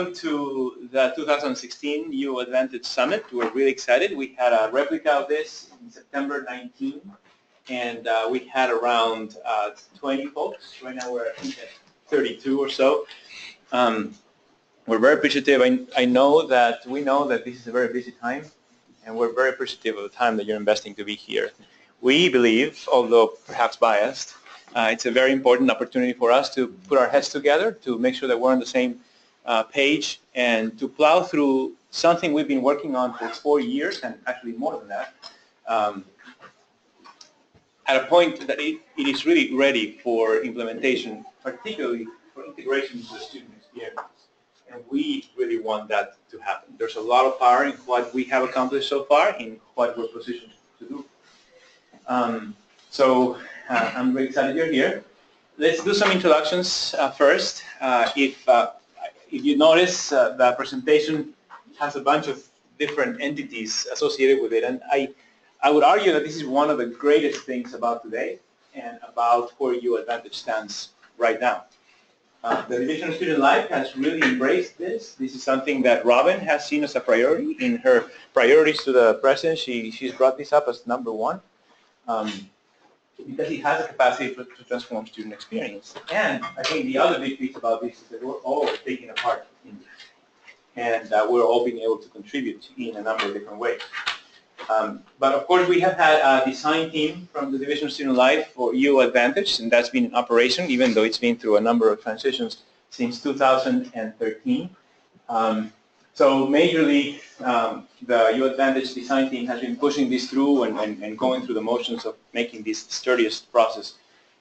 To the 2016 U Advantage Summit. We're really excited. We had a replica of this in September 19, and we had around 20 folks. Right now we're at 32 or so. We're very appreciative. We know that this is a very busy time, and we're very appreciative of the time that you're investing to be here. We believe, although perhaps biased, it's a very important opportunity for us to put our heads together to make sure that we're on the same page and to plow through something we've been working on for 4 years, and actually more than that, at a point that it is really ready for implementation, particularly for integration into the student experience. And we really want that to happen. There's a lot of power in what we have accomplished so far, in what we're positioned to do. I'm very excited you're here. Let's do some introductions first. If you notice, the presentation has a bunch of different entities associated with it, and I would argue that this is one of the greatest things about today and about where U Advantage stands right now. The Division of Student Life has really embraced this. This is something that Robin has seen as a priority. In her priorities to the President, she's brought this up as number one. Because it has a capacity to transform student experience. And I think the other big piece about this is that we're all taking a part in this. And we're all being able to contribute in a number of different ways. But of course, we have had a design team from the Division of Student Life for U Advantage, and that's been in operation, even though it's been through a number of transitions since 2013. So majorly, the U Advantage design team has been pushing this through and going through the motions of making this the sturdiest process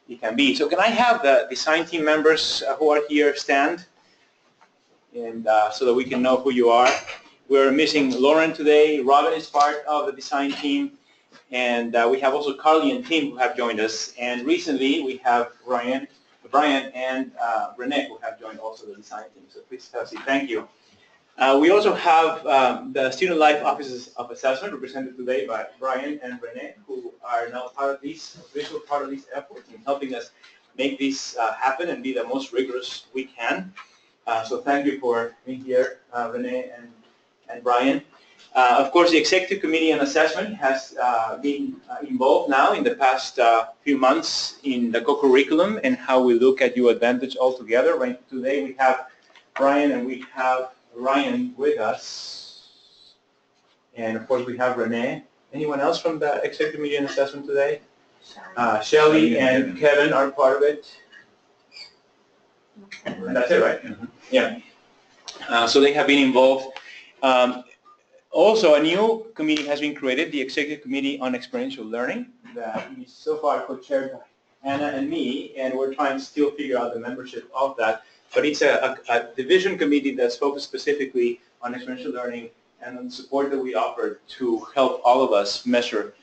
it can be. So can I have the design team members who are here stand, and so that we can know who you are. We're missing Lauren today. Robin is part of the design team, and we have also Carly and Tim who have joined us. And recently we have Brian and Renee who have joined also the design team. So please have a seat. Thank you. We also have the Student Life Offices of Assessment represented today by Brian and Renee, who are now part of this, official part of this effort in helping us make this happen and be the most rigorous we can. So thank you for being here, Renee and Brian. Of course, the Executive Committee on Assessment has been involved now in the past few months in the co-curriculum and how we look at U Advantage altogether. Right today we have Brian and we have Ryan with us, and of course we have Renee. Anyone else from the Executive Committee on Assessment today? Shelley and Kevin are part of it. And that's it, right? Mm-hmm. Yeah. So they have been involved. Also, a new committee has been created, the Executive Committee on Experiential Learning, that is so far co-chaired by Anna and me, and we're trying to still figure out the membership of that. But it's a division committee that's focused specifically on experiential learning and on the support that we offer to help all of us measure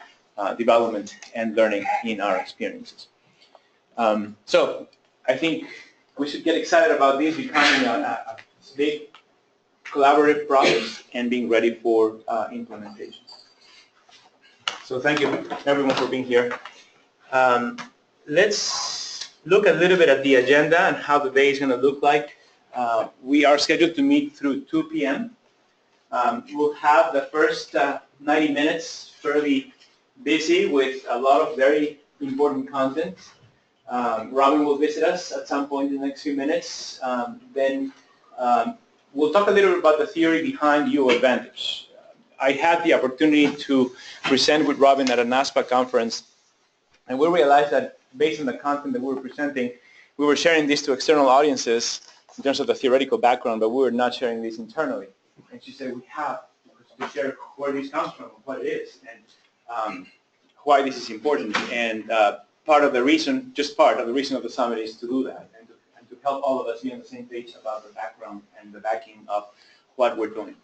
development and learning in our experiences. So I think we should get excited about this becoming a big collaborative process and being ready for implementation. So thank you everyone for being here. Let's look a little bit at the agenda and how the day is going to look like. We are scheduled to meet through 2 p.m. We'll have the first 90 minutes fairly busy with a lot of very important content. Robin will visit us at some point in the next few minutes. Then we'll talk a little bit about the theory behind U Advantage. I had the opportunity to present with Robin at a NASPA conference, and we realized that based on the content that we were presenting, we were sharing this to external audiences in terms of the theoretical background, but we were not sharing this internally. And she said, we have to share where this comes from, what it is, and why this is important. And part of the reason of the summit is to do that and to help all of us be on the same page about the background and the backing of what we're doing.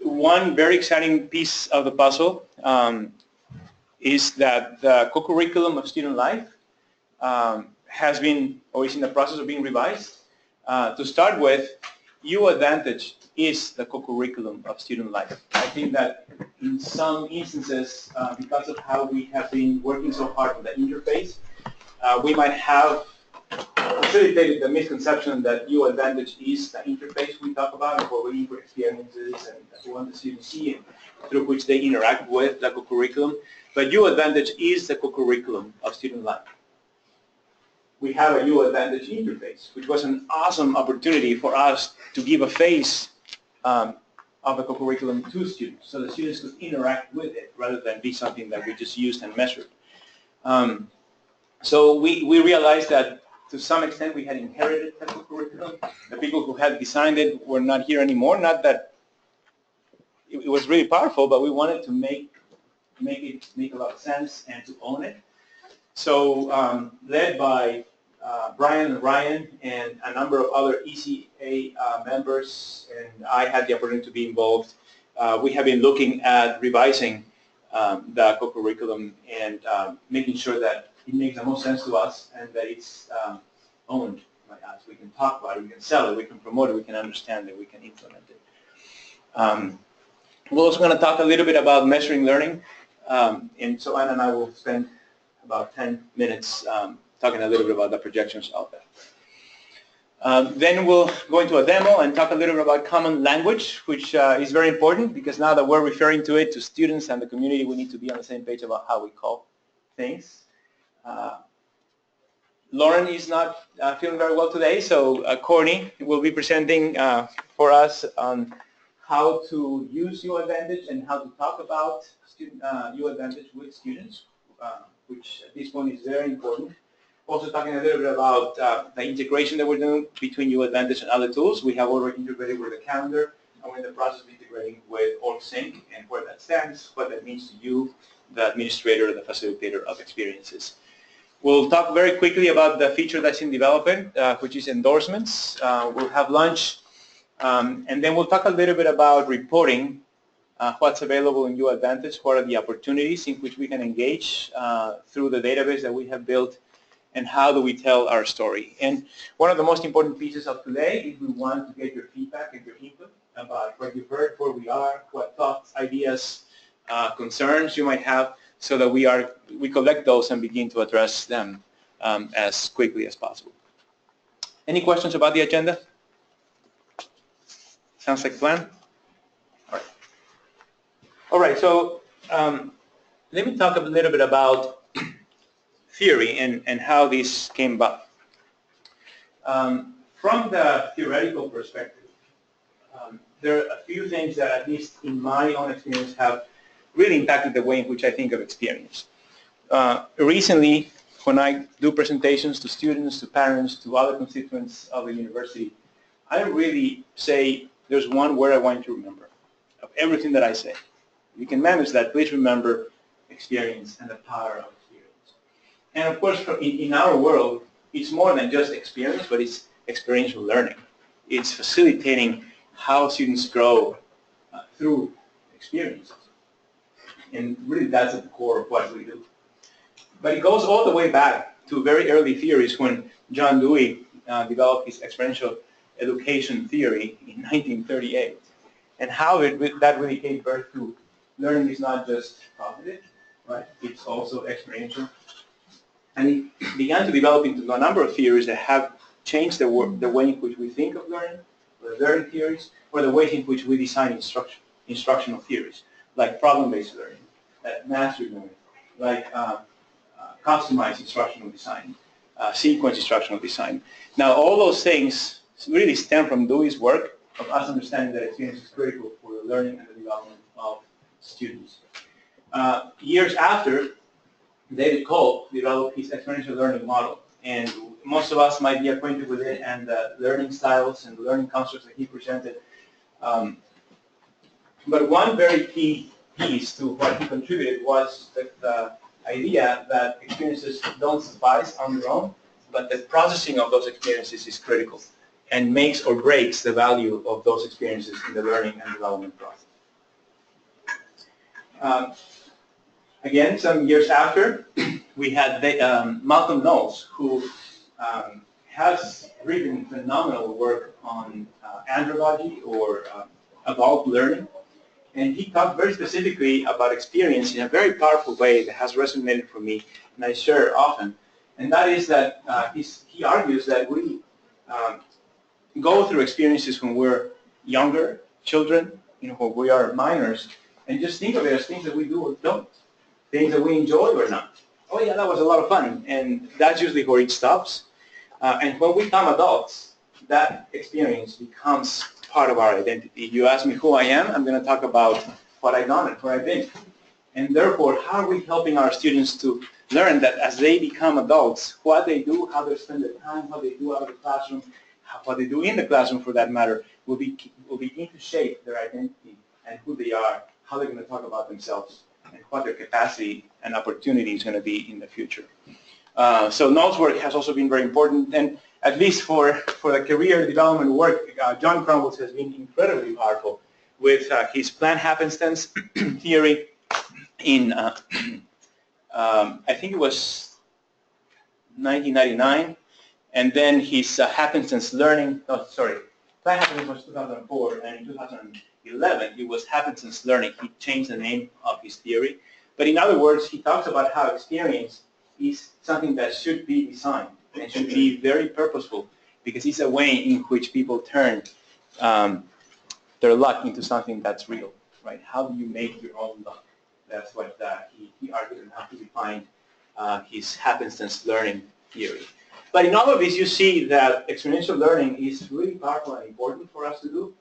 One very exciting piece of the puzzle is that the co-curriculum of Student Life has been, or is in the process of being revised. To start with, U Advantage is the co-curriculum of Student Life. I think that in some instances, because of how we have been working so hard on the interface, we might have facilitated the misconception that UAdvantage is the interface we talk about for input experiences and that's what the students see and through which they interact with the co-curriculum. But UAdvantage is the co-curriculum of student life. We have a UAdvantage interface, which was an awesome opportunity for us to give a face of the co-curriculum to students, so the students could interact with it rather than be something that we just used and measured. So we realized that to some extent we had inherited the co-curriculum. The people who had designed it were not here anymore. Not that it was really powerful, but we wanted to make it make a lot of sense and to own it. So led by Brian and Ryan and a number of other ECA members, and I had the opportunity to be involved, we have been looking at revising the co-curriculum and making sure that it makes the most sense to us and that it's owned by us. We can talk about it, we can sell it, we can promote it, we can understand it, we can implement it. We're also going to talk a little bit about measuring learning, and so Anna and I will spend about 10 minutes talking a little bit about the projections of that. Then we'll go into a demo and talk a little bit about common language, which is very important because now that we're referring to it to students and the community, we need to be on the same page about how we call things. Lauren is not feeling very well today, so Courtney will be presenting for us on how to use UAdvantage and how to talk about UAdvantage with students, which at this point is very important. Also talking a little bit about the integration that we're doing between UAdvantage and other tools. We have already integrated with the calendar, and we're in the process of integrating with OrgSync and where that stands, what that means to you, the administrator, the facilitator of experiences. We'll talk very quickly about the feature that's in development, which is endorsements. We'll have lunch, and then we'll talk a little bit about reporting, what's available in UAdvantage, what are the opportunities in which we can engage through the database that we have built, and how do we tell our story. And one of the most important pieces of today is we want to get your feedback and your input about what you've heard, where we are, what thoughts, ideas, concerns you might have, so that we collect those and begin to address them as quickly as possible. Any questions about the agenda? Sounds like a plan? All right. All right, so let me talk a little bit about theory and how this came about. From the theoretical perspective, there are a few things that, at least in my own experience, have really impacted the way in which I think of experience. Recently, when I do presentations to students, to parents, to other constituents of the university, I really say there's one word I want you to remember of everything that I say. If you can manage that, please remember experience and the power of experience. And of course, in our world, it's more than just experience, but it's experiential learning. It's facilitating how students grow through experiences. And really that's at the core of what we do. But it goes all the way back to very early theories when John Dewey developed his experiential education theory in 1938, and how that really gave birth to learning is not just cognitive, right? It's also experiential. And it began to develop into a number of theories that have changed the way in which we think of learning, the learning theories, or the ways in which we design instructional theories, like problem-based learning, mastery learning, like customized instructional design, sequence instructional design. Now, all those things really stem from Dewey's work of us understanding that experience is critical for the learning and the development of students. Years after, David Kolb developed his experiential learning model, and most of us might be acquainted with it and the learning styles and the learning constructs that he presented. But one very key piece to what he contributed was the idea that experiences don't suffice on their own, but that processing of those experiences is critical and makes or breaks the value of those experiences in the learning and development process. Again, some years after, we had Malcolm Knowles, who has written phenomenal work on andragogy or adult learning. And he talked very specifically about experience in a very powerful way that has resonated for me, and I share often. And that is that he argues that we go through experiences when we're younger, children, when we are minors, and just think of it as things that we do or don't, things that we enjoy or not. Oh yeah, that was a lot of fun, and that's usually where it stops. And when we become adults, that experience becomes part of our identity. You ask me who I am, I'm going to talk about what I've done and where I've been. And therefore, how are we helping our students to learn that as they become adults, what they do, how they spend their time, what they do out of the classroom, what they do in the classroom for that matter, will begin to shape their identity and who they are, how they're going to talk about themselves, and what their capacity and opportunity is going to be in the future. So Noel's work has also been very important, and at least for the career development work, John Crumbles has been incredibly powerful with his planned happenstance theory in, I think it was 1999, and then his happenstance learning, planned happenstance was 2004, and in 2011 it was happenstance learning. He changed the name of his theory. But in other words, he talks about how experience is something that should be designed and should be very purposeful, because it's a way in which people turn their luck into something that's real, right? How do you make your own luck? That's what he argued and how to define his happenstance learning theory. But in all of this, you see that experiential learning is really powerful and important for us to do.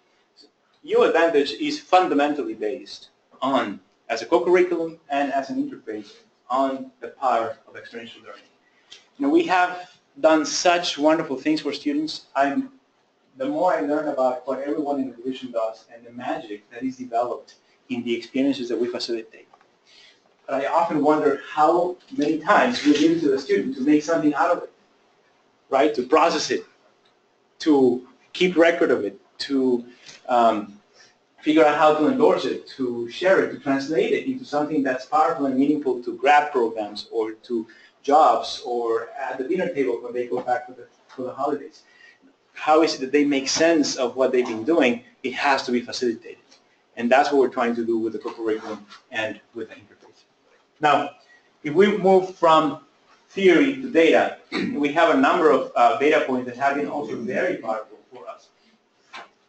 U Advantage is fundamentally based on, as a co-curriculum and as an interface, on the power of experiential learning. We have done such wonderful things for students. The more I learn about what everyone in the division does and the magic that is developed in the experiences that we facilitate, but I often wonder how many times we give it to the student to make something out of it, right? To process it, to keep record of it, to figure out how to endorse it, to share it, to translate it into something that's powerful and meaningful to grad programs or to jobs or at the dinner table when they go back for the holidays. How is it that they make sense of what they've been doing? It has to be facilitated. And that's what we're trying to do with the co-curriculum and with the interface. Now, if we move from theory to data, we have a number of data points that have been also very powerful for us.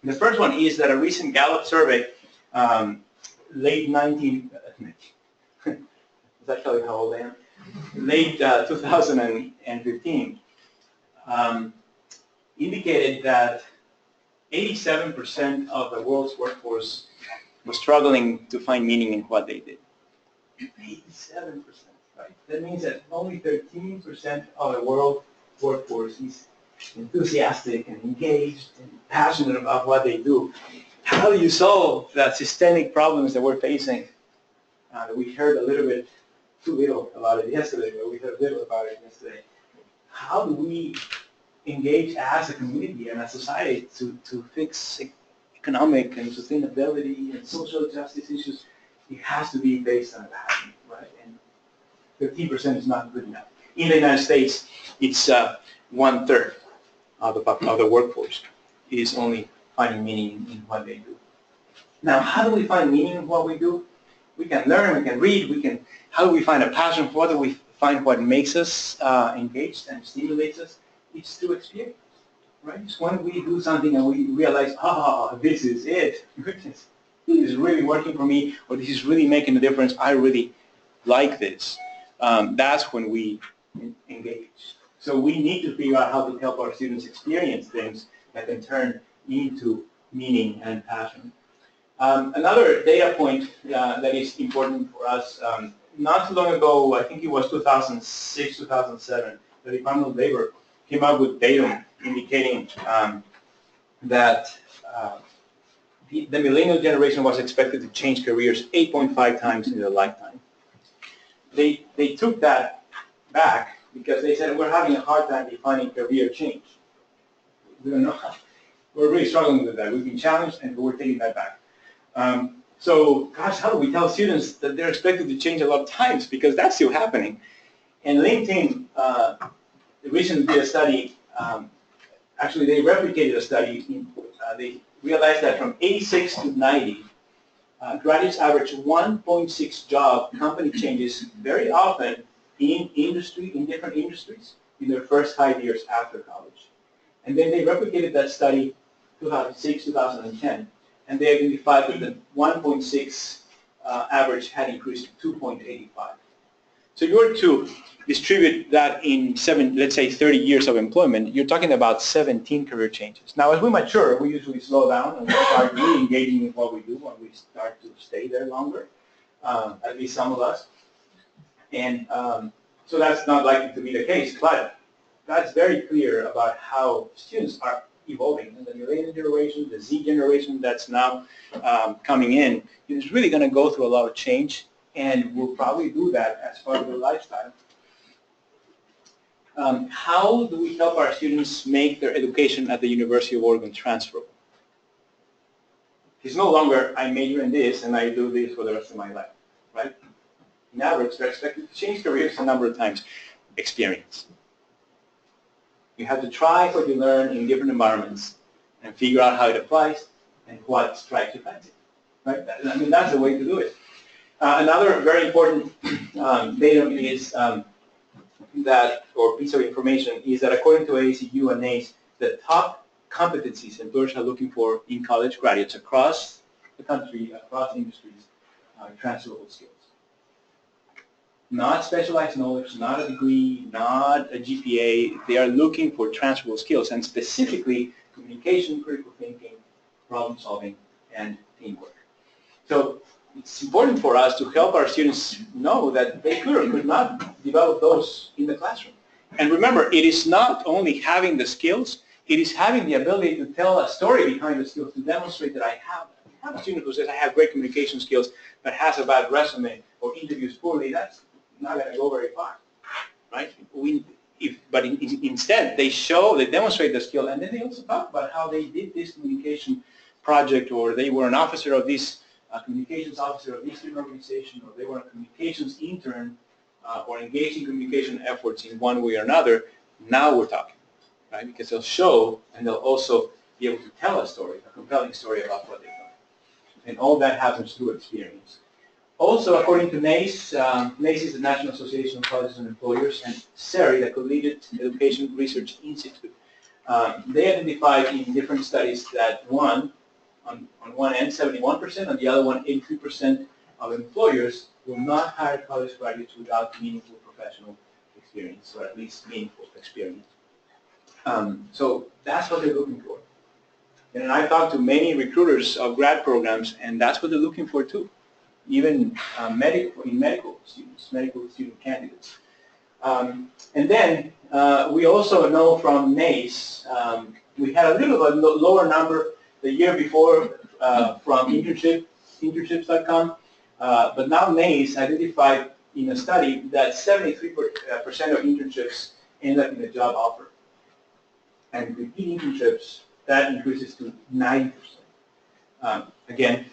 The first one is that a recent Gallup survey, late 2015, indicated that 87% of the world's workforce was struggling to find meaning in what they did. 87%, right? That means that only 13% of the world workforce is enthusiastic and engaged and passionate about what they do. How do you solve the systemic problems that we're facing? We heard a little bit, too little about it yesterday, but we heard a little about it yesterday. How do we engage as a community and a society to fix economic and sustainability and social justice issues? It has to be based on a passion, right? And 13% is not good enough. In the United States, it's 1/3 of the workforce is only finding meaning in what they do. Now, how do we find meaning in what we do? We can learn, we can read, how do we find a passion? How do we find what makes us engaged and stimulates us? It's through experience, right? It's when we do something and we realize, this is it. This is really working for me, or this is really making a difference. I really like this. That's when we engage. So we need to figure out how to help our students experience things that can turn into meaning and passion. Another data point that is important for us, not too long ago, I think it was 2006, 2007, the Department of Labor came up with data indicating that the millennial generation was expected to change careers 8.5 times in their lifetime. They took that back because they said, we're having a hard time defining career change. We don't know how. We're really struggling with that. We've been challenged and we're taking that back. So, gosh, how do we tell students that they're expected to change a lot of times? Because that's still happening. And LinkedIn recently did a study. Actually, they replicated a study. They realized that from 86 to 90, graduates average 1.6 job company changes very often in different industries in their first 5 years after college. And then they replicated that study 2006, 2010, and they identified that the 1.6 average had increased to 2.85. So if you were to distribute that in let's say 30 years of employment, you're talking about 17 career changes. Now, as we mature, we usually slow down and we start really engaging in what we do when we start to stay there longer, at least some of us. And so that's not likely to be the case, but that's very clear about how students are evolving. And the millennial generation, the Z generation that's now coming in, is really going to go through a lot of change, and will probably do that as part of their lifestyle. How do we help our students make their education at the University of Oregon transferable? It's no longer, I major in this and I do this for the rest of my life, right? On average, they're expected to change careers a number of times. Experience. You have to try what you learn in different environments and figure out how it applies and what strikes your fancy, right? I mean, that's the way to do it. Another very important data is or piece of information is that according to AACU and NACE, the top competencies employers are looking for in college graduates across the country, across industries, are transferable skills. Not specialized knowledge, not a degree, not a GPA. They are looking for transferable skills, and specifically communication, critical thinking, problem solving, and teamwork. So it's important for us to help our students know that they could or could not develop those in the classroom. And remember, it is not only having the skills, it is having the ability to tell a story behind the skills to demonstrate that I have a student who says I have great communication skills but has a bad resume or interviews poorly. That's not going to go very far, right? Instead, they demonstrate the skill, and then they also talk about how they did this communication project, or they were an officer of this communications officer of this student organization, or they were a communications intern, or engaged in communication efforts in one way or another. Now we're talking, right? Because they'll show, and they'll also be able to tell a story, a compelling story about what they've done. And all that happens through experience. Also, according to NACE, NACE is the National Association of Colleges and Employers, and CERI, the Collegiate Education Research Institute, they identified in different studies that on one end, 71%, on the other one, 83% of employers will not hire college graduates without meaningful professional experience, or at least meaningful experience. So that's what they're looking for. And I've talked to many recruiters of grad programs, and that's what they're looking for too. Even medical student candidates. And then we also know from NACE, we had a little bit lower number the year before from internships.com, but now NACE identified in a study that 73% of internships end up in a job offer. And repeat internships, that increases to 90%. Again,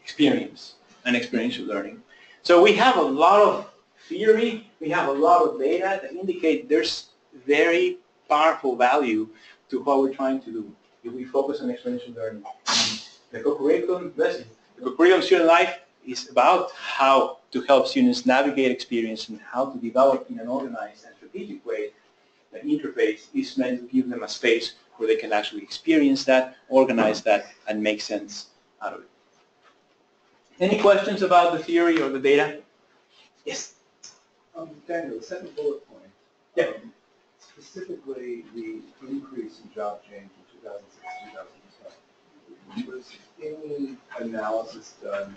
experience and experiential learning. So we have a lot of theory, we have a lot of data that indicate there's very powerful value to what we're trying to do if we focus on experiential learning. The co-curriculum, the co-curriculum student life is about how to help students navigate experience and how to develop in an organized and strategic way. The interface is meant to give them a space where they can actually experience that, organize that, and make sense out of it. Any questions about the theory or the data? Yes? Daniel, the second bullet point. Yeah. Specifically, the increase in job change in 2006-2007. Was any analysis done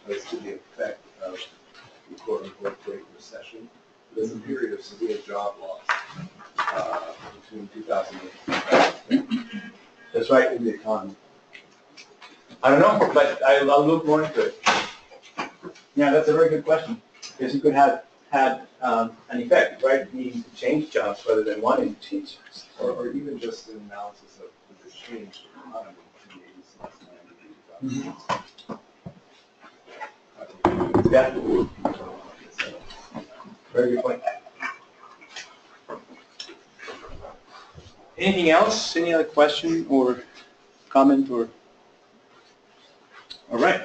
as to the effect of the quote-unquote Great Recession? There's a period of severe job loss between 2008 and 2010. That's right. In the economy. I don't know, but I'll look more into it. Yeah, that's a very good question. Because you could have had an effect, right? Needing to change jobs rather than wanting to change jobs. Or even just an analysis of the change in the economy in the 80s and 90s. Yeah. Very good point. Anything else? Any other question or comment or? All right.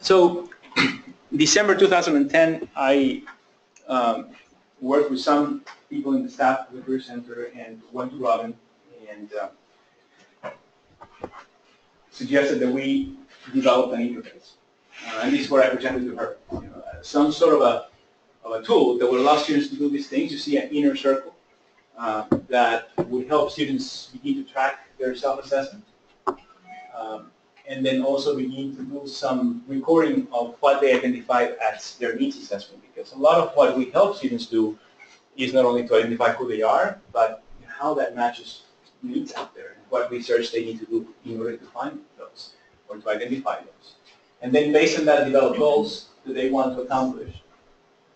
So December 2010, I worked with some people in the staff of the Career Center and went to Robin and suggested that we develop an interface. And this is what I presented to her. You know, some sort of a tool that would allow students to do these things. You see an inner circle that would help students begin to track their self-assessment. And then also begin to do some recording of what they identified as their needs assessment. Because a lot of what we help students do is not only to identify who they are, but how that matches needs out there and what research they need to do in order to find those or to identify those. And then based on that, develop goals that they want to accomplish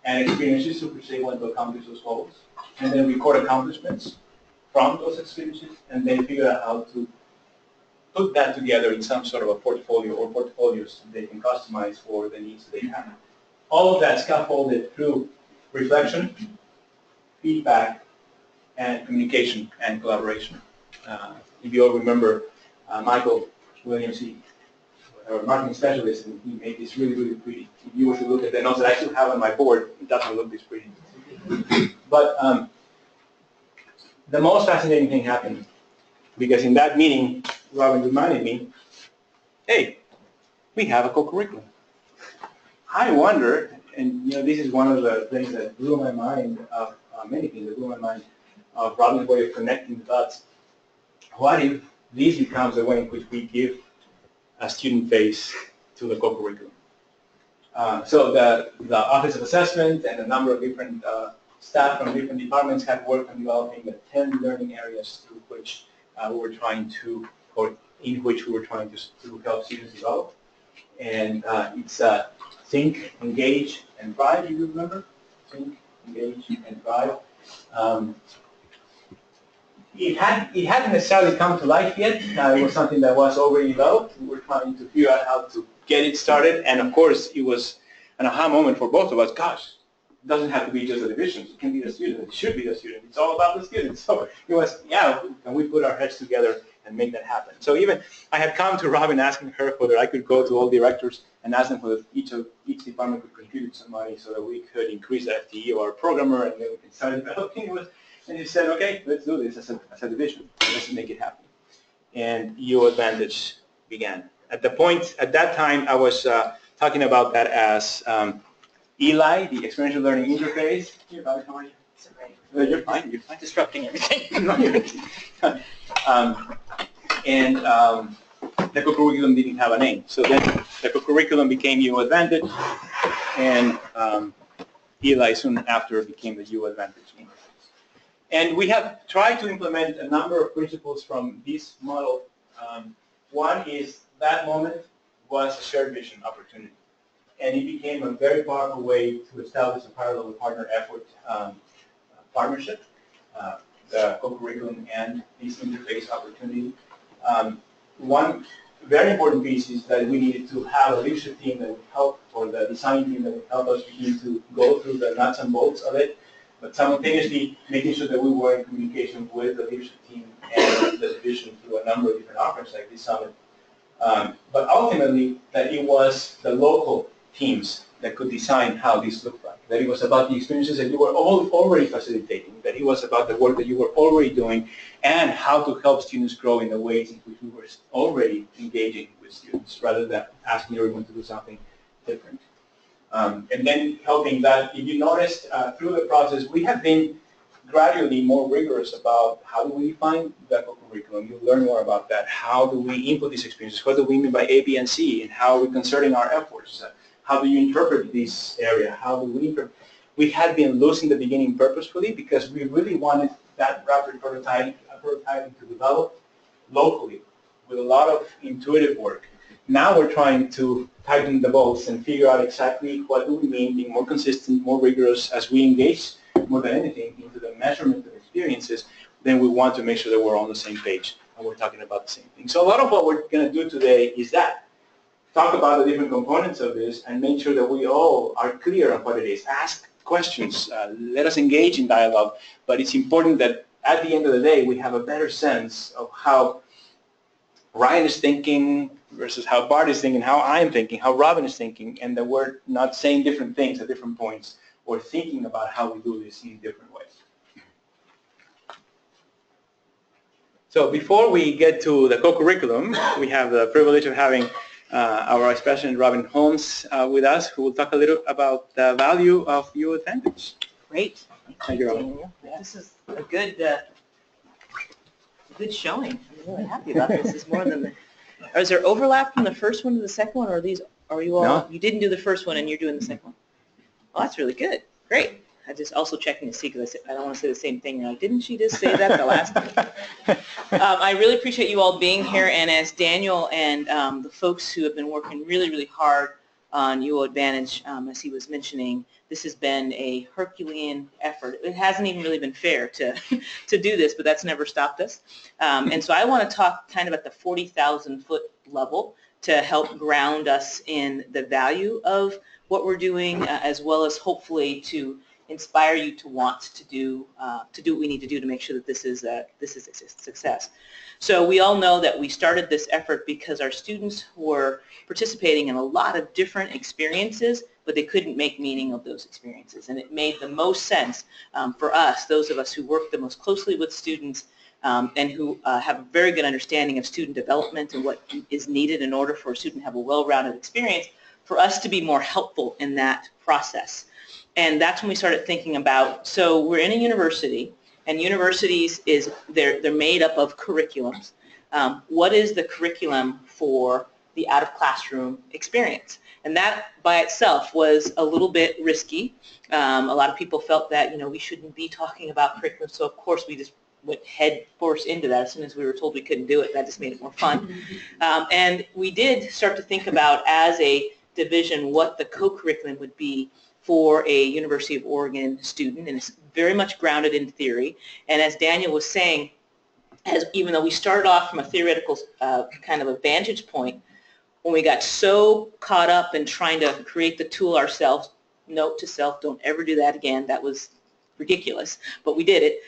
and experiences to which they want to accomplish those goals. And then record accomplishments from those experiences and then figure out how to put that together in some sort of a portfolio or portfolios they can customize for the needs that they have. All of that scaffolded through reflection, feedback, and communication and collaboration. If you all remember, Michael Williams, our marketing specialist, and he made this really, really pretty. If you were to look at the notes that I still have on my board, it doesn't look this pretty. But the most fascinating thing happened because in that meeting, Robin reminded me, hey, we have a co-curriculum. I wonder, and you know, this is one of the things that blew my mind of many things that blew my mind of Robin's way of connecting the dots. What if this becomes the way in which we give a student face to the co-curriculum? So the Office of Assessment and a number of different staff from different departments had worked on developing the 10 learning areas through which we were trying to, or in which we were trying to help students develop. And it's think, engage, and thrive, do you remember? Think, engage, and thrive. It hadn't necessarily come to life yet. It was something that was already developed. We were trying to figure out how to get it started. And of course, it was an aha moment for both of us. Gosh, it doesn't have to be just the divisions. It can be the student. It should be the student. It's all about the student. So it was, yeah, can we put our heads together and make that happen? So even I had come to Robin asking her whether I could go to all directors and ask them whether each department could contribute some money so that we could increase the FTE of our programmer and then we can start developing it. And he said, okay, let's do this as a division. Let's make it happen. And U Advantage began. At that time, I was talking about that as ELI, the Experiential Learning Interface. Here, Bobby, how are you? You're fine. You're fine. Disrupting everything. The co-curriculum didn't have a name. So then the co-curriculum became U Advantage, and ELI soon after became the U Advantage Interface. And we have tried to implement a number of principles from this model. One is that moment was a shared vision opportunity. And it became a very powerful way to establish a parallel partner effort partnership, the co-curriculum and this interface opportunity. One very important piece is that we needed to have a leadership team that would help, or the design team that would help us begin to go through the nuts and bolts of it, but simultaneously making sure that we were in communication with the leadership team and the division through a number of different offerings like this summit. But ultimately, that it was the local teams that could design how this looked like, that it was about the experiences that you were already facilitating, that it was about the work that you were already doing, and how to help students grow in the ways in which we were already engaging with students, rather than asking everyone to do something different. And then helping that, if you noticed through the process, we have been gradually more rigorous about how do we define the curriculum. You'll learn more about that. How do we input these experiences? What do we mean by A, B, and C? And how are we concerting our efforts? How do you interpret this area? How do we interpret? We had been losing the beginning purposefully because we really wanted that rapid prototyping to develop locally with a lot of intuitive work. Now we're trying to tighten the bolts and figure out exactly what do we mean, being more consistent, more rigorous as we engage more than anything into the measurement of experiences. Then we want to make sure that we're on the same page and we're talking about the same thing. So a lot of what we're going to do today is that. Talk about the different components of this and make sure that we all are clear on what it is. Ask questions. Let us engage in dialogue. But it's important that at the end of the day, we have a better sense of how Ryan is thinking, versus how Bart is thinking, how I'm thinking, how Robin is thinking, and that we're not saying different things at different points or thinking about how we do this in different ways. So before we get to the co-curriculum, we have the privilege of having our Vice President Robin Holmes with us, who will talk a little about the value of U Advantage. Great. Thank you, Robin. Daniel. This is a good showing. I'm really happy about this. It's more than the. Is there overlap from the first one to the second one, or are you all? No. You didn't do the first one, and you're doing the second one. Oh, that's really good. Great. I just also checking to see because I don't want to say the same thing. You're like, didn't she just say that the last time? I really appreciate you all being here, and as Daniel and the folks who have been working really, really hard on UO Advantage, as he was mentioning, this has been a Herculean effort. It hasn't even really been fair to do this, but that's never stopped us. And so I want to talk kind of at the 40,000-foot level to help ground us in the value of what we're doing, as well as hopefully to inspire you to want to do what we need to do to make sure that this is a success. So we all know that we started this effort because our students were participating in a lot of different experiences, but they couldn't make meaning of those experiences. And it made the most sense for us, those of us who work the most closely with students and who have a very good understanding of student development and what is needed in order for a student to have a well-rounded experience, for us to be more helpful in that process. And that's when we started thinking about, so we're in a university, and universities they're made up of curriculums. What is the curriculum for the out-of-classroom experience? And that by itself was a little bit risky. A lot of people felt that, we shouldn't be talking about curriculum, so of course we just went head first into that as soon as we were told we couldn't do it. That just made it more fun. And we did start to think about, as a division, what the co-curriculum would be for a University of Oregon student, and it's very much grounded in theory. And as Daniel was saying, even though we started off from a theoretical kind of a vantage point, when we got so caught up in trying to create the tool ourselves, note to self, don't ever do that again, that was ridiculous, but we did it.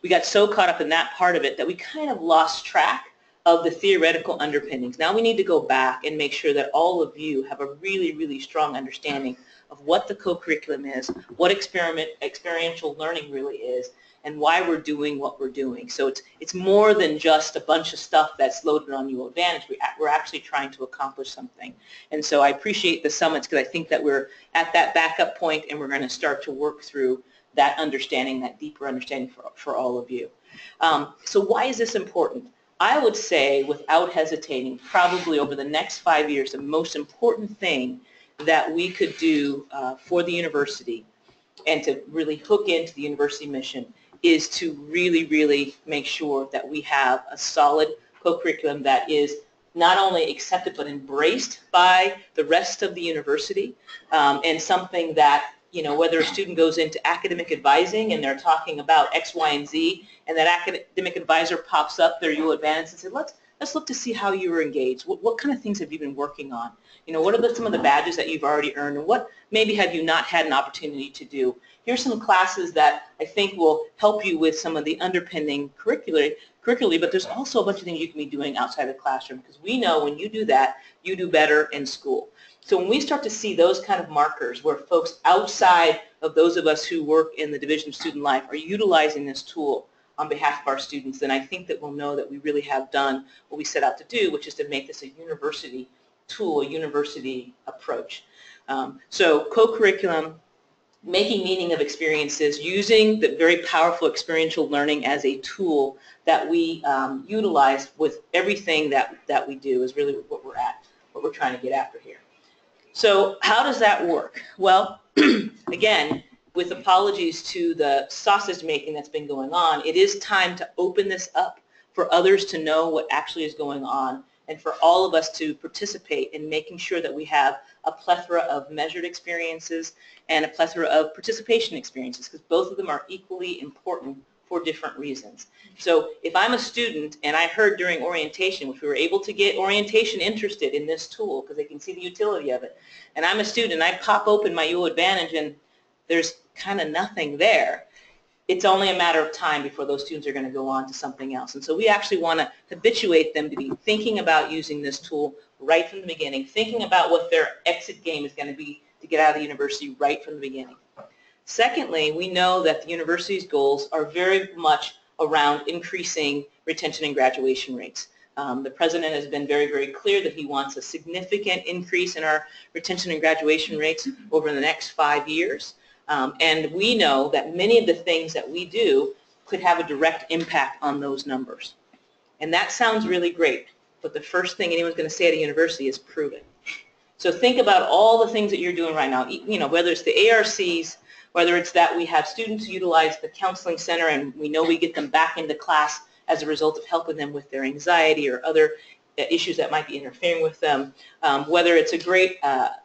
We got so caught up in that part of it that we kind of lost track of the theoretical underpinnings. Now we need to go back and make sure that all of you have a really, really strong understanding of what the co-curriculum is, what experiential learning really is, and why we're doing what we're doing. So it's more than just a bunch of stuff that's loaded on UO Advantage. We're actually trying to accomplish something. And so I appreciate the summits because I think that we're at that backup point, and we're going to start to work through that understanding, that deeper understanding for all of you. So why is this important? I would say, without hesitating, probably over the next 5 years, the most important thing that we could do for the university and to really hook into the university mission is to really, really make sure that we have a solid co-curriculum that is not only accepted but embraced by the rest of the university, and something that, whether a student goes into academic advising and they're talking about X, Y, and Z, and that academic advisor pops up their UO Advantage and says, let's look to see how you were engaged. What kind of things have you been working on? What are some of the badges that you've already earned, and what maybe have you not had an opportunity to do? Here's some classes that I think will help you with some of the underpinning curricularly, but there's also a bunch of things you can be doing outside the classroom, because we know when you do that, you do better in school. So when we start to see those kind of markers where folks outside of those of us who work in the Division of Student Life are utilizing this tool on behalf of our students, then I think that we'll know that we really have done what we set out to do, which is to make this a university tool, a university approach. So co-curriculum, making meaning of experiences, using the very powerful experiential learning as a tool that we utilize with everything that we do is really what we're trying to get after here. So how does that work? Well, again, with apologies to the sausage making that's been going on, it is time to open this up for others to know what actually is going on, and for all of us to participate in making sure that we have a plethora of measured experiences and a plethora of participation experiences, because both of them are equally important for different reasons. So if I'm a student and I heard during orientation, which we were able to get orientation interested in this tool because they can see the utility of it, and I'm a student and I pop open my UO Advantage and there's kind of nothing there, it's only a matter of time before those students are going to go on to something else. And so we actually want to habituate them to be thinking about using this tool right from the beginning, thinking about what their exit game is going to be to get out of the university right from the beginning. Secondly, we know that the university's goals are very much around increasing retention and graduation rates. The president has been very, very clear that he wants a significant increase in our retention and graduation rates over the next 5 years. And we know that many of the things that we do could have a direct impact on those numbers. And that sounds really great, but the first thing anyone's going to say at a university is prove it. So think about all the things that you're doing right now, you know, whether it's the ARCs, whether it's that we have students utilize the counseling center and we know we get them back into class as a result of helping them with their anxiety or other issues that might be interfering with them, whether it's a great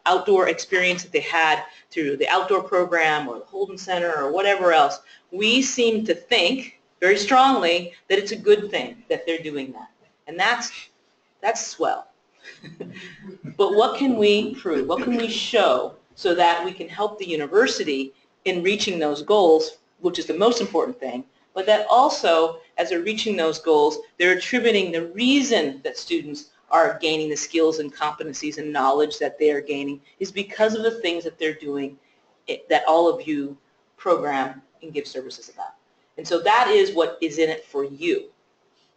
outdoor experience that they had through the outdoor program or the Holden Center or whatever else, we seem to think very strongly that it's a good thing that they're doing that. And that's swell. But what can we prove? What can we show so that we can help the university in reaching those goals, which is the most important thing, but that also, as they're reaching those goals, they're attributing the reason that students are gaining the skills and competencies and knowledge that they are gaining is because of the things that they're doing that all of you program and give services about. And so that is what is in it for you.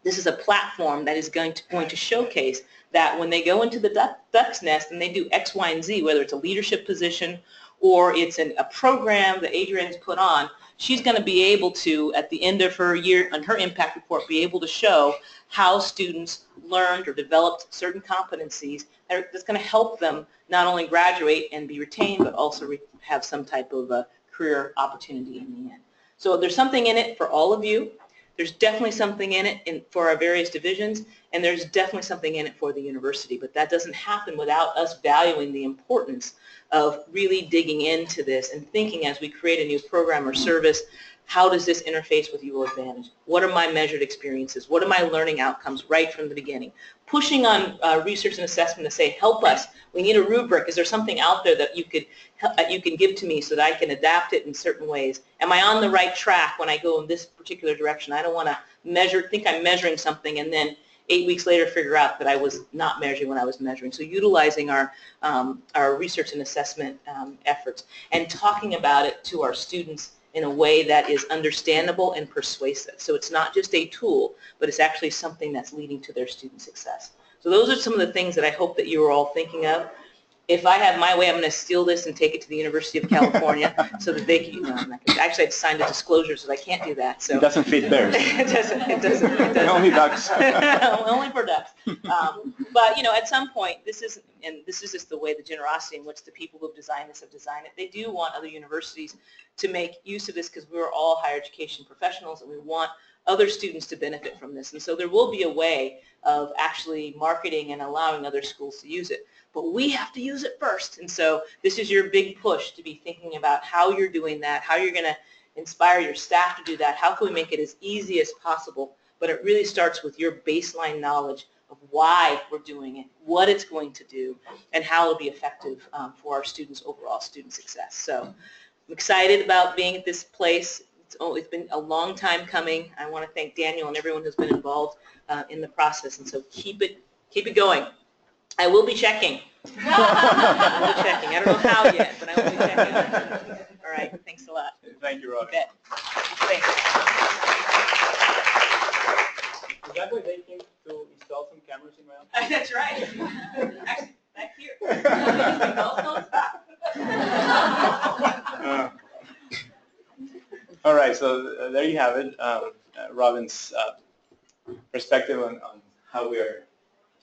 This is a platform that is going to showcase that when they go into the duck's nest and they do X, Y, and Z, whether it's a leadership position or it's a program that Adrienne's put on, she's going to be able to, at the end of her year, on her impact report, be able to show how students learned or developed certain competencies that's going to help them not only graduate and be retained, but also have some type of a career opportunity in the end. So there's something in it for all of you. There's definitely something in it for our various divisions, and there's definitely something in it for the university. But that doesn't happen without us valuing the importance of really digging into this and thinking as we create a new program or service, how does this interface with UO Advantage? What are my measured experiences? What are my learning outcomes right from the beginning? Pushing on research and assessment to say, help us. We need a rubric. Is there something out there that you can give to me so that I can adapt it in certain ways? Am I on the right track when I go in this particular direction? I don't want to think I'm measuring something and then 8 weeks later figure out that I was not measuring when I was measuring. So utilizing our research and assessment efforts and talking about it to our students in a way that is understandable and persuasive. So it's not just a tool, but it's actually something that's leading to their student success. So those are some of the things that I hope that you are all thinking of. If I have my way, I'm going to steal this and take it to the University of California so that they can, actually I've signed a disclosure so I can't do that. So it doesn't fit bears. it doesn't. Only ducks. Only for ducks. But, you know, at some point, this is just the way, the generosity in which the people who have designed this have designed it. They do want other universities to make use of this because we're all higher education professionals and we want other students to benefit from this. And so there will be a way of actually marketing and allowing other schools to use it. But we have to use it first. And so this is your big push to be thinking about how you're doing that, how you're going to inspire your staff to do that, how can we make it as easy as possible. But it really starts with your baseline knowledge of why we're doing it, what it's going to do, and how it'll be effective for our students' overall student success. So I'm excited about being at this place. It's been a long time coming. I want to thank Daniel and everyone who's been involved in the process. And so keep it going. I will be checking. I will be checking. I don't know how yet, but I will be checking. All right. Thanks a lot. Thank you, Robin. You bet. Thanks. Is that why they came to install some cameras in my office? That's right. Actually, back here. All right, so there you have it. Robin's perspective on how we are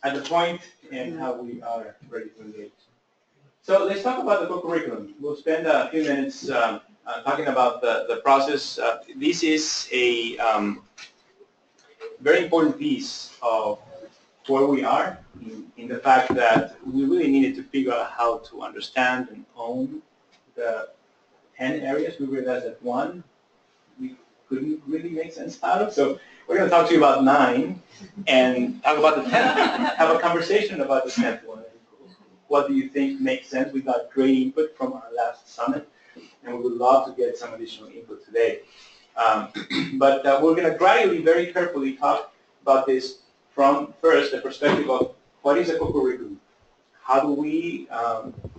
at the point and how we are ready to engage. So let's talk about the co-curriculum. We'll spend a few minutes talking about the process. This is a very important piece of where we are in the fact that we really needed to figure out how to understand and own the 10 areas. We realized that one we couldn't really make sense out of. So we're going to talk to you about 9 and talk about the 10th. Have a conversation about the 10th one. What do you think makes sense? We got great input from our last summit, and we would love to get some additional input today. But we're going to gradually, very carefully talk about this from first the perspective of what is a co-curriculum? How do we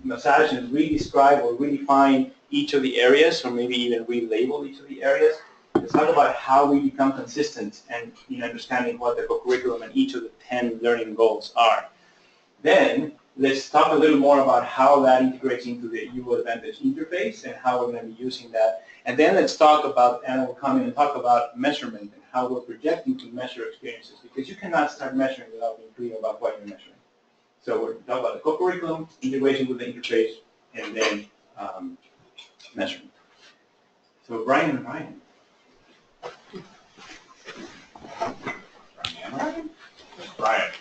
massage and re-describe or redefine each of the areas, or maybe even relabel each of the areas? Let's talk about how we become consistent and in understanding what the co-curriculum and each of the 10 learning goals are. Then let's talk a little more about how that integrates into the U Advantage interface and how we're going to be using that. And then let's talk about, and we'll come in and talk about measurement and how we're projecting to measure experiences, because you cannot start measuring without being clear about what you're measuring. So we're talking about the co-curriculum, integration with the interface, and then measurement. So Brian and Ryan. Brian.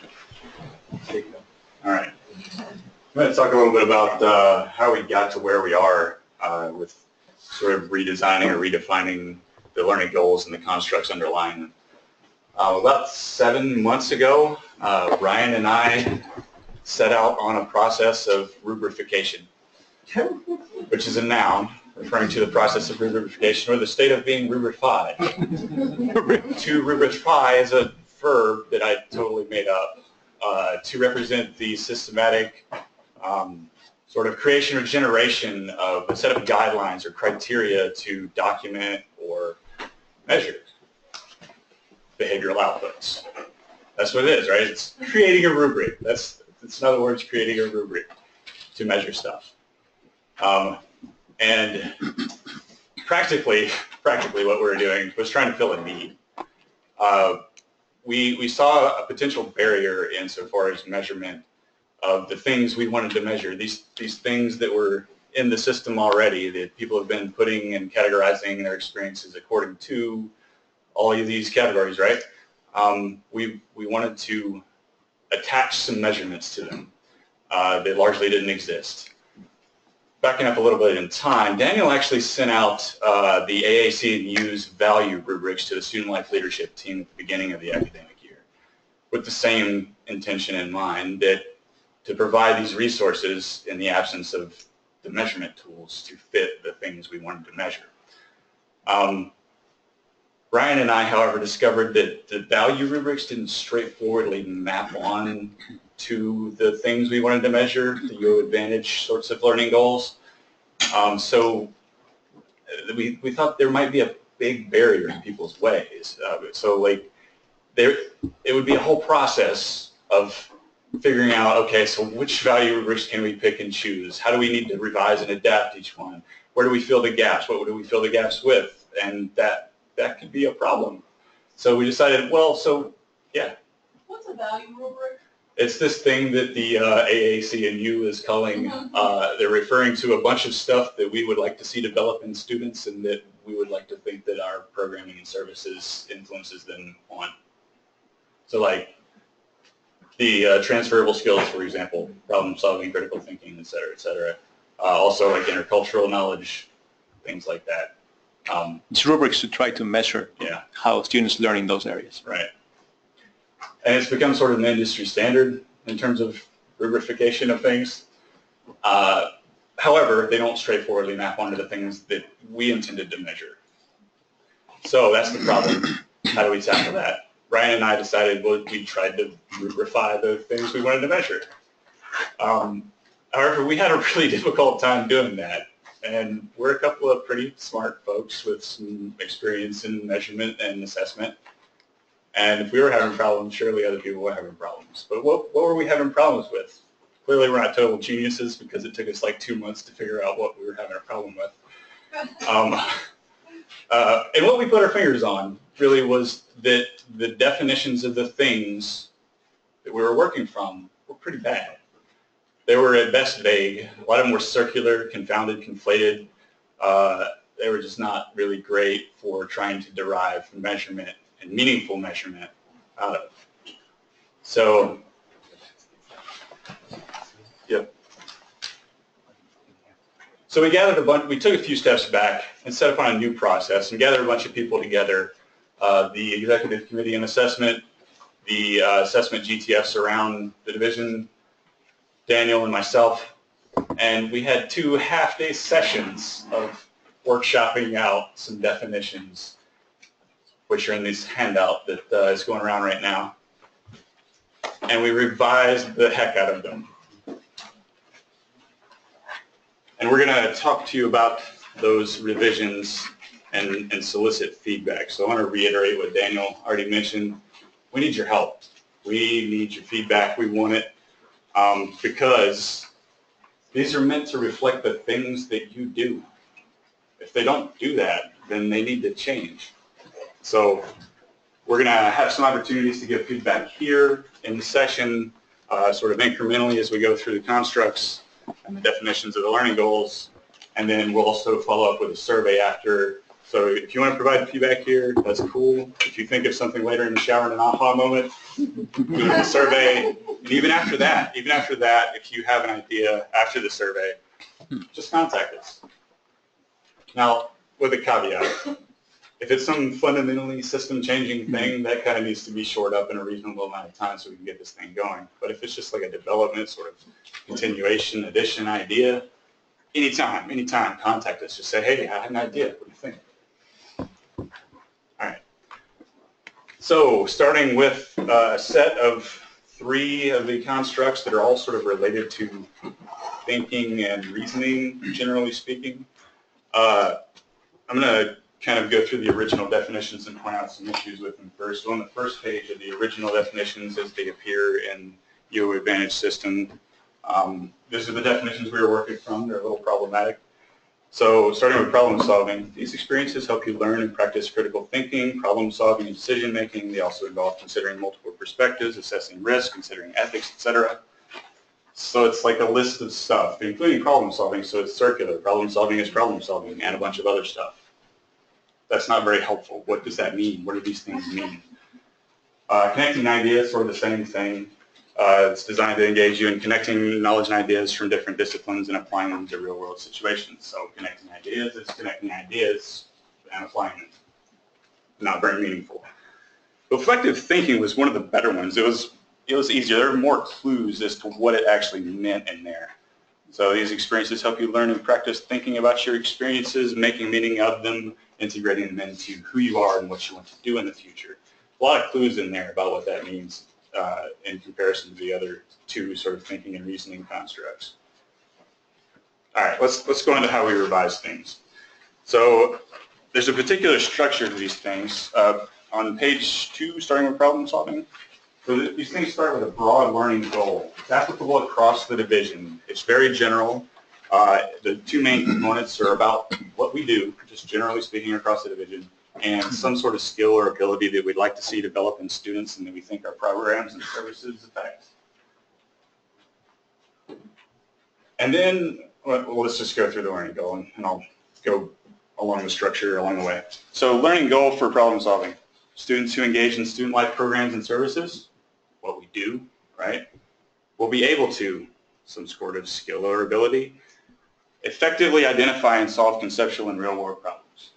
All right. I'm going to talk a little bit about how we got to where we are with sort of redesigning or redefining the learning goals and the constructs underlying them. About 7 months ago, Ryan and I set out on a process of rubrification, which is a noun referring to the process of rubrification or the state of being rubrified. To rubrify is a verb that I totally made up to represent the systematic sort of creation or generation of a set of guidelines or criteria to document or measure behavioral outputs. That's what it is, right? It's creating a rubric. It's in other words, creating a rubric to measure stuff. And practically what we were doing was trying to fill a need. We saw a potential barrier insofar as measurement of the things we wanted to measure, these things that were in the system already that people have been putting and categorizing their experiences according to all of these categories, right? We wanted to attach some measurements to them that largely didn't exist. Backing up a little bit in time, Daniel actually sent out the AAC and U's value rubrics to the Student Life Leadership team at the beginning of the academic year with the same intention in mind, that to provide these resources in the absence of the measurement tools to fit the things we wanted to measure. Brian and I, however, discovered that the value rubrics didn't straightforwardly map on to the things we wanted to measure, the U Advantage sorts of learning goals. So we thought there might be a big barrier in people's ways. It would be a whole process of figuring out, okay, so which value rubrics can we pick and choose? How do we need to revise and adapt each one? Where do we fill the gaps? What do we fill the gaps with? And that could be a problem. So we decided, well, yeah. What's a value rubric? It's this thing that the AAC and U is calling, they're referring to a bunch of stuff that we would like to see develop in students and that we would like to think that our programming and services influences them on. So like the transferable skills, for example, problem solving, critical thinking, et cetera, et cetera. Also like intercultural knowledge, things like that. It's rubrics to try to measure how students learn in those areas. Right. And it's become sort of an industry standard in terms of rubrification of things. However, they don't straightforwardly map onto the things that we intended to measure. So that's the problem. How do we tackle that? Ryan and I decided we tried to rubrify the things we wanted to measure. However, we had a really difficult time doing that. And we're a couple of pretty smart folks with some experience in measurement and assessment. And if we were having problems, surely other people were having problems. But what were we having problems with? Clearly we're not total geniuses because it took us like 2 months to figure out what we were having a problem with. And what we put our fingers on really was that the definitions of the things that we were working from were pretty bad. They were at best vague. A lot of them were circular, confounded, conflated. They were just not really great for trying to derive measurement and meaningful measurement out of. So, yep. So we gathered we took a few steps back and set up on a new process and gathered a bunch of people together, the executive committee on assessment, the assessment GTFs around the division, Daniel and myself, and we had 2 half-day sessions of workshopping out some definitions which are in this handout that is going around right now. And we revised the heck out of them. And we're going to talk to you about those revisions and solicit feedback. So I want to reiterate what Daniel already mentioned. We need your help. We need your feedback. We want it because these are meant to reflect the things that you do. If they don't do that, then they need to change. So we're going to have some opportunities to give feedback here in the session, sort of incrementally as we go through the constructs and the definitions of the learning goals. And then we'll also follow up with a survey after. So if you want to provide feedback here, that's cool. If you think of something later in the shower in an aha moment, do the survey. And even after that, if you have an idea after the survey, just contact us. Now, with a caveat, if it's some fundamentally system-changing thing, that kind of needs to be shored up in a reasonable amount of time so we can get this thing going. But if it's just like a development, sort of continuation, addition, idea, anytime, contact us. Just say, hey, I had an idea. What do you think? All right. So starting with a set of 3 of the constructs that are all sort of related to thinking and reasoning, generally speaking. I'm going to kind of go through the original definitions and point out some issues with them first. So on the first page of the original definitions as they appear in UO Advantage system, these are the definitions we were working from. They're a little problematic. So starting with problem solving, these experiences help you learn and practice critical thinking, problem solving, and decision making. They also involve considering multiple perspectives, assessing risk, considering ethics, etc. So it's like a list of stuff, including problem solving, so it's circular. Problem solving is problem solving, and a bunch of other stuff. That's not very helpful. What does that mean? What do these things mean? Connecting ideas, sort of the same thing. It's designed to engage you in connecting knowledge and ideas from different disciplines and applying them to real-world situations. So connecting ideas is connecting ideas and applying them. Not very meaningful. Reflective thinking was one of the better ones. It was easier. There were more clues as to what it actually meant in there. So these experiences help you learn and practice thinking about your experiences, making meaning of them, integrating them into who you are and what you want to do in the future. A lot of clues in there about what that means in comparison to the other 2 sort of thinking and reasoning constructs. All right, let's go into how we revise things. So there's a particular structure to these things. On page 2, starting with problem solving, so these things start with a broad learning goal. It's applicable across the division. It's very general. The 2 main components are about what we do, just generally speaking across the division, and some sort of skill or ability that we'd like to see develop in students and that we think our programs and services affect. And then, well, let's just go through the learning goal, and I'll go along the structure along the way. So learning goal for problem solving. Students who engage in student life programs and services, what we do, right, will be able to, some sort of skill or ability, effectively identify and solve conceptual and real-world problems.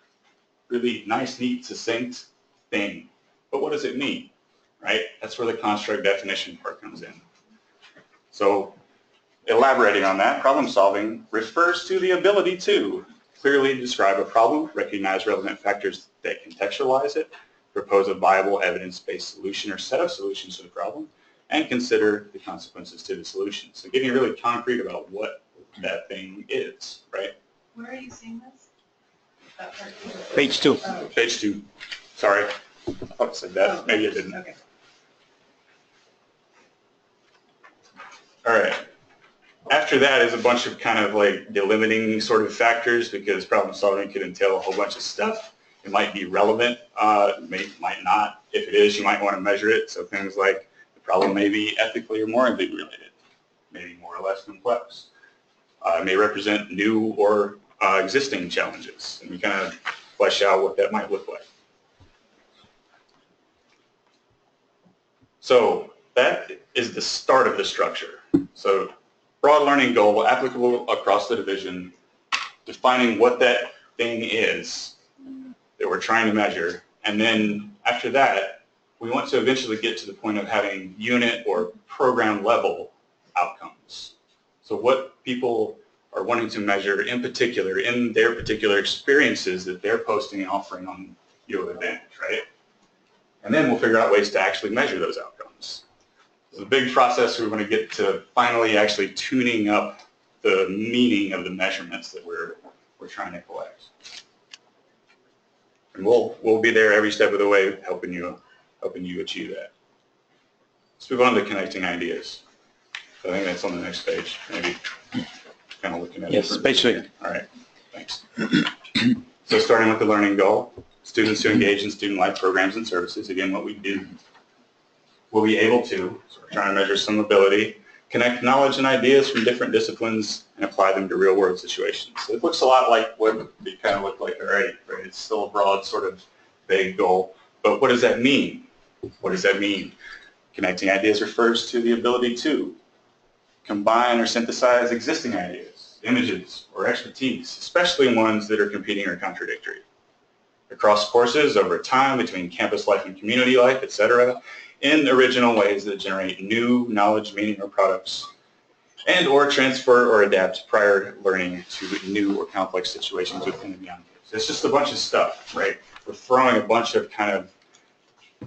Really nice, neat, succinct thing. But what does it mean, right? That's where the construct definition part comes in. So elaborating on that, problem solving refers to the ability to clearly describe a problem, recognize relevant factors that contextualize it, propose a viable evidence-based solution or set of solutions to the problem, and consider the consequences to the solution. So getting really concrete about what that thing is, right? Where are you seeing this? That part? Page 2. Oh, Page 2. Sorry. I thought I said that. Maybe I didn't. okay. All right. After that is a bunch of kind of like delimiting sort of factors, because problem solving could entail a whole bunch of stuff. It might be relevant, might not. If it is, you might want to measure it. So things like the problem may be ethically or morally related, maybe more or less complex. It may represent new or existing challenges, and we kind of flesh out what that might look like. So that is the start of the structure. So broad learning goal, applicable across the division, defining what that thing is that we're trying to measure, and then after that, we want to eventually get to the point of having unit or program level outcomes. So what people are wanting to measure in particular in their particular experiences that they're posting and offering on UO Advantage, right? And then we'll figure out ways to actually measure those outcomes. It's a big process. We want to get to finally actually tuning up the meaning of the measurements that we're trying to collect. And we'll be there every step of the way helping you achieve that. Let's move on to connecting ideas. So I think that's on the next page, maybe kind of looking at it. Yes, page 3. All right, thanks. So starting with the learning goal, students who engage in student life programs and services, again, what we do, will be able to, so we're trying to measure some ability, connect knowledge and ideas from different disciplines and apply them to real world situations. So it looks a lot like what it kind of looked like already, right? It's still a broad sort of vague goal, but what does that mean? What does that mean? Connecting ideas refers to the ability to combine or synthesize existing ideas, images, or expertise, especially ones that are competing or contradictory. Across courses, over time, between campus life and community life, etc., in original ways that generate new knowledge, meaning, or products, and or transfer or adapt prior learning to new or complex situations within and beyond campus. It's just a bunch of stuff, right? We're throwing a bunch of kind of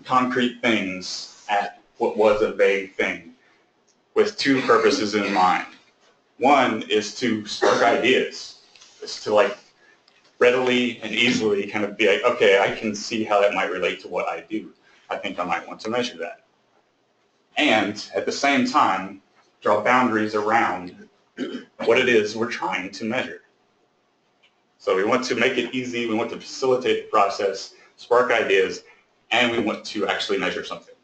concrete things at what was a vague thing with two purposes in mind. One is to spark ideas. It's to like readily and easily kind of be like, okay, I can see how that might relate to what I do. I think I might want to measure that. And at the same time, draw boundaries around what it is we're trying to measure. So we want to make it easy, we want to facilitate the process, spark ideas, and we want to actually measure something.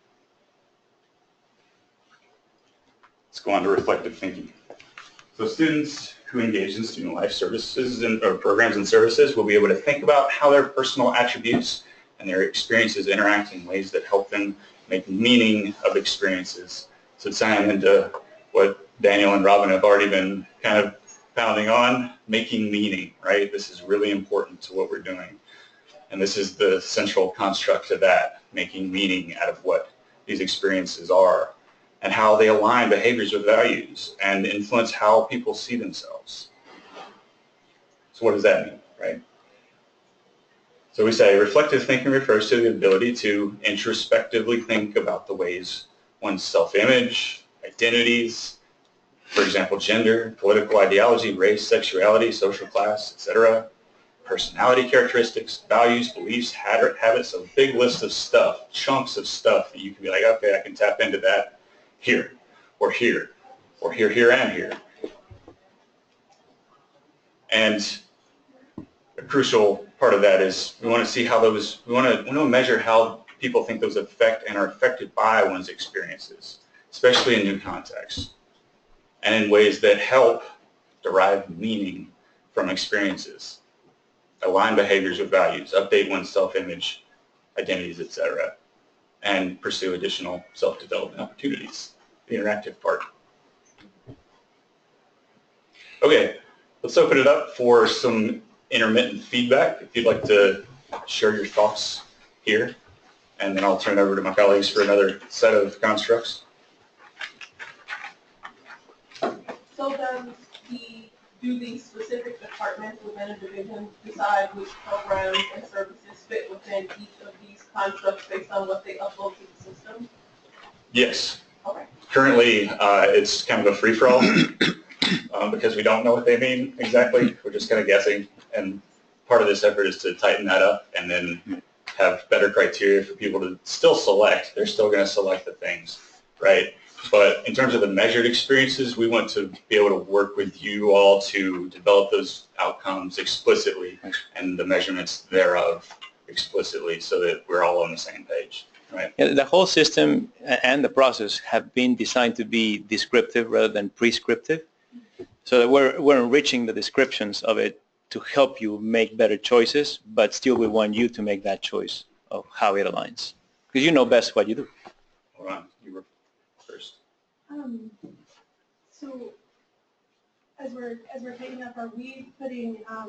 Let's go on to reflective thinking. So students who engage in student life services or programs and services will be able to think about how their personal attributes and their experiences interact in ways that help them make meaning of experiences. So tying into what Daniel and Robin have already been kind of pounding on, making meaning, right? This is really important to what we're doing. And this is the central construct of that, making meaning out of what these experiences are and how they align behaviors with values and influence how people see themselves. So what does that mean, right? So we say reflective thinking refers to the ability to introspectively think about the ways one's self-image, identities, for example, gender, political ideology, race, sexuality, social class, etc., personality characteristics, values, beliefs, habits, a big list of stuff, chunks of stuff that you can be like, okay, I can tap into that here, or here, or here, here, and here. And a crucial part of that is we want to see how those, we want to measure how people think those affect and are affected by one's experiences, especially in new contexts, and in ways that help derive meaning from experiences, align behaviors with values, update one's self-image, identities, etc., and pursue additional self-development opportunities, the interactive part. Okay, let's open it up for some intermittent feedback. If you'd like to share your thoughts here, and then I'll turn it over to my colleagues for another set of constructs. So do these specific departments within a division decide which programs and services fit within each of these constructs based on what they upload to the system? Yes. Okay. Currently, it's kind of a free-for-all because we don't know what they mean exactly. We're just kind of guessing, and part of this effort is to tighten that up and then have better criteria for people to still select. They're still going to select the things, right? But in terms of the measured experiences, we want to be able to work with you all to develop those outcomes explicitly and the measurements thereof explicitly so that we're all on the same page, right? Yeah, the whole system and the process have been designed to be descriptive rather than prescriptive. So that we're enriching the descriptions of it to help you make better choices, but still we want you to make that choice of how it aligns. Because you know best what you do. Hold on, you were first. So as we're taking up, are we putting, I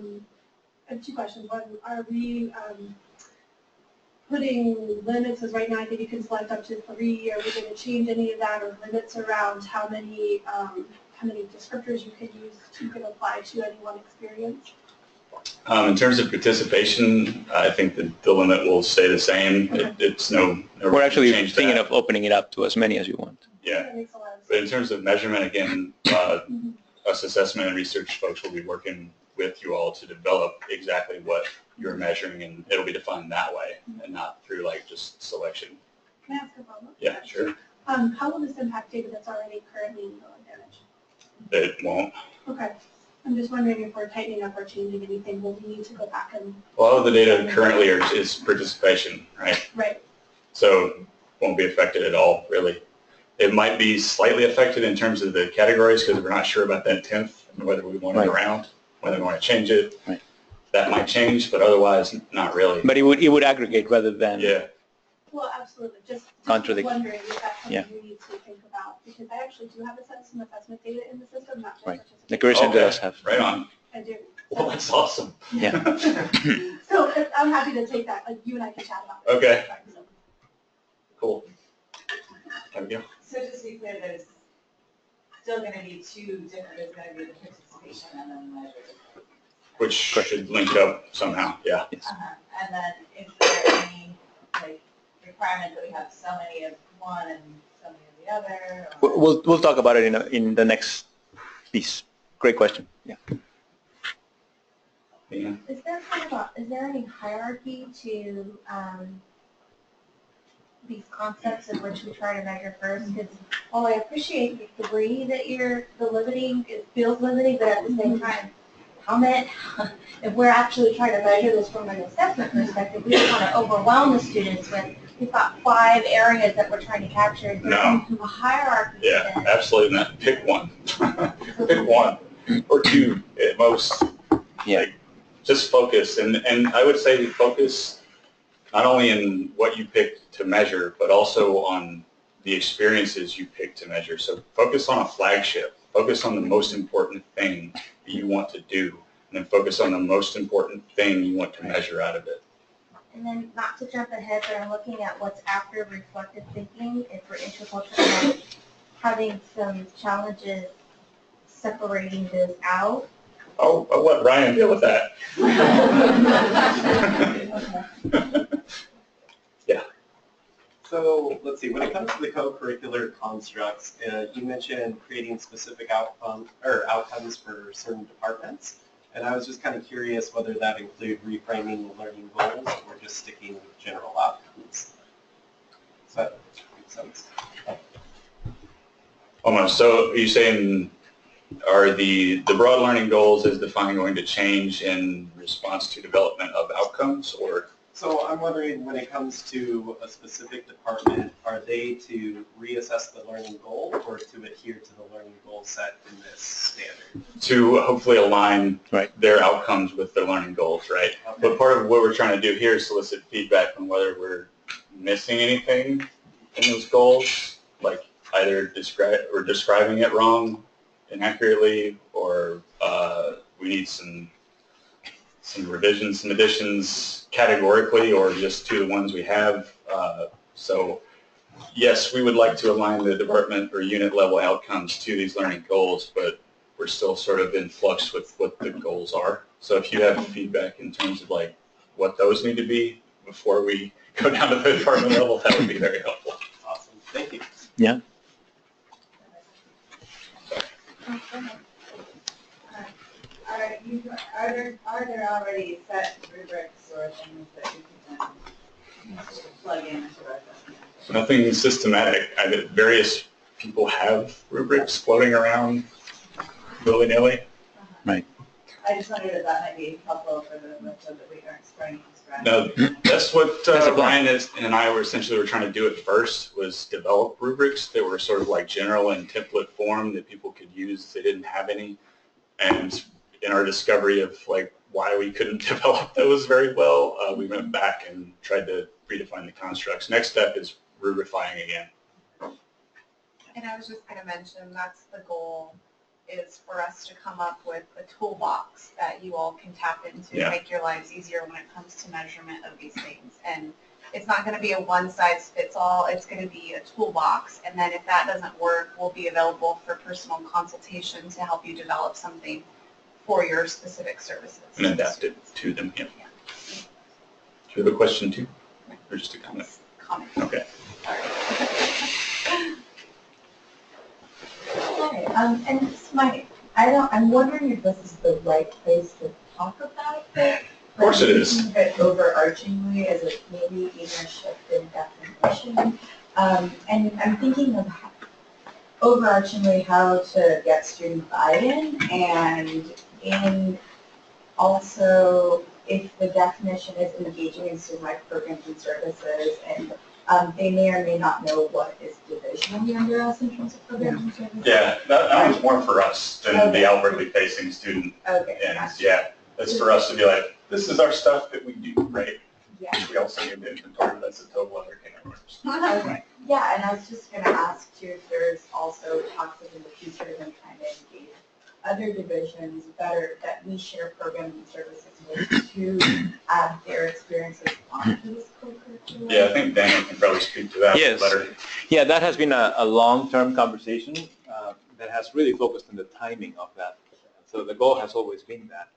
have two questions. One, are we putting limits, as right now I think you can select up to 3, are we going to change any of that, or limits around how many descriptors you can use to apply to any one experience? In terms of participation, I think that the limit will stay the same. It's no We're actually change thinking that. of opening it up to as many as you want. Yeah, That makes a lot of but sense. in terms of measurement, again, us assessment and research folks will be working with you all to develop exactly what you're measuring, and it'll be defined that way and not through like just selection. Can I ask a follow-up? Yeah, sure. How will this impact data that's already currently in Go Advantage? It won't. Okay. I'm just wondering if we're tightening up or changing anything, will we need to go back and? A lot of the data currently is participation, right? Right. So won't be affected at all, really. It might be slightly affected in terms of the categories because we're not sure about that 10th and whether we want it Right. around, whether we want to change it. Right. That might change, but otherwise not really. But it would aggregate rather than. Yeah. Well, absolutely, just Contradict. wondering if that's Yeah. something we need to think about, because I actually do have some assessment data in the system, not just Right. participation. The Career Center Okay. does have. Right on. I do. Well, that's awesome. Yeah. So I'm happy to take that, like you and I can chat about it. Okay. Cool. There we go. So just to be clear, there's still going to be two different, there's going to be the participation and then the measure. Which Correct. should link up somehow, yeah. And then is there any, like, requirement that we have so many of one and so many of the other? Or? We'll talk about it in the next piece. Great question. Yeah. Yeah. Is there any hierarchy to these concepts in which we try to measure first? Because while I appreciate the three that the limiting, it feels limiting, but at the same time, if we're actually trying to measure this from an assessment perspective, we don't want to overwhelm the students with, we've got 5 areas that we're trying to capture. Is there No. a hierarchy to Yeah, this? absolutely not. Pick one. Pick one or two at most. Yeah. Like, just focus. And I would say focus not only in what you pick to measure, but also on the experiences you pick to measure. So focus on a flagship. Focus on the most important thing that you want to do, and then focus on the most important thing you want to measure out of it. And then, not to jump ahead, but I'm looking at what's after reflective thinking, and for intercultural, having some challenges separating this out. I'll let Ryan deal with that. So let's see, when it comes to the co-curricular constructs, you mentioned creating specific outcomes for certain departments. And I was just kind of curious whether that include reframing the learning goals or just sticking with general outcomes. Does that make sense? Almost. So are you saying, are the broad learning goals as defined going to change in response to development of outcomes, or? So I'm wondering, when it comes to a specific department, are they to reassess the learning goal or to adhere to the learning goal set in this standard? To hopefully align Right. their outcomes with their learning goals, right? Okay. But part of what we're trying to do here is solicit feedback on whether we're missing anything in those goals, like either describing it wrong, inaccurately, or we need some revisions, some additions categorically, or just to the ones we have. So yes, we would like to align the department or unit level outcomes to these learning goals, but we're still sort of in flux with what the goals are. So if you have feedback in terms of like what those need to be before we go down to the department level, that would be very helpful. Awesome, thank you. Yeah. Are there already set rubrics or things that you can plug in into our assessment? Nothing systematic. Various people have rubrics floating around willy-nilly. I just wondered if that might be helpful for the, so that we aren't starting from scratch. No, that's what That's a plan. Ryan and I were essentially trying to do at first, was develop rubrics that were sort of like general and template form that people could use if they didn't have any. And in our discovery of like why we couldn't develop those very well, we went back and tried to redefine the constructs. Next step is rubrifying again. And I was just going to mention, that's the goal, is for us to come up with a toolbox that you all can tap into Yeah. to make your lives easier when it comes to measurement of these things. And it's not going to be a one-size-fits-all, it's going to be a toolbox. And then if that doesn't work, we'll be available for personal consultation to help you develop something for your specific services. And adapt it to them, yeah. Do you have a question too? Or just a comment? Comment. Okay. Hi, and this might, I'm wondering if this is the right place to talk about it. Of course it is. But overarchingly as a maybe even a shift in definition. And I'm thinking of overarchingly how to get student buy-in and also if the definition is engaging in student-led programs and services, and they may or may not know what is divisionally under us in terms of programs and services. Yeah, that one's more for us than the outwardly facing student. Okay. And yeah, it's for us to be like, this is our stuff that we do, right? Yeah. We also need the inventory, but that's a total other can of worms. Okay. Yeah, and I was just going to ask too if there's also talks of in the future of them trying to engage other divisions better that we share programs and services with to add their experiences onto this co-curriculum. Yeah, I think Daniel can probably speak to that Yes. better. Yeah, that has been a long-term conversation that has really focused on the timing of that. So the goal has always been that.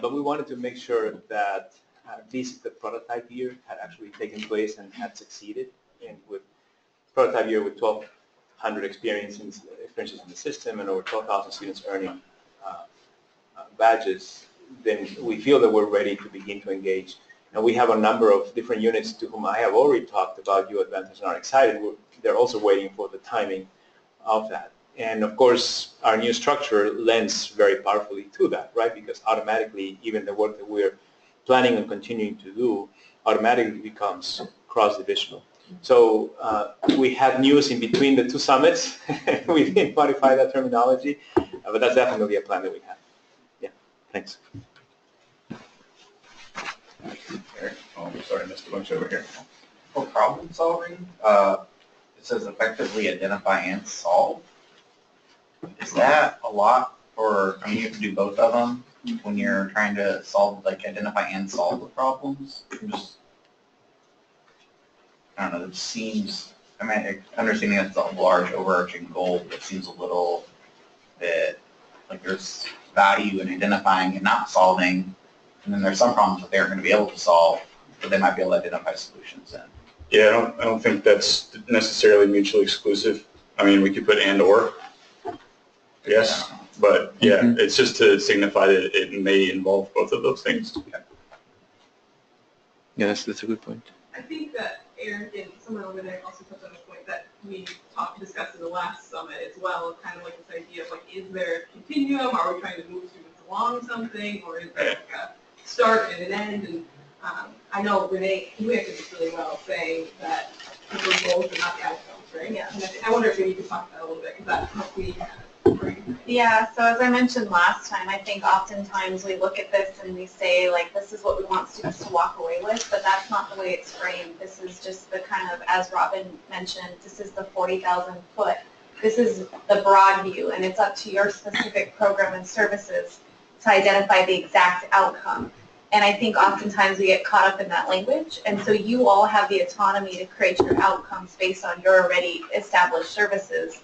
But we wanted to make sure that at least the prototype year had actually taken place and had succeeded. And with prototype year with 1,200 experiences in the system and over 12,000 students earning badges, then we feel that we're ready to begin to engage. And we have a number of different units to whom I have already talked about UAdvantage and are excited. They're also waiting for the timing of that. And of course, our new structure lends very powerfully to that, right? Because automatically, even the work that we're planning on continuing to do automatically becomes cross-divisional. So we had news in between the two summits. We didn't modify that terminology, but that's definitely a plan that we have. Yeah, thanks. Eric? Oh, sorry, I missed a bunch over here. For problem solving, it says effectively identify and solve. Is that a lot for, I mean, you have to do both of them when you're trying to solve, like identify and solve the problems? I don't know, it seems, I mean, understanding that's a large overarching goal, but it seems a little bit like there's value in identifying and not solving, and then there's some problems that they aren't going to be able to solve, but they might be able to identify solutions in. Yeah, I don't think that's necessarily mutually exclusive. I mean, we could put and or, yes, but yeah, it's just to signify that it may involve both of those things. Yeah, that's a good point. I think that Eric and someone over there also touched on the point that we discussed in the last summit as well, kind of like this idea of like, is there a continuum? Are we trying to move students along something, or is there like a start and an end? And I know Renee, you answered this really well, saying that people's goals are not the outcomes, right? Yeah. And I wonder if maybe you could talk about that a little bit, because that helps me bring. Yeah, so as I mentioned last time, I think oftentimes we look at this and we say, like, this is what we want students to walk away with, but that's not the way it's framed. This is just the kind of, as Robin mentioned, this is the 40,000 foot. This is the broad view, and it's up to your specific program and services to identify the exact outcome. And I think oftentimes we get caught up in that language, and so you all have the autonomy to create your outcomes based on your already established services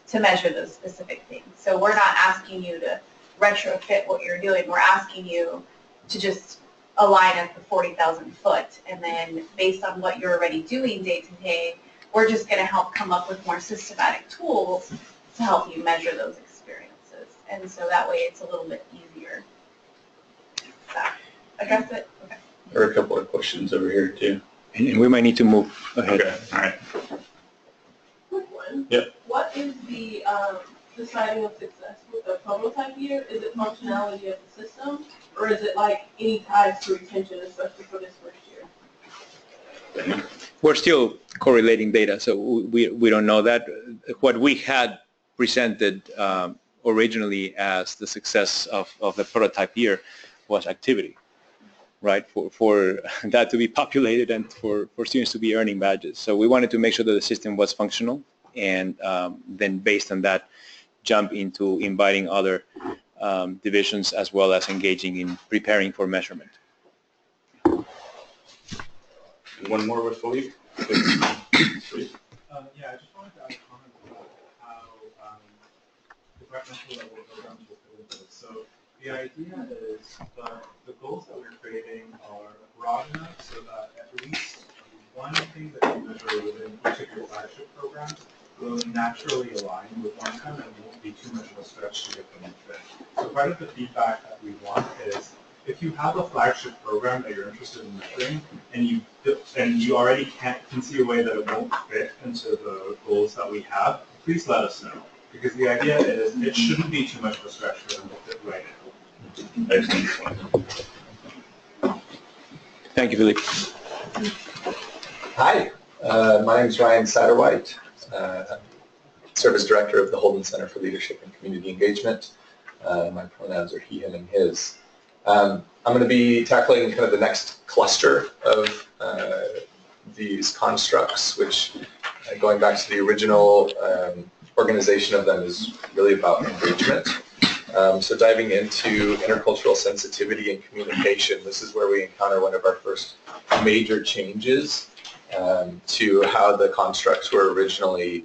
to measure those specific things. So we're not asking you to retrofit what you're doing. We're asking you to just align at the 40,000 foot, and then based on what you're already doing day to day, we're just going to help come up with more systematic tools to help you measure those experiences. And so that way it's a little bit easier. So, address it? Okay. There are a couple of questions over here too. And we might need to move ahead. Okay, all right. Quick one. Yep. What is the deciding of success with the prototype year? Is it functionality of the system, or is it like any ties to retention, especially for this first year? We're still correlating data, so we don't know that. What we had presented originally as the success of the prototype year was activity, right? For that to be populated and for students to be earning badges. So we wanted to make sure that the system was functional, and then based on that, jump into inviting other divisions as well as engaging in preparing for measurement. One more with Philippe. Yeah, I just wanted to add a comment about how departmental level programs will fit into this. So The idea is that the goals that we're creating are broad enough so that at least one thing that you measure within each of your flagship programs will naturally align with one another and won't be too much of a stretch to get them to fit. So part of the feedback that we want is if you have a flagship program that you're interested in measuring and you already can see a way that it won't fit into the goals that we have, please let us know. Because the idea is it shouldn't be too much of a stretch for them to fit right in. Excellent. Thank you, Philippe. Hi, my name is Ryan Satterwhite. I'm Service Director of the Holden Center for Leadership and Community Engagement. My pronouns are he, him, and his. I'm going to be tackling kind of the next cluster of these constructs, which, going back to the original organization of them, is really about engagement. So diving into intercultural sensitivity and communication, this is where we encounter one of our first major changes to how the constructs were originally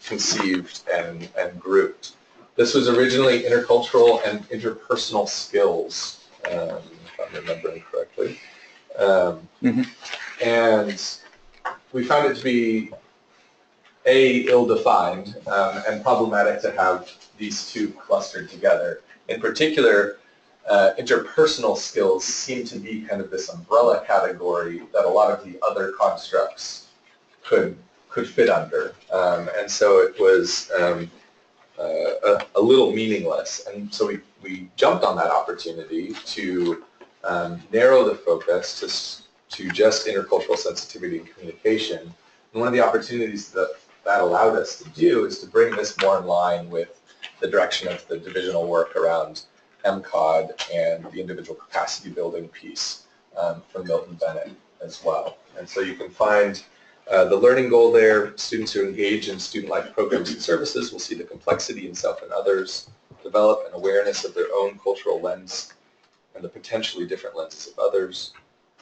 conceived and grouped. This was originally intercultural and interpersonal skills, if I'm remembering correctly. And we found it to be ill-defined and problematic to have these two clustered together. In particular, interpersonal skills seem to be kind of this umbrella category that a lot of the other constructs could fit under. And so it was a little meaningless. And so we jumped on that opportunity to narrow the focus to just intercultural sensitivity and communication. And one of the opportunities that allowed us to do is to bring this more in line with the direction of the divisional work around MCOD and the individual capacity building piece from Milton Bennett as well. And so you can find the learning goal there. Students who engage in student life programs and services will see the complexity in self and others, develop an awareness of their own cultural lens and the potentially different lenses of others,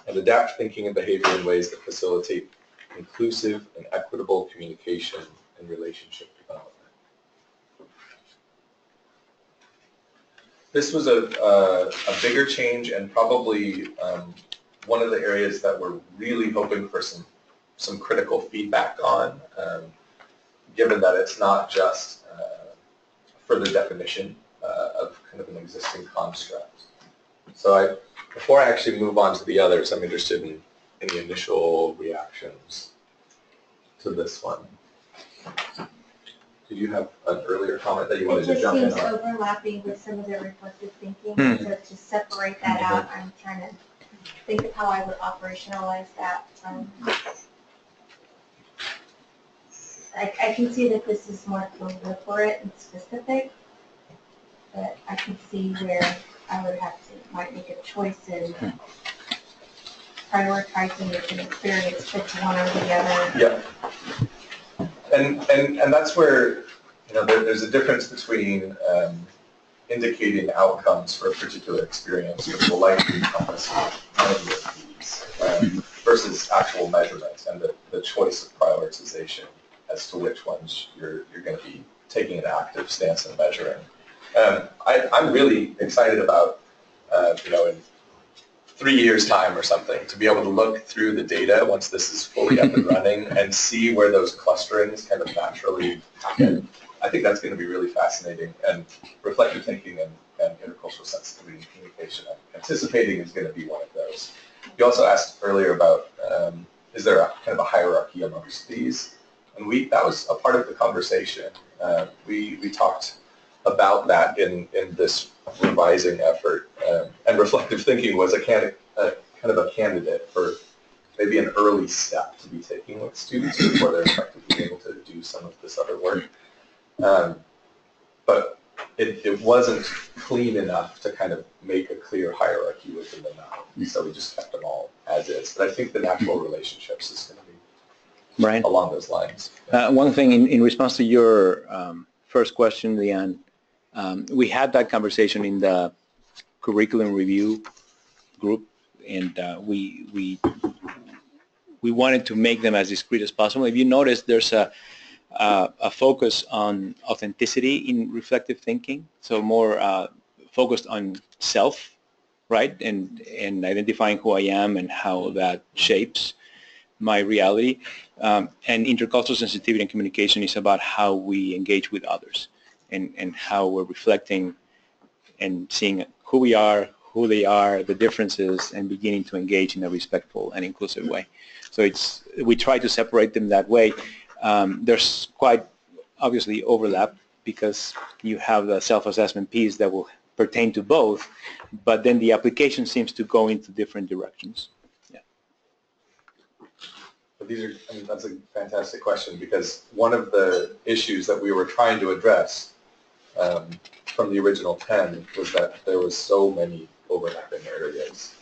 and adapt thinking and behavior in ways that facilitate inclusive and equitable communication and relationship development. This was a bigger change and probably one of the areas that we're really hoping for some critical feedback on, given that it's not just further definition of kind of an existing construct. So before I actually move on to the others, I'm interested in any initial reactions to this one. Did you have an earlier comment that you wanted to jump in on? It just seems overlapping with some of the reflective thinking, so to separate that out, I'm trying to think of how I would operationalize that. I can see that this is more deliberate and specific, but I can see where I would might make a choice in prioritizing if an experience fits one or the other. Yeah. And that's where, there's a difference between indicating outcomes for a particular experience, which will likely encompass many of these, versus actual measurements and the choice of prioritization as to which ones you're going to be taking an active stance in measuring. I'm really excited about, in 3 years' time or something, to be able to look through the data once this is fully up and running and see where those clusterings kind of naturally happen. I think that's going to be really fascinating, and reflective thinking and intercultural sensitivity and communication, I'm anticipating is going to be one of those. You also asked earlier about, is there a kind of a hierarchy amongst these? And that was a part of the conversation. We talked about that in this revising effort, and reflective thinking was a kind of a candidate for maybe an early step to be taking with students before they're effectively able to do some of this other work. But it wasn't clean enough to kind of make a clear hierarchy within them now, so we just kept them all as is. But I think the natural relationships is going to be Brian? Along those lines. One thing in response to your first question, Leanne, we had that conversation in the curriculum review group, and we wanted to make them as discrete as possible. If you notice, there's a focus on authenticity in reflective thinking, so more focused on self, right, and identifying who I am and how that shapes my reality. And intercultural sensitivity and communication is about how we engage with others and how we're reflecting and seeing who we are, who they are, the differences, and beginning to engage in a respectful and inclusive way. So we try to separate them that way. There's quite obviously overlap because you have the self-assessment piece that will pertain to both, but then the application seems to go into different directions. Yeah. But that's a fantastic question, because one of the issues that we were trying to address from the original 10 was that there was so many overlapping areas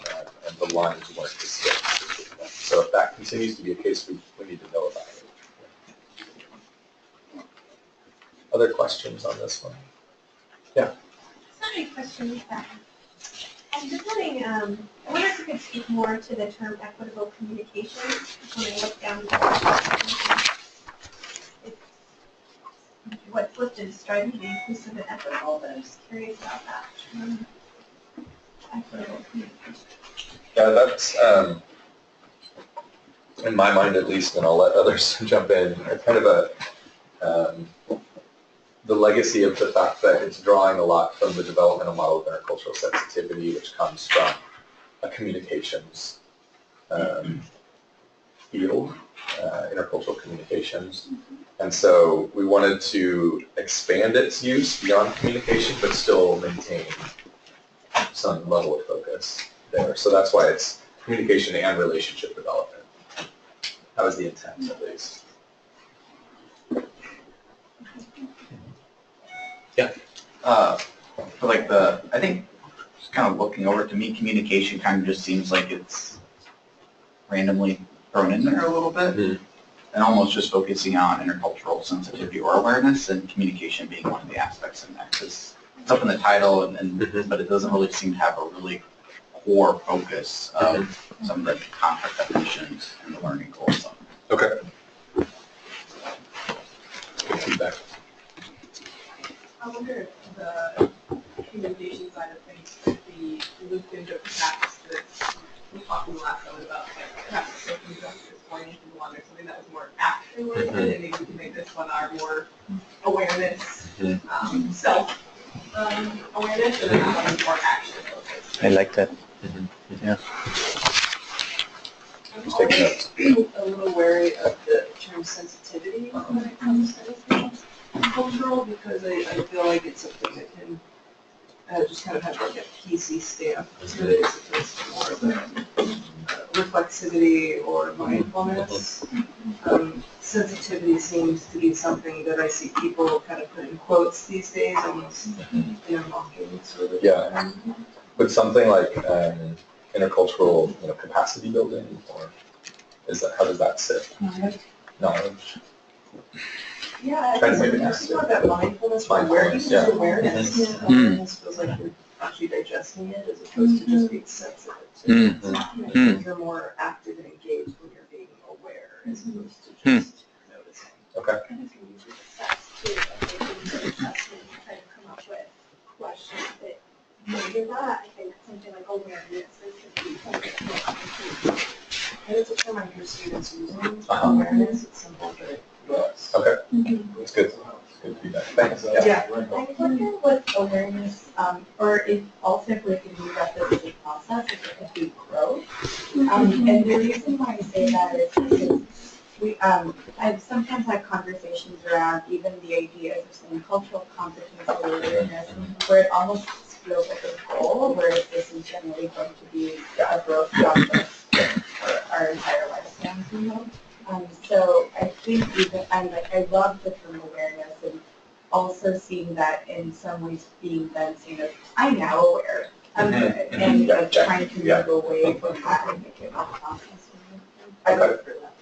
and the lines weren't distinct. So if that continues to be a case, we need to know about it. Other questions on this one? Yeah. Sorry, question. I'm just wondering, I wonder if you could speak more to the term equitable communication. When I look down what's listed is striving to be inclusive and equitable, but I'm just curious about that. Equitable communication. Yeah, that's, in my mind at least, and I'll let others jump in, kind of the legacy of the fact that it's drawing a lot from the developmental model of intercultural sensitivity, which comes from a communications field, intercultural communications. And so we wanted to expand its use beyond communication, but still maintain some level of focus there. So that's why it's communication and relationship development. That was the intent, at least. Yeah. For like I think just kind of looking over, to me, communication kind of just seems like it's randomly thrown in there a little bit, and almost just focusing on intercultural sensitivity or awareness, and communication being one of the aspects in there. Because it's up in the title, but it doesn't really seem to have a really core focus of some of the concept definitions and the learning goals. Okay. Good feedback. I wonder if the communication side of things could be looped into perhaps that we talked in the last one about, like, perhaps the social justice oriented one or something that was more action oriented, and maybe we can make this one our more awareness, self awareness, and then that one more action focused. I like that. Yeah. I'm always a little wary of the term sensitivity when it comes to cultural, because I feel like it's something that can just kind of have like a PC stamp to it, as opposed to more of a reflexivity or mindfulness. Sensitivity seems to be something that I see people kind of put in quotes these days, almost mocking sort of. Yeah. But something like intercultural, capacity building, or how does that sit? Knowledge. Yeah, I Trying to think make it it's more that mindfulness, awareness. yeah. Awareness. Awareness feels like you're actually digesting it as opposed to just being sensitive to it. I think you're more active and engaged when you're being aware as opposed to just noticing. Okay. And if you use the stats too, like assessment, try to come up with questions that measure that. I think something like awareness could be something. And it's a term I hear students using. Awareness, it's simple, but it works. Okay. That's good. That's good feedback. Thanks. Yeah. I wonder with awareness, or if also if we can use that as a process, if it could be growth. And the reason why I say that is because I've sometimes had conversations around even the ideas of saying cultural competence or awareness, where it almost feels like a goal, whereas this is generally going to be a growth process for our entire lifespan, So I think I love the term awareness, and also seeing that in some ways being then seen as, I'm now aware, and trying to move away from that and make it more process. I look for that.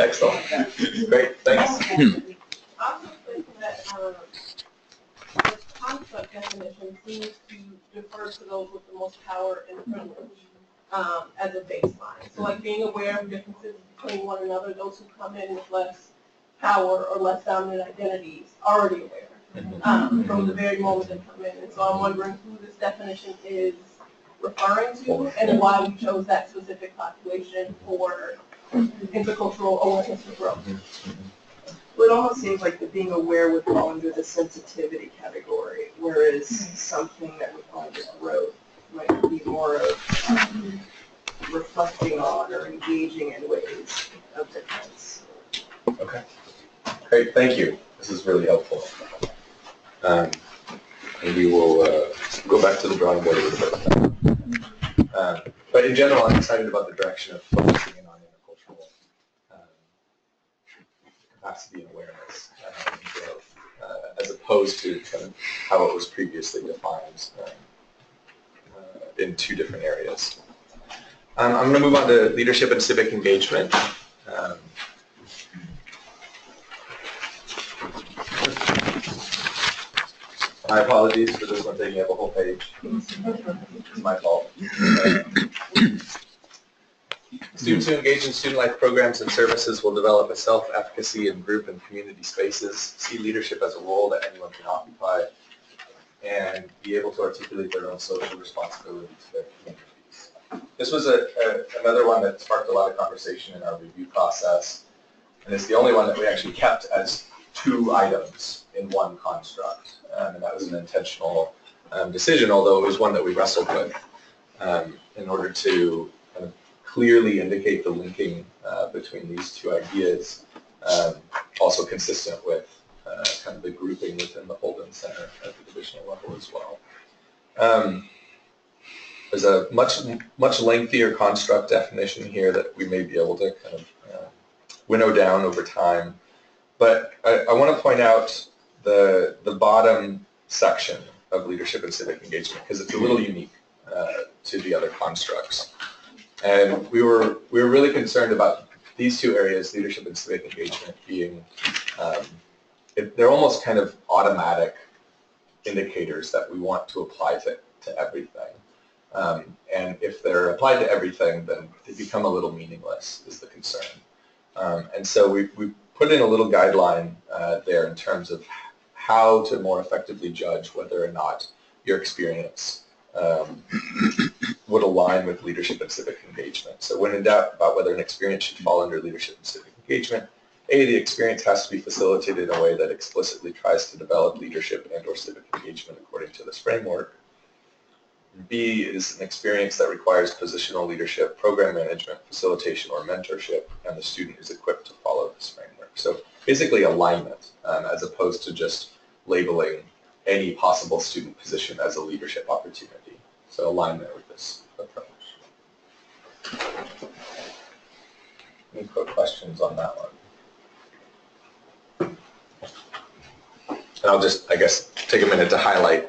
Excellent. Great, thanks. I also think that the concept definition seems to defer to those with the most power and privilege as a baseline. So like being aware of differences between one another, those who come in with less power or less dominant identities, already aware. from the very moment they come in. And so I'm wondering who this definition is referring to and why we chose that specific population for intercultural awareness and growth. Well, it almost seems like the being aware would fall under the sensitivity category, whereas something that would fall under growth might be more of reflecting on or engaging in ways of difference. Okay. Great, thank you. This is really helpful. And we will go back to the drawing board a little bit. But in general, I'm excited about the direction of focusing in on intercultural capacity and awareness and growth, as opposed to kind of how it was previously defined in two different areas. I'm going to move on to leadership and civic engagement. My apologies for this one taking up a whole page. It's my fault. Students who engage in student life programs and services will develop a self-efficacy in group and community spaces, see leadership as a role that anyone can occupy, and be able to articulate their own social responsibility to their communities. This was another one that sparked a lot of conversation in our review process, and it's the only one that we actually kept as two items in one construct, and that was an intentional decision, although it was one that we wrestled with in order to kind of clearly indicate the linking between these two ideas, also consistent with kind of the grouping within the Holden Center at the divisional level as well. There's a much lengthier construct definition here that we may be able to kind of winnow down over time. But I want to point out the bottom section of leadership and civic engagement because it's a little unique to the other constructs. And we were really concerned about these two areas, leadership and civic engagement, being they're almost kind of automatic indicators that we want to apply to everything. And if they're applied to everything, then they become a little meaningless, is the concern. And so we put in a little guideline there in terms of how to more effectively judge whether or not your experience would align with leadership and civic engagement. So when in doubt about whether an experience should fall under leadership and civic engagement, A, the experience has to be facilitated in a way that explicitly tries to develop leadership and or civic engagement according to this framework. B is an experience that requires positional leadership, program management, facilitation, or mentorship, and the student is equipped to follow this framework. So basically alignment, as opposed to just labeling any possible student position as a leadership opportunity. So alignment with this approach. Any quick questions on that one? And I'll just, I guess, take a minute to highlight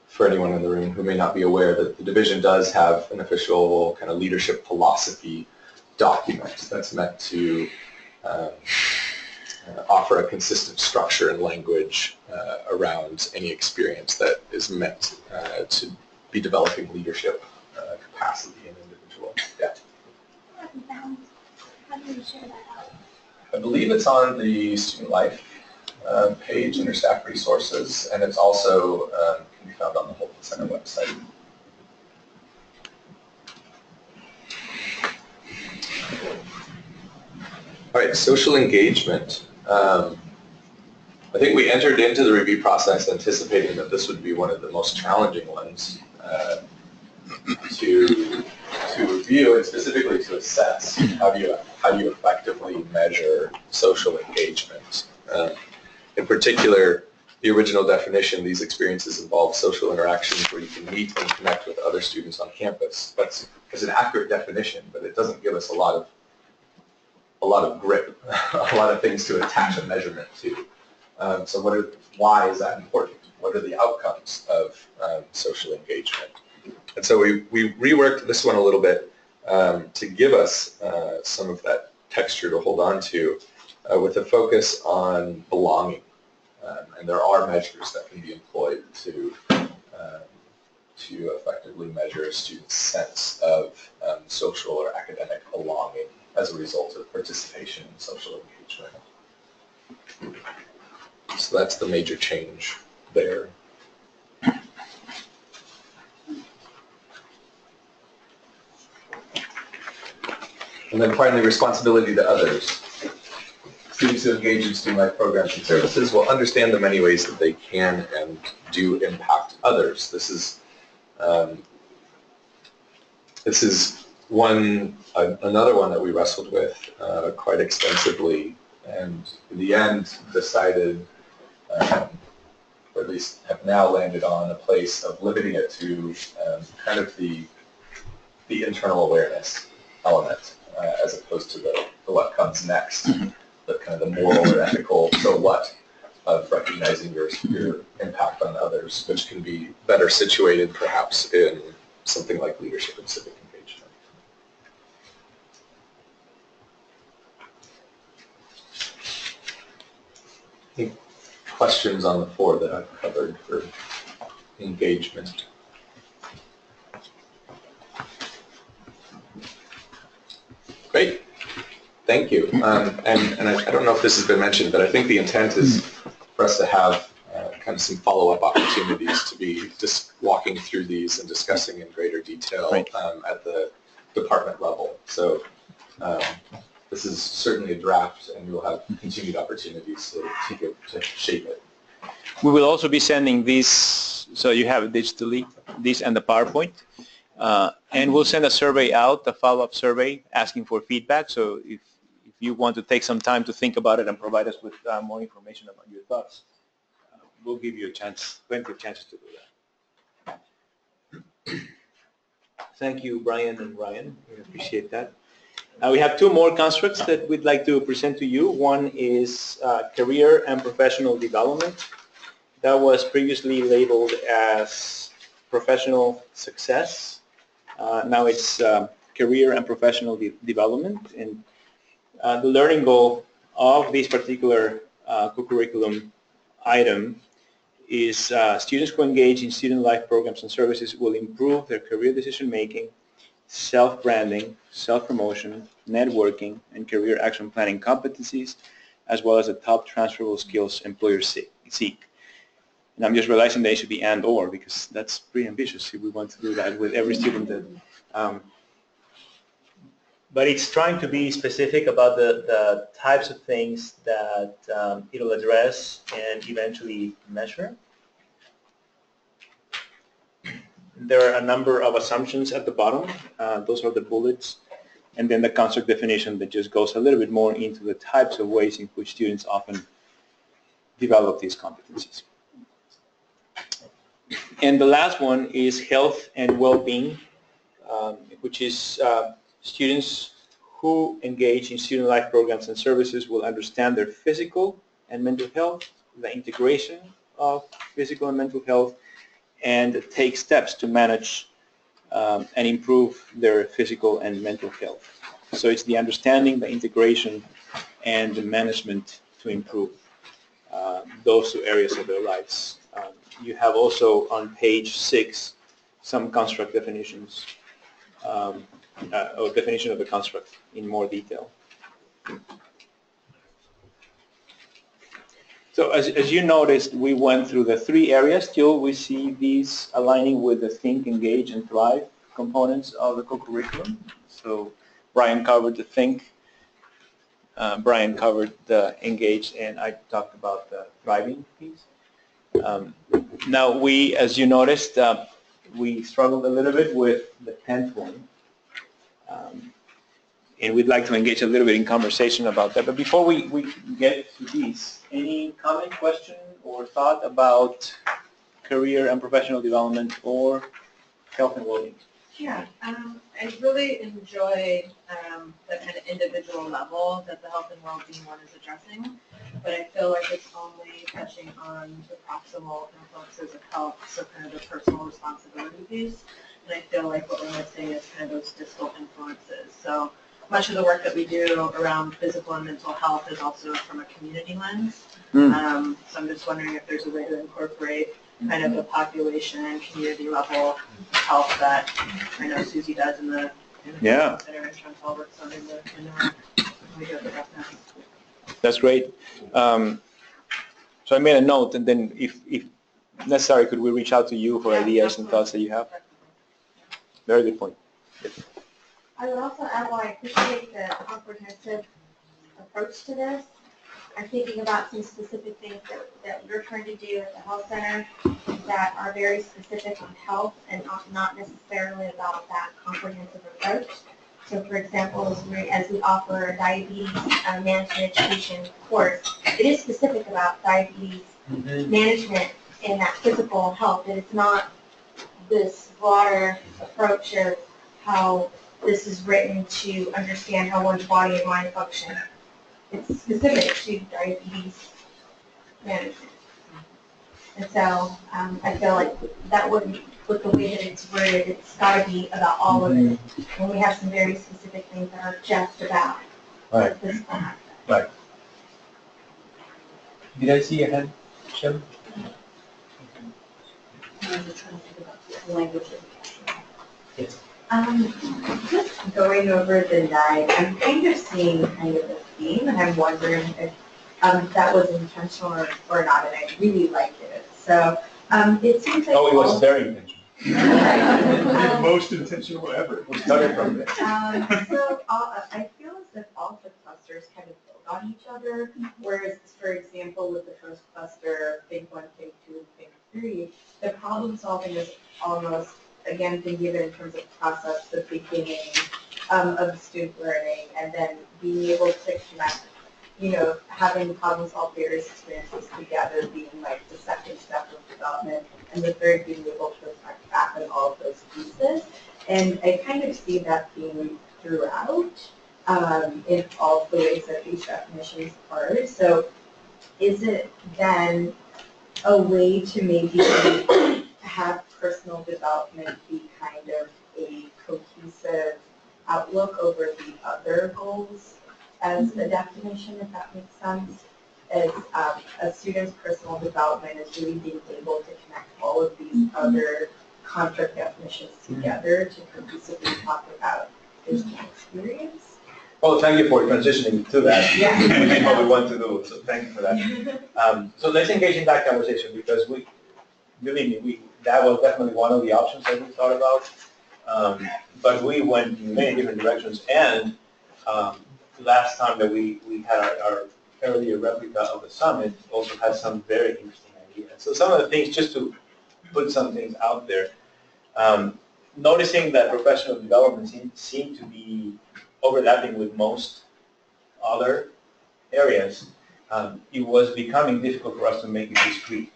for anyone in the room who may not be aware that the division does have an official kind of leadership philosophy document that's meant to offer a consistent structure and language around any experience that is meant to be developing leadership capacity in an individual. Yeah. How do you share that out? I believe it's on the student life page under staff resources, and it's also can be found on the Holden Center website. All right, social engagement. I think we entered into the review process anticipating that this would be one of the most challenging ones to review and specifically to assess. How do you effectively measure social engagement? In particular, the original definition, these experiences involve social interactions where you can meet and connect with other students on campus. That's an accurate definition, but it doesn't give us a lot of grip, a lot of things to attach a measurement to. So why is that important? What are the outcomes of social engagement? And so we reworked this one a little bit to give us some of that texture to hold on to with a focus on belonging. And there are measures that can be employed to effectively measure a student's sense of social or academic belonging as a result of participation in social engagement. So that's the major change there. And then finally, responsibility to others. Students who engage in student-life programs and services will understand the many ways that they can and do impact others. This is another one that we wrestled with quite extensively, and in the end decided, or at least have now landed on a place of limiting it to kind of the internal awareness element, as opposed to the what comes next, the kind of the moral or ethical so what of recognizing your impact on others, which can be better situated perhaps in something like leadership and civic engagement. Any questions on the four that I've covered for engagement? Great. Thank you. And I don't know if this has been mentioned, but I think the intent is for us to have kind of some follow-up opportunities to be just walking through these and discussing in greater detail at the department level. So this is certainly a draft, and we'll have continued opportunities to shape it. We will also be sending these, so you have it digitally, these and the PowerPoint. And we'll send a survey out, a follow-up survey, asking for feedback. So if you want to take some time to think about it and provide us with more information about your thoughts, we'll give you a chance, plenty of chances to do that. Thank you, Brian and Ryan. We appreciate that. We have two more constructs that we'd like to present to you. One is career and professional development. That was previously labeled as professional success. Now it's career and professional development. And the learning goal of this particular co-curriculum item is students who engage in student life programs and services will improve their career decision-making, self-branding, self-promotion, networking, and career action planning competencies, as well as the top transferable skills employers seek. And I'm just realizing they should be and or, because that's pretty ambitious if we want to do that with every student that but it's trying to be specific about the types of things that it'll address and eventually measure. There are a number of assumptions at the bottom. Those are the bullets. And then the construct definition that just goes a little bit more into the types of ways in which students often develop these competencies. And the last one is health and well-being, which is students who engage in student life programs and services will understand their physical and mental health, the integration of physical and mental health, and take steps to manage and improve their physical and mental health. So it's the understanding, the integration, and the management to improve those two areas of their lives. You have also on page 6 some construct definitions, or definition of the construct in more detail. So as you noticed, we went through the 3 areas. Still, we see these aligning with the think, engage, and thrive components of the co-curriculum. So Brian covered the think, Brian covered the engage, and I talked about the thriving piece. Now we, as you noticed, we struggled a little bit with the 10th one. And we'd like to engage a little bit in conversation about that. But before we get to these, any comment, question, or thought about career and professional development or health and well-being? Yeah, I really enjoyed the kind of individual level that the health and well-being one is addressing, but I feel like it's only touching on the proximal influences of health, so kind of the personal responsibility piece. And I feel like what we're missing is kind of those distal influences. So much of the work that we do around physical and mental health is also from a community lens. So I'm just wondering if there's a way to incorporate kind of the population and community level health that I know Susie does in the center and Chantal works on in the room. We do it the best now. That's great. So I made a note, and then if necessary, could we reach out to you for ideas and thoughts that you have? Very good point. I would also add, while I appreciate the comprehensive approach to this, I'm thinking about some specific things that we're trying to do at the health center that are very specific on health and not necessarily about that comprehensive approach. So for example, as we offer a diabetes management education course, it is specific about diabetes management and that physical health, and it's not this broader approach of how this is written to understand how one's body and mind function. It's specific to diabetes management. And so I feel like that wouldn't, with the way that it's worded, it's got to be about all of it. And we have some very specific things that are just about this one. Right. Did I see your hand, Shem? Yes. Just going over the 9, I'm kind of seeing kind of a theme, and I'm wondering if that was intentional or not, and I really liked it. So it seems like... Oh, it was very intentional. The most intentional ever. We started from there. So I feel as if all the clusters kind of build on each other, whereas, for example, with the first cluster, Think 1, Think 2, and Think 3, the problem solving is almost, again, been given in terms of process, the beginning of student learning, and then being able to connect, having problem solve various experiences together being like the second step of development, and the third being able to reflect back on all of those pieces. And I kind of see that theme throughout in all of the ways that these definitions are. So is it then a way to maybe have personal development be kind of a cohesive outlook over the other goals as a definition, if that makes sense? As a student's personal development is really being able to connect all of these other contract definitions together to cohesively talk about their student experience. Well, thank you for transitioning to that. Yeah. Which is what we want to do, so thank you for that. So let's engage in that conversation, because believe me, that was definitely one of the options that we thought about. But we went in many different directions, and last time that we had our earlier replica of the summit also had some very interesting ideas. So some of the things, just to put some things out there, noticing that professional development seemed to be overlapping with most other areas, it was becoming difficult for us to make it discrete.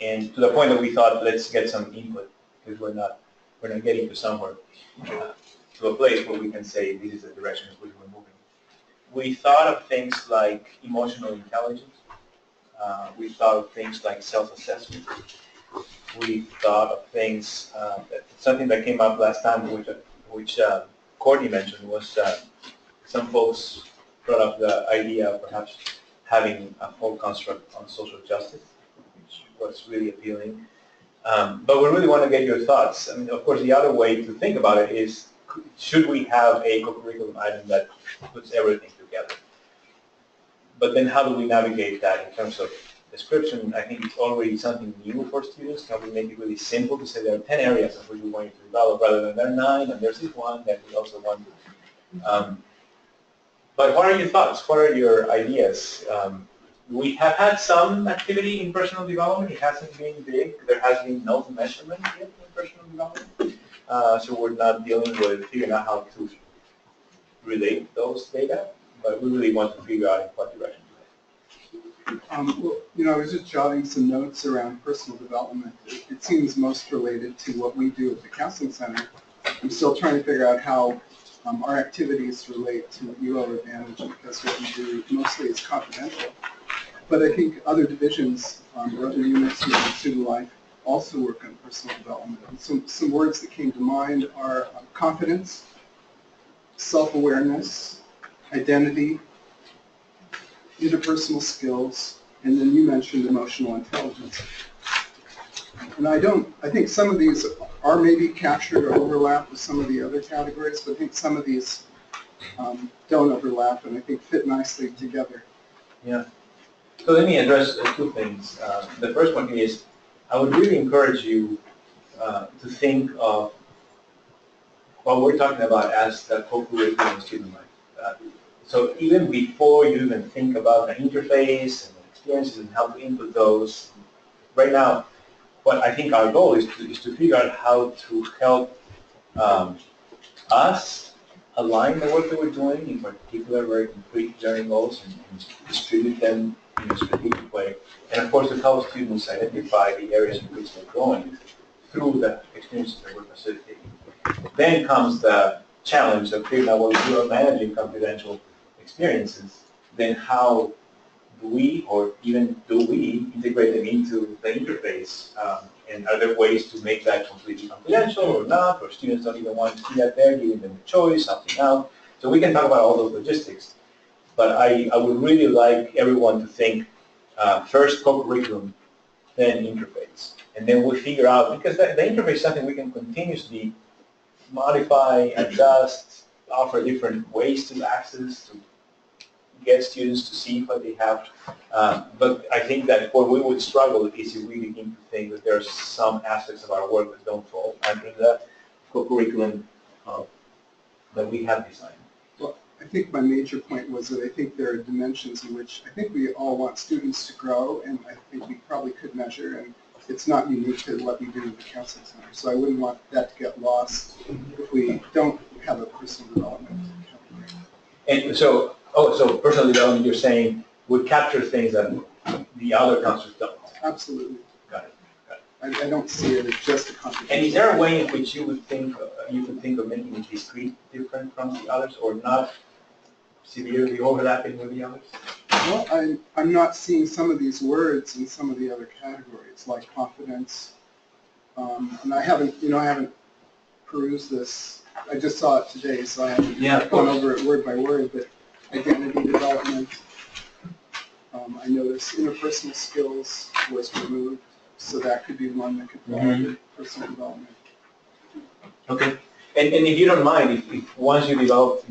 And to the point that we thought, let's get some input, because we're not getting to somewhere, to a place where we can say this is the direction in which we're moving. We thought of things like emotional intelligence. We thought of things like self-assessment. We thought of things, something that came up last time, which Courtney mentioned, was some folks brought up the idea of perhaps having a whole construct on social justice, which was really appealing. But we really want to get your thoughts. I mean, of course, the other way to think about it is, should we have a co-curriculum item that puts everything together? But then how do we navigate that in terms of description? I think it's already something new for students. Can we make it really simple to say there are 10 areas in which we want you to develop, rather than there are 9, and there's this one that we also want to. But what are your thoughts? What are your ideas? We have had some activity in personal development. It hasn't been big. There has been no measurement yet in personal development. So we're not dealing with figuring out how to relate those data, but we really want to figure out in what direction to go. Well, I was just jotting some notes around personal development. It seems most related to what we do at the Counseling Center. I'm still trying to figure out how our activities relate to UO Advantage, because what we do mostly is confidential. But I think other divisions or other units in student life also work on personal development. And some words that came to mind are confidence, self-awareness, identity, interpersonal skills, and then you mentioned emotional intelligence. And I think some of these are maybe captured or overlap with some of the other categories, but I think some of these don't overlap and I think fit nicely together. Yeah. So let me address two things. The first one is, I would really encourage you to think of what we're talking about as the co-curriculum student life. So even before you even think about the interface and the experiences and how to input those, right now, what I think our goal is to figure out how to help us align the work that we're doing, in particular very concrete learning goals, and distribute them in a strategic way. And of course, to help students identify the areas in which they're growing through the experiences that we're facilitating. Then comes the challenge of figuring out, well, if you are managing confidential experiences, then how do we, or even do we, integrate them into the interface? And are there ways to make that completely confidential or not, or students don't even want to see that there, giving them a choice, opting out? So we can talk about all those logistics. But I would really like everyone to think first co-curriculum, then interface. And then we figure out, because the interface is something we can continuously modify, adjust, offer different ways to access, to get students to see what they have. But I think that where we would struggle is if we begin to think that there are some aspects of our work that don't fall under the co-curriculum that we have designed. Well, I think my major point was that I think there are dimensions in which I think we all want students to grow, and I think we probably could measure, and it's not unique to what we do in the Counseling Center. So I wouldn't want that to get lost if we don't have a personal development. And so, so personal development, you're saying, would capture things that the other counselors don't? Absolutely. Got it. I don't see it as just a competition. And is there a way in which you would think, of making it discrete, different from the others, or not severely overlapping with the others? Well, I'm not seeing some of these words in some of the other categories, like confidence. And I haven't perused this. I just saw it today, so I haven't gone over it word by word, but identity development. I noticed interpersonal skills was removed, so that could be one that could fall under personal development. Okay. And if you don't mind, if once you develop,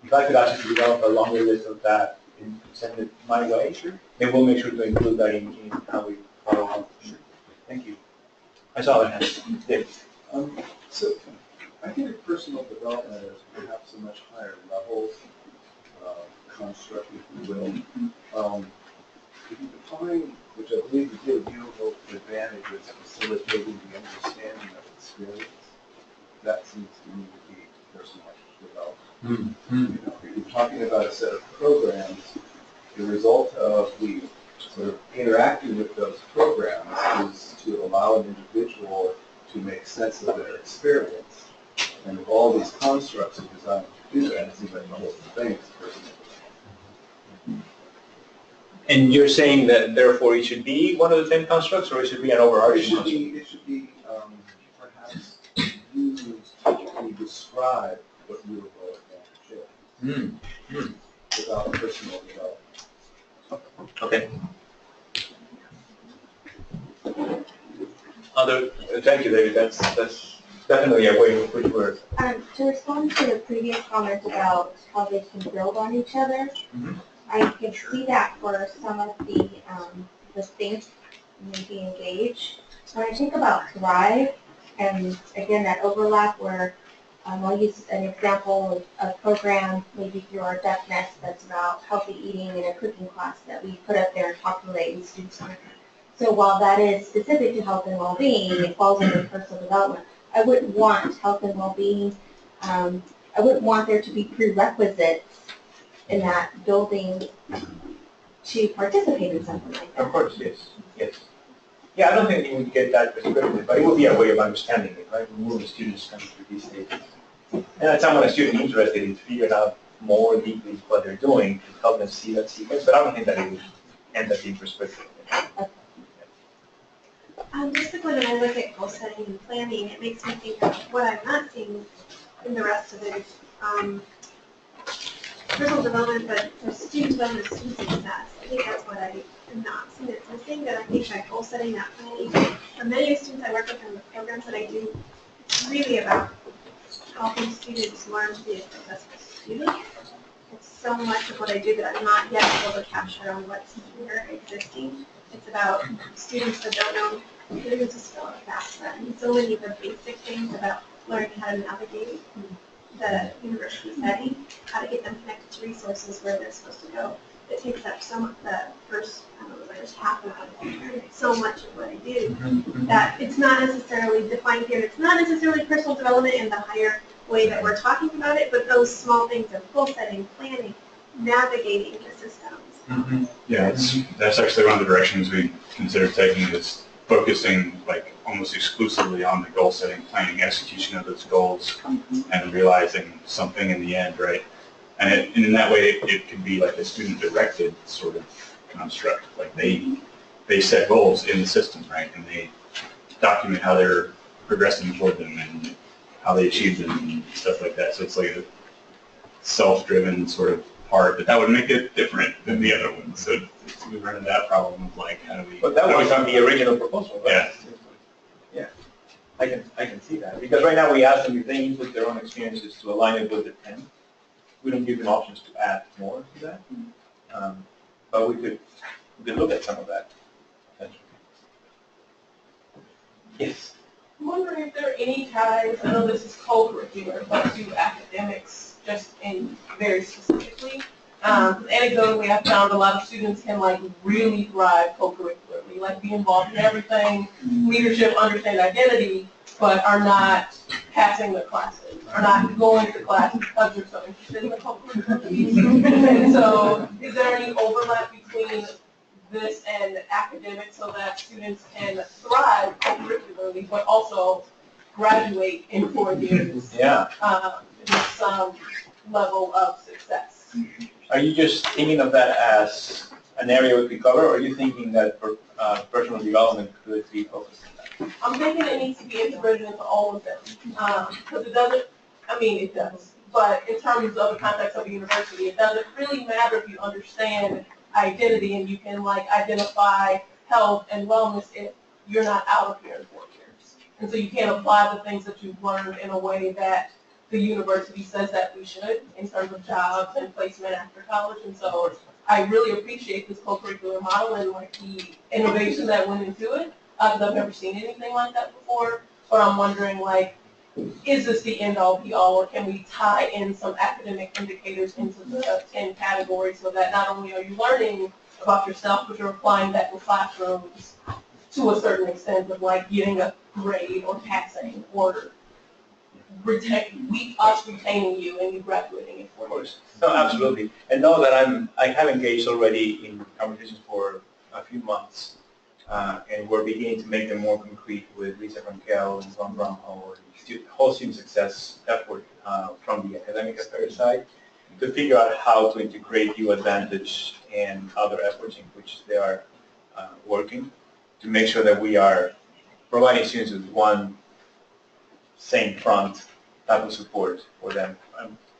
if I could ask you to develop a longer list of that and send it my way, then we'll make sure to include that in how we follow up. Sure. Thank you. I saw that hand. Dave. So I think of personal development as perhaps a much higher level construct, if you will. If you define, which I believe you do, you advantage is facilitating the understanding of experience. That seems to me to be personal development. You know, if you're talking about a set of programs, the result of the sort of interacting with those programs is to allow an individual to make sense of their experience. And if all these constructs are designed to do that, it seems like the whole thing is personal. And you're saying that therefore it should be one of the 10 constructs, or it should be an overarching construct? It should be perhaps used to describe what real world advantage is without personal development. Okay. Thank you, David. That's definitely a way in which we're. To respond to the previous comment about how they can build on each other, I can see that for some of the think, maybe engage. When I think about Thrive, and again that overlap where I'll use an example of a program maybe through our Deaf Nest that's about healthy eating in a cooking class that we put up there and populate with students. So while that is specific to health and well-being, it falls under personal development. I wouldn't want health and well-being, I wouldn't want there to be prerequisites in that building to participate in something like that. Of course, yes. Yeah, I don't think you would get that prescriptive, but it would be a way of understanding it, right? Moving students come through these stages. And at some point a student interested in figuring out more deeply what they're doing to help them see that sequence, but I don't think that it would end up being prescriptive. Just like when I look at goal setting and planning, it makes me think of what I'm not seeing in the rest of it. Personal development, but for student development, student success. I think that's what I am not seeing it missing, that I think that goal setting, that planning, for many of the students I work with in the programs that I do, it's really about helping students learn to be a successful student. it's so much of what I do that I'm not yet able to capture on what's here existing. It's about students that don't know there is a skill of FAFSA, and so many of the basic things about learning how to navigate the university setting, how to get them connected to resources where they're supposed to go. It takes up so much, the first half of it, so much of what I do, that it's not necessarily defined here. It's not necessarily personal development in the higher way that we're talking about it, but those small things of goal setting, planning, navigating the systems. Yeah, that's actually one of the directions we consider taking, is focusing like almost exclusively on the goal setting, planning, execution of those goals, and realizing something in the end, right? And in that way, it can be like a student-directed sort of construct. Like they set goals in the system, right? And they document how they're progressing toward them and how they achieve them and stuff like that. So it's like a self-driven sort of part, but that would make it different than the other one. So we run into that problem of like, how do we... But that was on the original proposal, right? Yeah. Yeah, I can see that. Because right now we ask them if they input their own experiences to align it with the 10. We don't give them options to add more to that. But we could look at some of that. Yes. I'm wondering if there are any ties, I know this is co-curricular, but to academics just in very specifically. Anecdotally, I've found a lot of students can like really thrive co-curricularly, like be involved in everything, leadership, understand identity, but are not passing the classes, are not going to class because they're so interested in the co-curricular piece. And so is there any overlap between this and academics so that students can thrive co-curricularly, but also graduate in 4 years with some level of success? Are you just thinking of that as an area we could cover, or are you thinking that personal development could be focused on that? I'm thinking it needs to be integrated into all of them, because it doesn't, I mean, it does, but in terms of the context of a university, it doesn't really matter if you understand identity and you can like identify health and wellness if you're not out of here in 4 years. And so you can't apply the things that you've learned in a way that the university says that we should in terms of jobs and placement after college. And so I really appreciate this co-curricular model and like the innovation that went into it. I've never seen anything like that before, but I'm wondering like, is this the end all be all, or can we tie in some academic indicators into the 10 categories so that not only are you learning about yourself, but you're applying that in classrooms to a certain extent of like getting a grade or passing or us retaining you and you graduating in 4 years. No, absolutely. And know that I have engaged already in conversations for a few months, and we're beginning to make them more concrete with Lisa Frankel and Ron Bramhall, and whole student success effort from the academic affairs side to figure out how to integrate U Advantage and other efforts in which they are working to make sure that we are providing students with one same front type of support for them.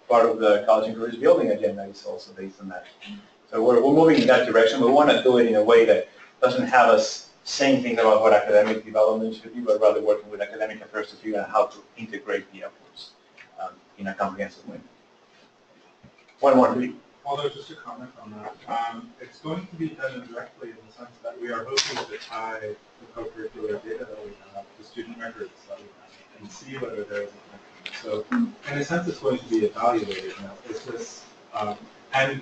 Part of the College and Careers Building agenda is also based on that. So we're moving in that direction, but we want to do it in a way that doesn't have us saying things about what academic development should be, but rather working with academic affairs to figure out how to integrate the efforts in a comprehensive way. One more, please. Although just a comment on that, it's going to be done indirectly in the sense that we are hoping to tie the co-curricular data that we have, the student records that we have, and see whether there is a connection. So in a sense, it's going to be evaluated. Now, is this, and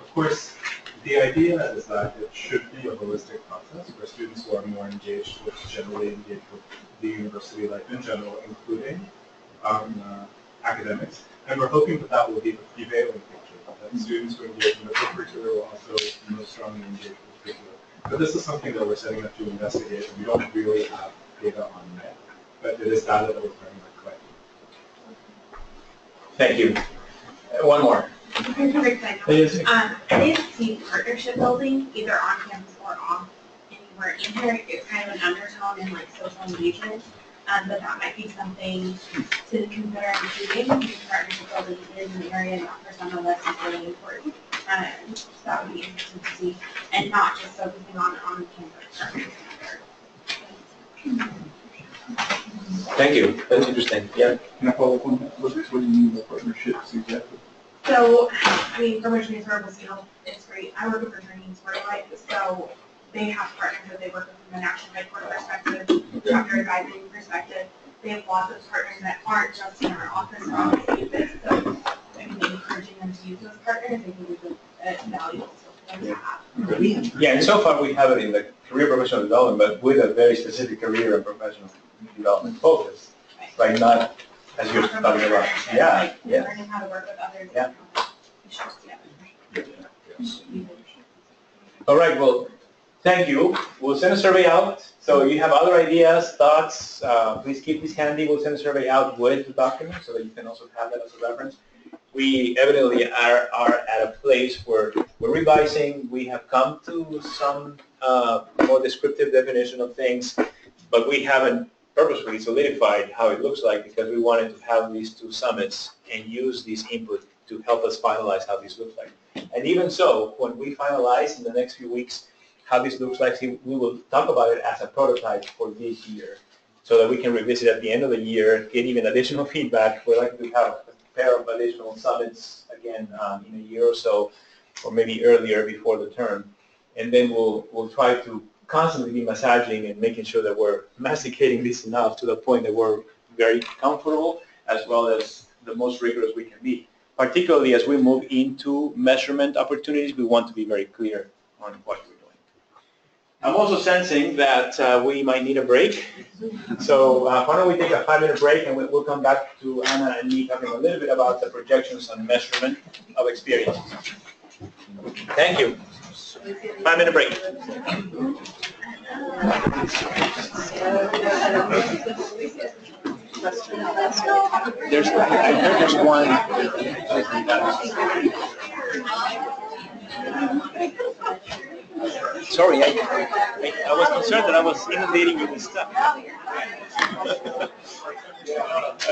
of course, the idea is that it should be a holistic process where students who are more engaged with generally engage with the university life in general, including academics. And we're hoping that that will be the prevailing picture, that students who engage in the co-curricular will also most strongly engage with the curricular. But this is something that we're setting up to investigate, and we don't really have data on that. But it is data that we're planning on collecting. Thank you. One more. I didn't see partnership building either on campus or off anywhere in here. It's kind of an undertone in like social engagement, but that might be something to consider including because partnership building is an area that for some of us is really important. So that would be interesting to see, and not just focusing on campus partners. Thank you. That's interesting. Yeah. Can I follow up on that? What do you mean by partnerships exactly? So I mean, from a transferable skill, it's great. I work with attorneys where like, so they have partners that they work with from a national headquarters perspective, chapter advisory perspective. They have lots of partners that aren't just in our office or on the campus. So I mean, encouraging them to use those partners, I think is a valuable skill for them to have. Yeah, and so far we have it in the career professional development, but with a very specific career and professional development focus, right? Not as you're talking about. Yeah, yeah. Learning how to work with others. Yeah. All right, well, thank you. We'll send a survey out. So you have other ideas, thoughts, please keep this handy. We'll send a survey out with the document so that you can also have that as a reference. We evidently are at a place where we're revising. We have come to some more descriptive definition of things, but we haven't purposefully solidified how it looks like because we wanted to have these two summits and use this input to help us finalize how this looks like. And even so, when we finalize in the next few weeks how this looks like, we will talk about it as a prototype for this year so that we can revisit at the end of the year, get even additional feedback. We're likely to have a pair of additional summits again in a year or so, or maybe earlier before the term. And then we'll try to constantly be massaging and making sure that we're masticating this enough to the point that we're very comfortable as well as the most rigorous we can be. Particularly as we move into measurement opportunities, we want to be very clear on what we're doing. I'm also sensing that we might need a break. So why don't we take a 5-minute break and we'll come back to Anna and me talking a little bit about the projections and measurement of experience. Thank you. 5-minute break. There's one. Sorry, I was concerned that I was inundating you with stuff.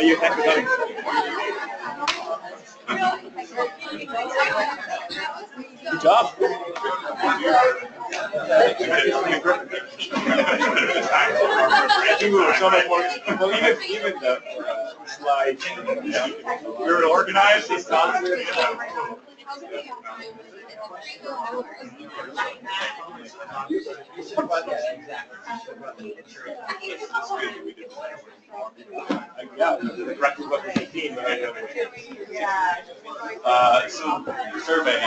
You have to go. Good job. So much more. Well, even the slides. We were organized. These thoughts. Yeah, practice what we team, right? So survey.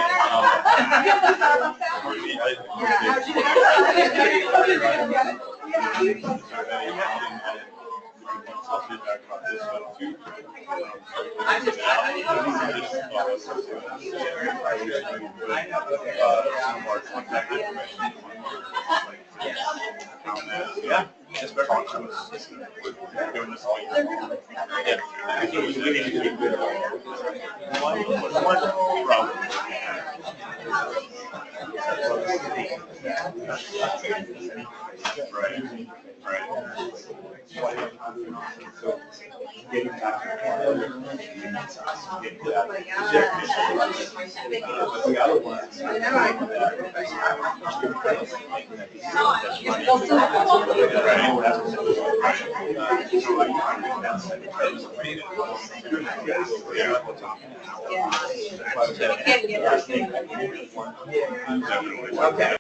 Yeah, just very much. We're doing this all year long. Yeah, I think we really need to be good about it. One problem. Right. So getting back to the other one. Okay.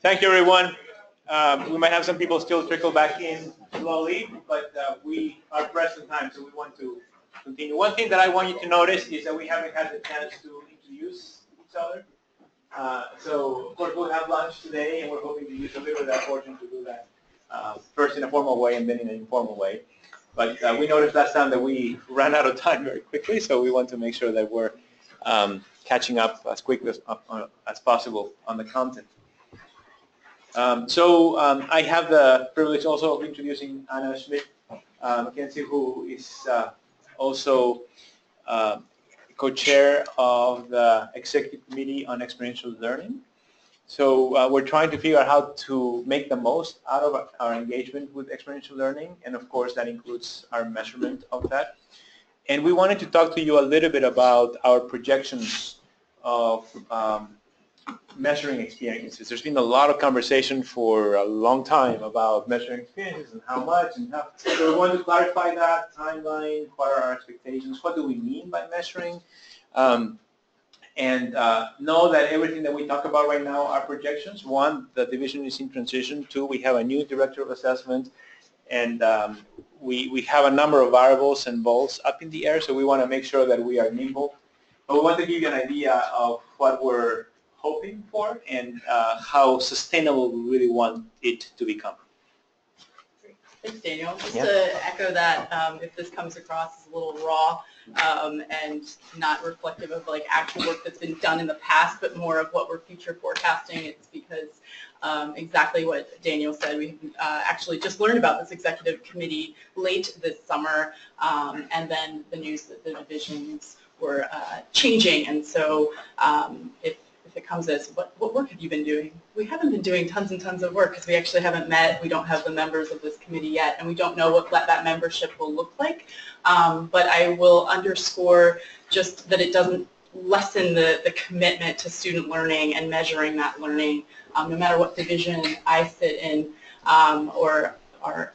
Thank you, everyone. We might have some people still trickle back in slowly, but we are pressed on time, so we want to continue. One thing that I want you to notice is that we haven't had the chance to introduce each other. So, of course, we'll have lunch today, and we're hoping to use a little of that portion to do that first in a formal way and then in an informal way. But we noticed last time that we ran out of time very quickly, so we want to make sure that we're catching up as quickly as possible on the content. I have the privilege also of introducing Anna Schmidt Mackenzie, who is also co-chair of the Executive Committee on Experiential Learning. So we're trying to figure out how to make the most out of our engagement with experiential learning, and of course that includes our measurement of that. And we wanted to talk to you a little bit about our projections of measuring experiences. There's been a lot of conversation for a long time about measuring experiences and how much and how. So we want to clarify that timeline. What are our expectations? What do we mean by measuring? And know that everything that we talk about right now are projections. One, the division is in transition. Two, we have a new director of assessment, and we have a number of variables and balls up in the air, so we want to make sure that we are nimble. But we want to give you an idea of what we're hoping for and how sustainable we really want it to become. Thanks, Daniel. Just to echo that, if this comes across as a little raw and not reflective of like actual work that's been done in the past, but more of what we're future forecasting, it's because exactly what Daniel said. We actually just learned about this executive committee late this summer, and then the news that the divisions were changing. And so if it comes as, what work have you been doing? We haven't been doing tons and tons of work because we actually haven't met. We don't have the members of this committee yet, and we don't know what that membership will look like. But I will underscore just that it doesn't lessen the commitment to student learning and measuring that learning, no matter what division I sit in or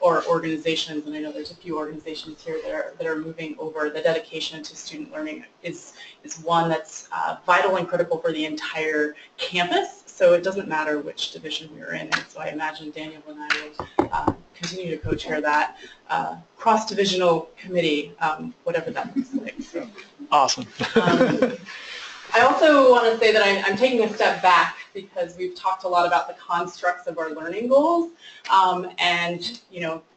organizations, and I know there's a few organizations here that are moving over. The dedication to student learning is one that's vital and critical for the entire campus, so it doesn't matter which division we're in. And so I imagine Daniel and I will continue to co-chair that cross-divisional committee, whatever that looks like. So, awesome. I also want to say that I'm taking a step back because we've talked a lot about the constructs of our learning goals, and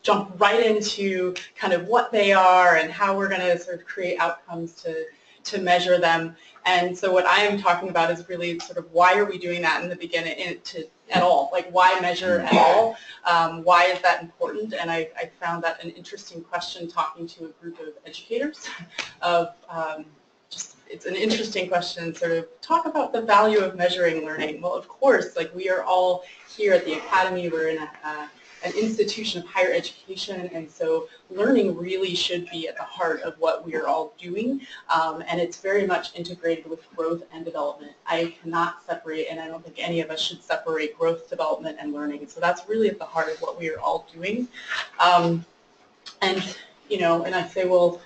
jump right into kind of what they are and how we're going to sort of create outcomes to measure them. And so what I am talking about is really sort of why are we doing that in the beginning at all? Like why measure at all? Why is that important? And I found that an interesting question talking to a group of educators of it's an interesting question, sort of talk about the value of measuring learning. Well, of course, like we are all here at the Academy, we're in an institution of higher education, and so learning really should be at the heart of what we are all doing, and it's very much integrated with growth and development. I cannot separate, and I don't think any of us should separate growth, development, and learning, so that's really at the heart of what we are all doing. And I say, well,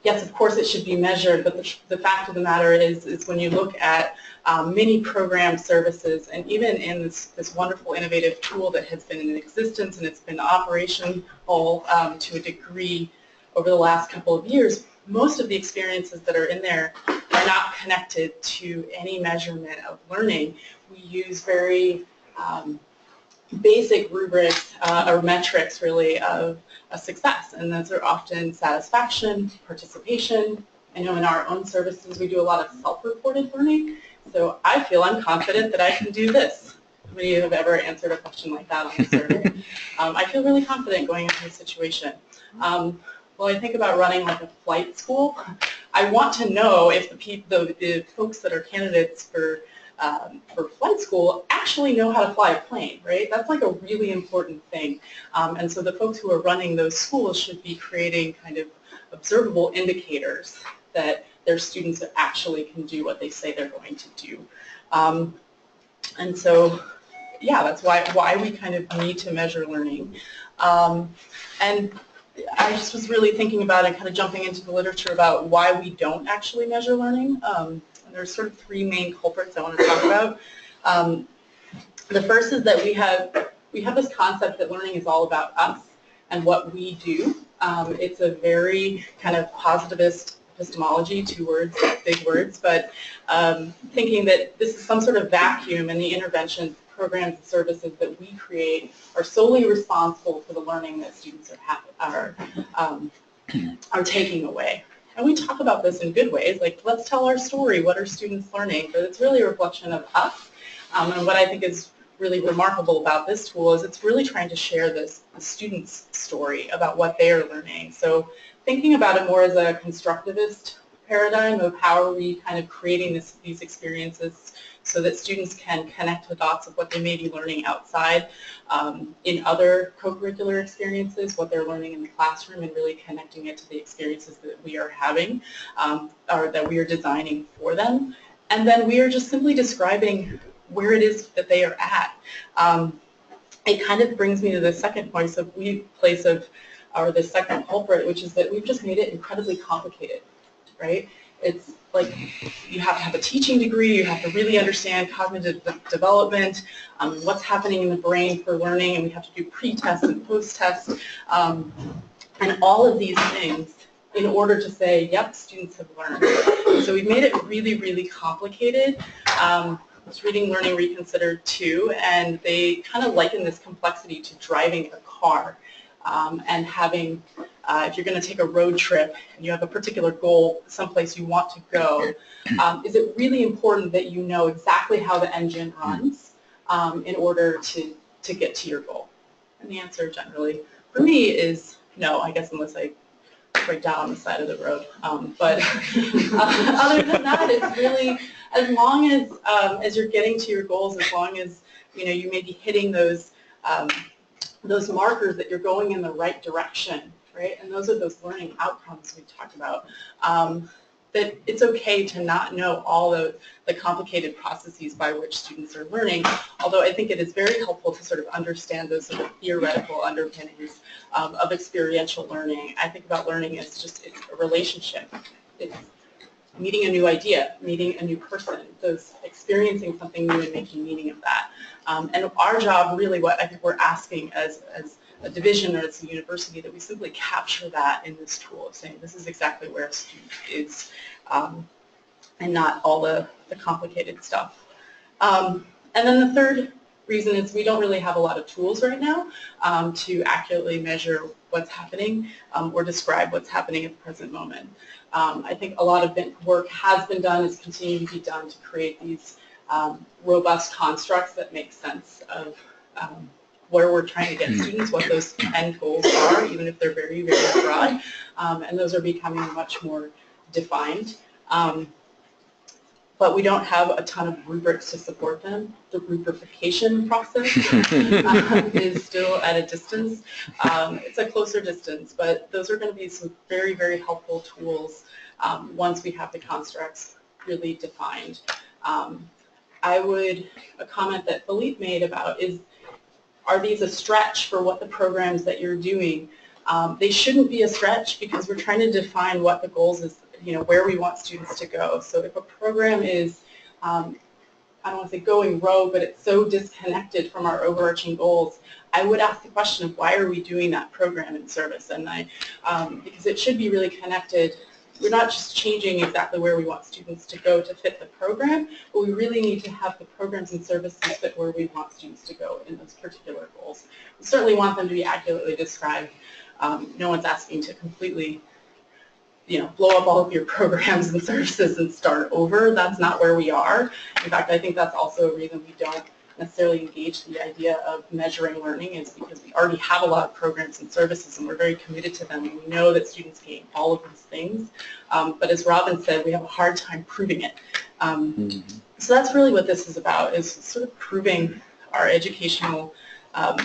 yes, of course it should be measured, but the fact of the matter is when you look at many program services, and even in this wonderful innovative tool that has been in existence and it's been operational to a degree over the last couple of years, most of the experiences that are in there are not connected to any measurement of learning. We use very basic rubrics or metrics really of a success, and those are often satisfaction, participation. I know in our own services we do a lot of self-reported learning, so I feel I'm confident that I can do this. How many of you have ever answered a question like that on the survey? I feel really confident going into the situation. Well, I think about running like a flight school. I want to know if the folks that are candidates for flight school actually know how to fly a plane, right? That's like a really important thing. And so the folks who are running those schools should be creating kind of observable indicators that their students actually can do what they say they're going to do. And so, yeah, that's why we kind of need to measure learning. And I just was really thinking about and kind of jumping into the literature about why we don't actually measure learning. And there's sort of three main culprits I want to talk about. The first is that we have this concept that learning is all about us and what we do. It's a very kind of positivist epistemology, 2 words, big words, but thinking that this is some sort of vacuum and the interventions, programs, and services that we create are solely responsible for the learning that students are taking away. And we talk about this in good ways, like let's tell our story, what are students learning, but it's really a reflection of us. And what I think is really remarkable about this tool is it's really trying to share the student's story about what they are learning. So thinking about it more as a constructivist paradigm of how are we kind of creating these experiences so that students can connect the dots of what they may be learning outside in other co-curricular experiences, what they're learning in the classroom, and really connecting it to the experiences that we are having or that we are designing for them. And then we are just simply describing where it is that they are at. It kind of brings me to the second point of or the second culprit, which is that we've just made it incredibly complicated, right? It's like you have to have a teaching degree, you have to really understand cognitive development, what's happening in the brain for learning, and we have to do pre-tests and post-tests, and all of these things in order to say, yep, students have learned. So we've made it really, really complicated. I was reading Learning Reconsidered too, and they kind of liken this complexity to driving a car and having, if you're going to take a road trip and you have a particular goal, someplace you want to go, is it really important that you know exactly how the engine runs in order to get to your goal? And the answer generally, for me, is no, I guess, unless I break down on the side of the road. But other than that, it's really, as long as you're getting to your goals, as long as you may be hitting those markers that you're going in the right direction, right? And those are those learning outcomes we talked about. That it's okay to not know all the complicated processes by which students are learning, although I think it is very helpful to sort of understand those sort of theoretical underpinnings of experiential learning. I think about learning as just it's a relationship. It's meeting a new idea, meeting a new person, those experiencing something new and making meaning of that. And our job, really, what I think we're asking as a division or as a university, that we simply capture that in this tool of saying this is exactly where a student is, and not all the complicated stuff. And then the third reason is we don't really have a lot of tools right now to accurately measure what's happening or describe what's happening at the present moment. I think a lot of work has been done, is continuing to be done to create these robust constructs that make sense of where we're trying to get students, what those end goals are, even if they're very, very broad, and those are becoming much more defined. But we don't have a ton of rubrics to support them. The rubrification process is still at a distance. It's a closer distance, but those are going to be some very, very helpful tools once we have the constructs really defined. A comment that Philippe made about is, are these a stretch for what the programs that you're doing? They shouldn't be a stretch because we're trying to define what the goals is, where we want students to go. So if a program is, I don't want to say going rogue, but it's so disconnected from our overarching goals, I would ask the question of why are we doing that program in service? And because it should be really connected. We're not just changing exactly where we want students to go to fit the program, but we really need to have the programs and services fit where we want students to go in those particular goals. We certainly want them to be accurately described. No one's asking to completely, blow up all of your programs and services and start over. That's not where we are. In fact, I think that's also a reason we don't necessarily engage the idea of measuring learning, is because we already have a lot of programs and services and we're very committed to them, and we know that students gain all of these things. But as Robin said, we have a hard time proving it. So that's really what this is about, is sort of proving our educational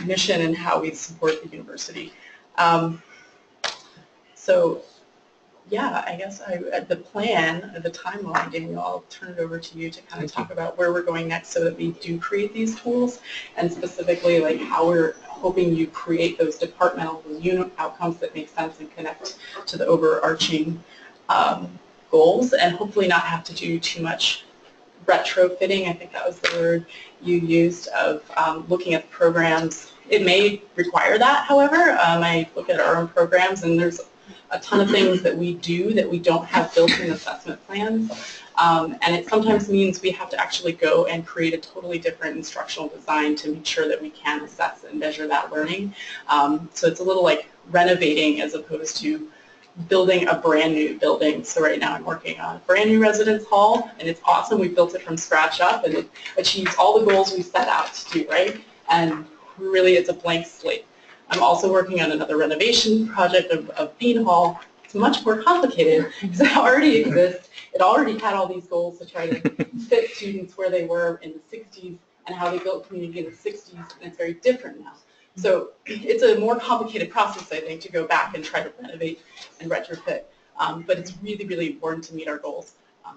mission and how we support the university. So yeah, I guess the plan, the timeline, Daniel, I'll turn it over to you to kind of talk about where we're going next so that we do create these tools, and specifically like how we're hoping you create those departmental unit outcomes that make sense and connect to the overarching goals, and hopefully not have to do too much retrofitting. I think that was the word you used, of looking at the programs. It may require that, however. I look at our own programs and there's a ton of things that we do that we don't have built-in assessment plans, and it sometimes means we have to actually go and create a totally different instructional design to make sure that we can assess and measure that learning. So it's a little like renovating as opposed to building a brand new building. So right now I'm working on a brand new residence hall, and it's awesome. We built it from scratch up, and it achieves all the goals we set out to do, right? And really it's a blank slate. I'm also working on another renovation project of Bean Hall. It's much more complicated because it already exists. It already had all these goals to try to fit students where they were in the 60s and how they built community in the 60s, and it's very different now. So it's a more complicated process, I think, to go back and try to renovate and retrofit. But it's really, really important to meet our goals,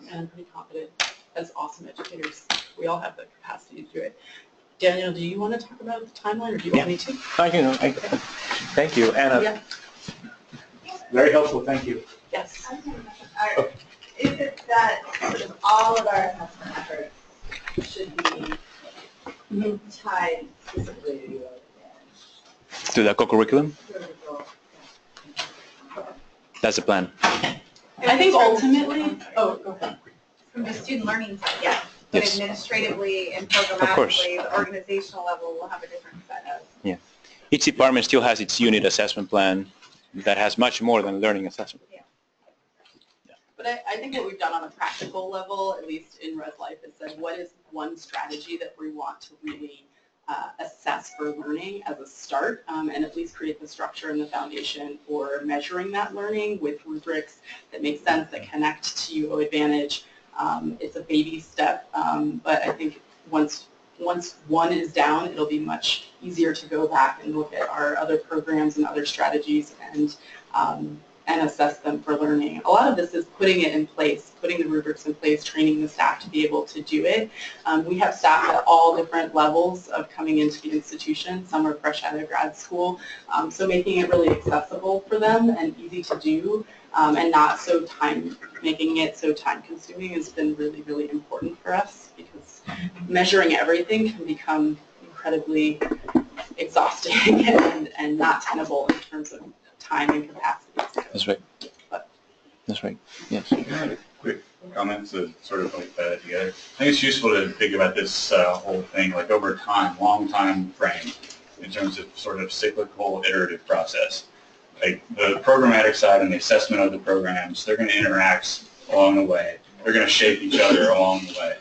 and I'm pretty confident as awesome educators we all have the capacity to do it. Daniel, do you want to talk about the timeline, or do you want me to? Thank you, Anna. Yeah. Very helpful, thank you. Yes. Is it that sort of all of our assessment efforts should be tied specifically to UO Advantage? To the co-curriculum? That's the plan. I think ultimately, oh, go ahead. From the student learning side, yeah. But Yes. administratively and course. programmatically, the organizational level will have a different set of. Each department still has its unit assessment plan that has much more than learning assessment. But I think what we've done on a practical level, at least in Res Life, is said what is one strategy that we want to really assess for learning as a start, and at least create the structure and the foundation for measuring that learning with rubrics that make sense, that connect to UO Advantage. It's a baby step, but I think once one is down, it'll be much easier to go back and look at our other programs and other strategies and assess them for learning. A lot of this is putting it in place, putting the rubrics in place, training the staff to be able to do it. We have staff at all different levels of coming into the institution. Some are fresh out of grad school, so making it really accessible for them and easy to do, and not so making it so time-consuming has been really, really important for us, because measuring everything can become incredibly exhausting and not tenable in terms of time and capacity. That's right. That's right, yes. Quick comment to sort of like that together. I think it's useful to think about this whole thing like over time, long time frame, in terms of sort of cyclical iterative process. Like the programmatic side and the assessment of the programs, they're going to interact along the way. They're going to shape each other along the way.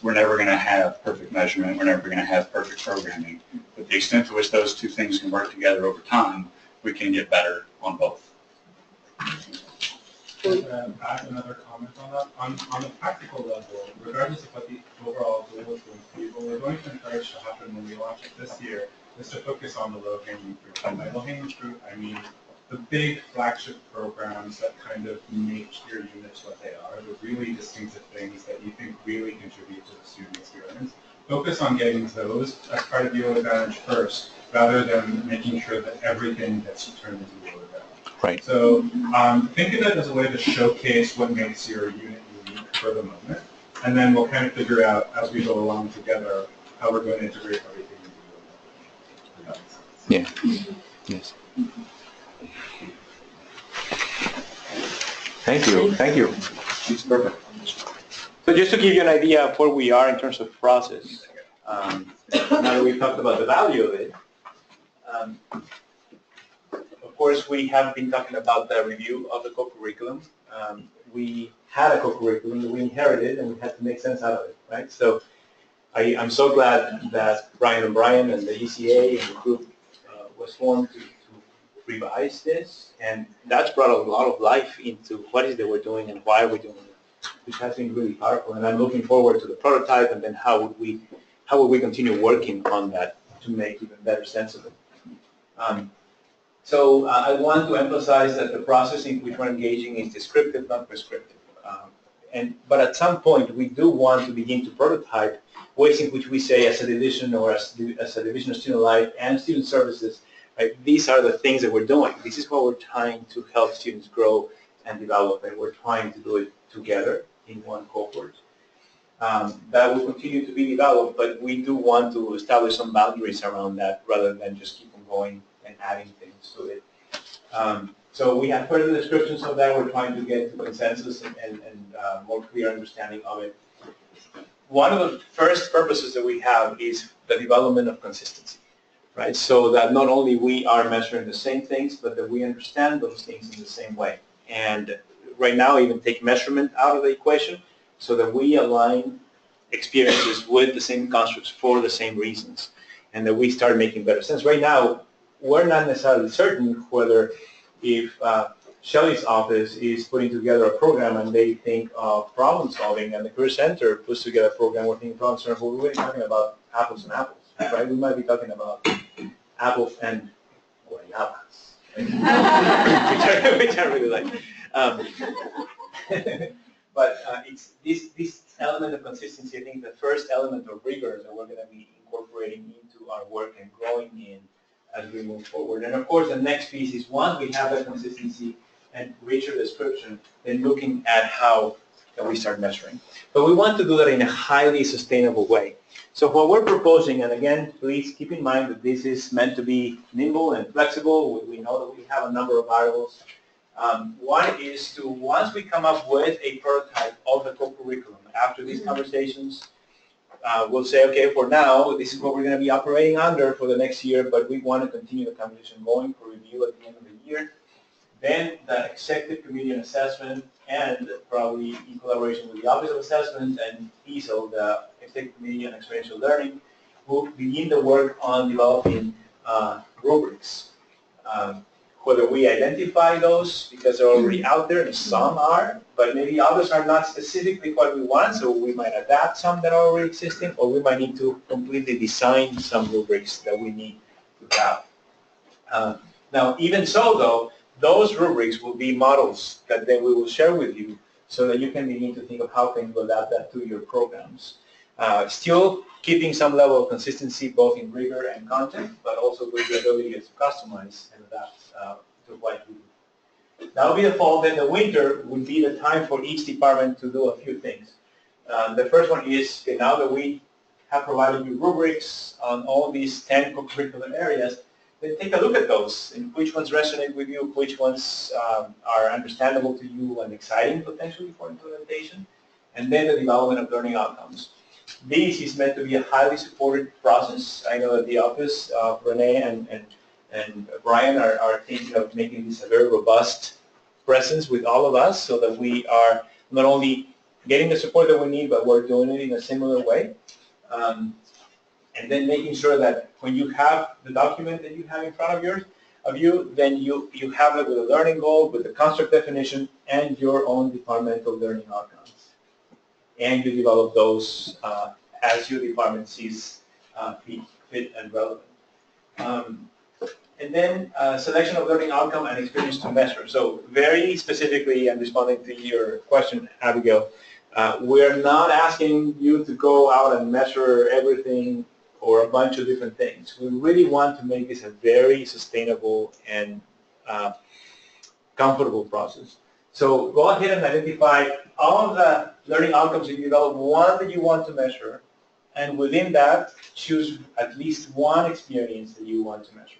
We're never going to have perfect measurement. We're never going to have perfect programming. But the extent to which those two things can work together over time, we can get better on both. Add another comment on that. On a practical level, regardless of what the overall goal is going to be, what we're going to encourage to happen when we launch it this year is to focus on the low-hanging fruit. And by low-hanging fruit, I mean the big flagship programs that kind of make your units what they are, the really distinctive things that you think really contribute to the student experience. Focus on getting those as part of UO Advantage first, rather than making sure that everything gets turned into UO Advantage. Right. So think of it as a way to showcase what makes your unit unique for the moment, and then we'll kind of figure out as we go along together how we're going to integrate everything into UO Advantage. Yeah. Yes. Thank you. Thank you. It's perfect. So just to give you an idea of where we are in terms of process, now that we've talked about the value of it, of course we have been talking about the review of the co-curriculum. We had a co-curriculum that we inherited, and we had to make sense out of it, right? So I'm so glad that Brian O'Brien and the ECA and the group was formed to revise this, and that's brought a lot of life into what is it we're doing and why we're doing it, which has been really powerful. And I'm looking forward to the prototype, and then how would we continue working on that to make even better sense of it. So I want to emphasize that the process in which we're engaging is descriptive, not prescriptive. But at some point, we do want to begin to prototype ways in which we say, as a division or as a division of student life and student services, right, these are the things that we're doing. This is what we're trying to help students grow and develop, and we're trying to do it together in one cohort. That will continue to be developed, but we do want to establish some boundaries around that rather than just keep on going and adding things to it. So we have further descriptions of that. We're trying to get to consensus and more clear understanding of it. One of the first purposes that we have is the development of consistency, right? So that not only we are measuring the same things, but that we understand those things in the same way. And right now, even take measurement out of the equation so that we align experiences with the same constructs for the same reasons, and that we start making better sense. Right now, we're not necessarily certain whether if Shelley's office is putting together a program and they think of problem solving, and the Career Center puts together a program we're thinking problem solving, we're really talking about apples and apples, right? We might be talking about apples and guayabas, right? which I really like. But it's this element of consistency, I think the first element of rigor that we're going to be incorporating into our work and growing in as we move forward. And of course, the next piece is once we have that consistency and richer description, then looking at how can we start measuring. But we want to do that in a highly sustainable way. So what we're proposing, and again, please keep in mind that this is meant to be nimble and flexible. We know that we have a number of variables. One is to, once we come up with a prototype of the co-curriculum, after these conversations, we'll say, okay, for now, this is what we're going to be operating under for the next year, but we want to continue the conversation going for review at the end of the year. Then the executive committee and assessment, and probably in collaboration with the Office of Assessment and ESOL, the Executive Committee on Experiential Learning, will begin the work on developing rubrics. Whether we identify those because they're already out there, and some are, but maybe others are not specifically what we want, so we might adapt some that are already existing, or we might need to completely design some rubrics that we need to have. Now, even so, though, those rubrics will be models that then we will share with you so that you can begin to think of how can you adapt that to your programs. Still keeping some level of consistency both in rigor and content, but also with the ability to customize and adapt to what you do. That will be the fall. Then the winter would be the time for each department to do a few things. The first one is, okay, now that we have provided you rubrics on all these 10 co-curricular areas, then take a look at those and which ones resonate with you, which ones are understandable to you and exciting potentially for implementation, and then the development of learning outcomes. This is meant to be a highly supported process. I know that the office of Renee and Brian are thinking of making this a very robust presence with all of us so that we are not only getting the support that we need, but we're doing it in a similar way. And then making sure that when you have the document that you have in front of you, then you have it with a learning goal, with the construct definition, and your own departmental learning outcomes. And you develop those as your department sees fit and relevant. And then selection of learning outcome and experience to measure. So very specifically, and responding to your question, Abigail, we're not asking you to go out and measure everything or a bunch of different things. We really want to make this a very sustainable and comfortable process. So go ahead and identify all of the learning outcomes that you develop, one that you want to measure, and within that, choose at least one experience that you want to measure.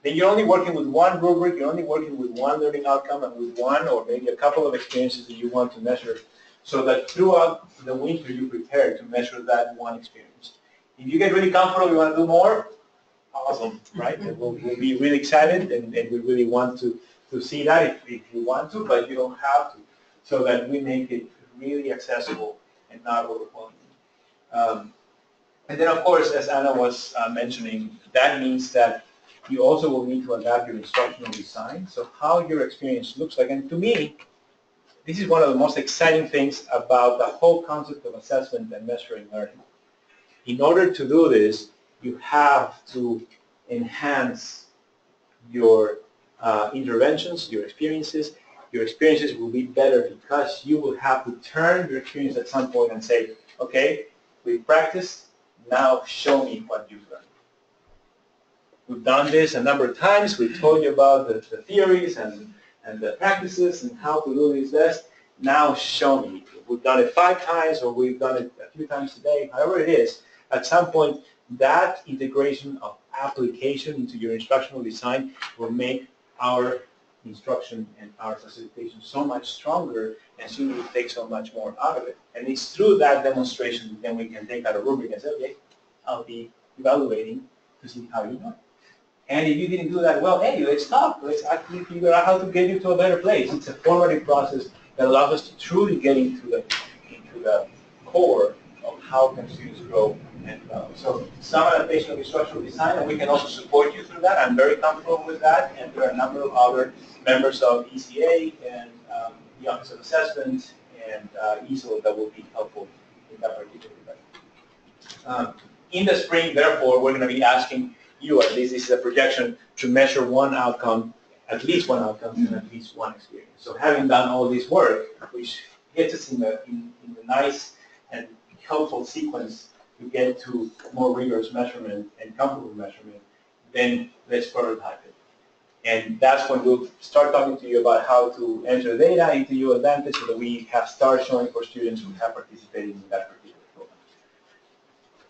Then you're only working with one rubric, you're only working with one learning outcome and with one or maybe a couple of experiences that you want to measure, so that throughout the winter you prepare to measure that one experience. If you get really comfortable, you want to do more, awesome, right? And we'll be really excited, and we really want to see that if you want to, but you don't have to, so that we make it really accessible and not overwhelming. And then, of course, as Anna was mentioning, that means that you also will need to adapt your instructional design, so how your experience looks like. And to me, this is one of the most exciting things about the whole concept of assessment and measuring learning. In order to do this, you have to enhance your interventions, your experiences. Your experiences will be better because you will have to turn your experience at some point and say, okay, we've practiced, now show me what you've learned. We've done this a number of times. We've told you about the theories and the practices and how to do this best. Now show me. We've done it 5 times or we've done it a few times a day, however it is. At some point, that integration of application into your instructional design will make our instruction and our facilitation so much stronger, and so you will take so much more out of it. And it's through that demonstration that then we can take out a rubric and say, okay, I'll be evaluating to see how you know. And if you didn't do that well, hey, let's talk. Let's actually figure out how to get you to a better place. It's a formative process that allows us to truly get into the core of how can students grow and develop. So some adaptation of instructional design, and we can also support you through that. I'm very comfortable with that, and there are a number of other members of ECA and the Office of Assessment and ESOL that will be helpful in that particular regard. In the spring, therefore, we're going to be asking you, at least this is a projection, to measure one outcome, at least one outcome, and at least one experience. So having done all this work, which gets us in the nice and helpful sequence to get to more rigorous measurement and comfortable measurement, then let's prototype it. And that's when we'll start talking to you about how to enter data into UAdvantage so that we have start showing for students who have participated in that particular program.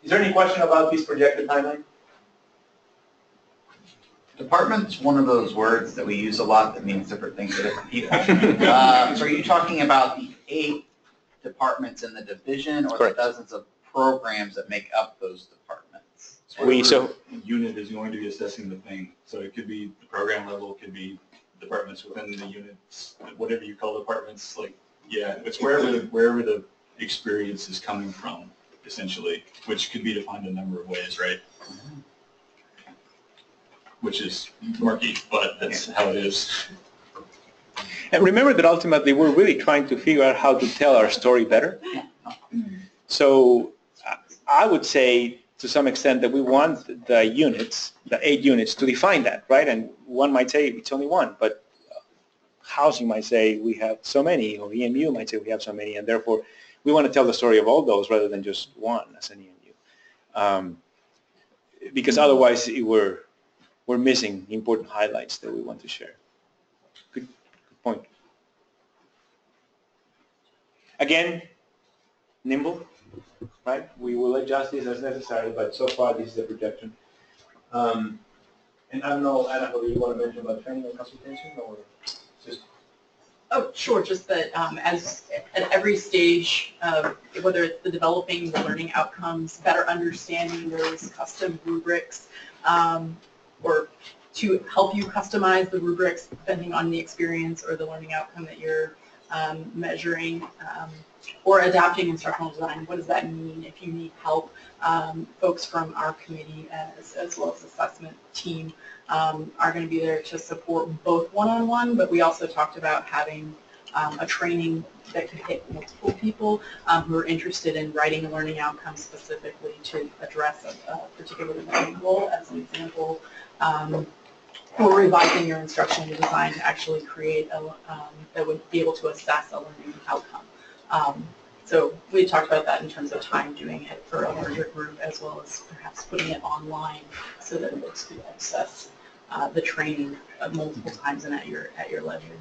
Is there any question about this projected timeline? Department's one of those words that we use a lot that means different things to different people. So are you talking about the 8 departments in the division or Correct. the dozens of programs that make up those departments? Unit is going to be assessing the thing. So it could be the program level, it could be departments within the units, whatever you call departments. Like, yeah, it's wherever the experience is coming from, essentially, which could be defined a number of ways, right? Which is murky, but that's how it is. And remember that ultimately we're really trying to figure out how to tell our story better. So I would say to some extent that we want the units, the 8 units, to define that, right? And one might say it's only one, but housing might say we have so many, or EMU might say we have so many, and therefore we want to tell the story of all those rather than just one as an EMU. Because otherwise we're missing important highlights that we want to share. Good point. Again, nimble, right? We will adjust this as necessary, but so far this is the projection. And I don't know, Anna, whether you want to mention about training and consultation or just... Oh, sure, just that as at every stage, whether it's the developing the learning outcomes, better understanding those custom rubrics, or to help you customize the rubrics depending on the experience or the learning outcome that you're measuring, or adapting instructional design. What does that mean if you need help? Folks from our committee as well as assessment team are going to be there to support both one-on-one, but we also talked about having a training that could hit multiple people who are interested in writing a learning outcome specifically to address a particular learning goal. As an example, or revising your instructional design to actually create that would be able to assess a learning outcome. So we talked about that in terms of time doing it for a larger group, as well as perhaps putting it online so that folks could access the training multiple times and at your leisure.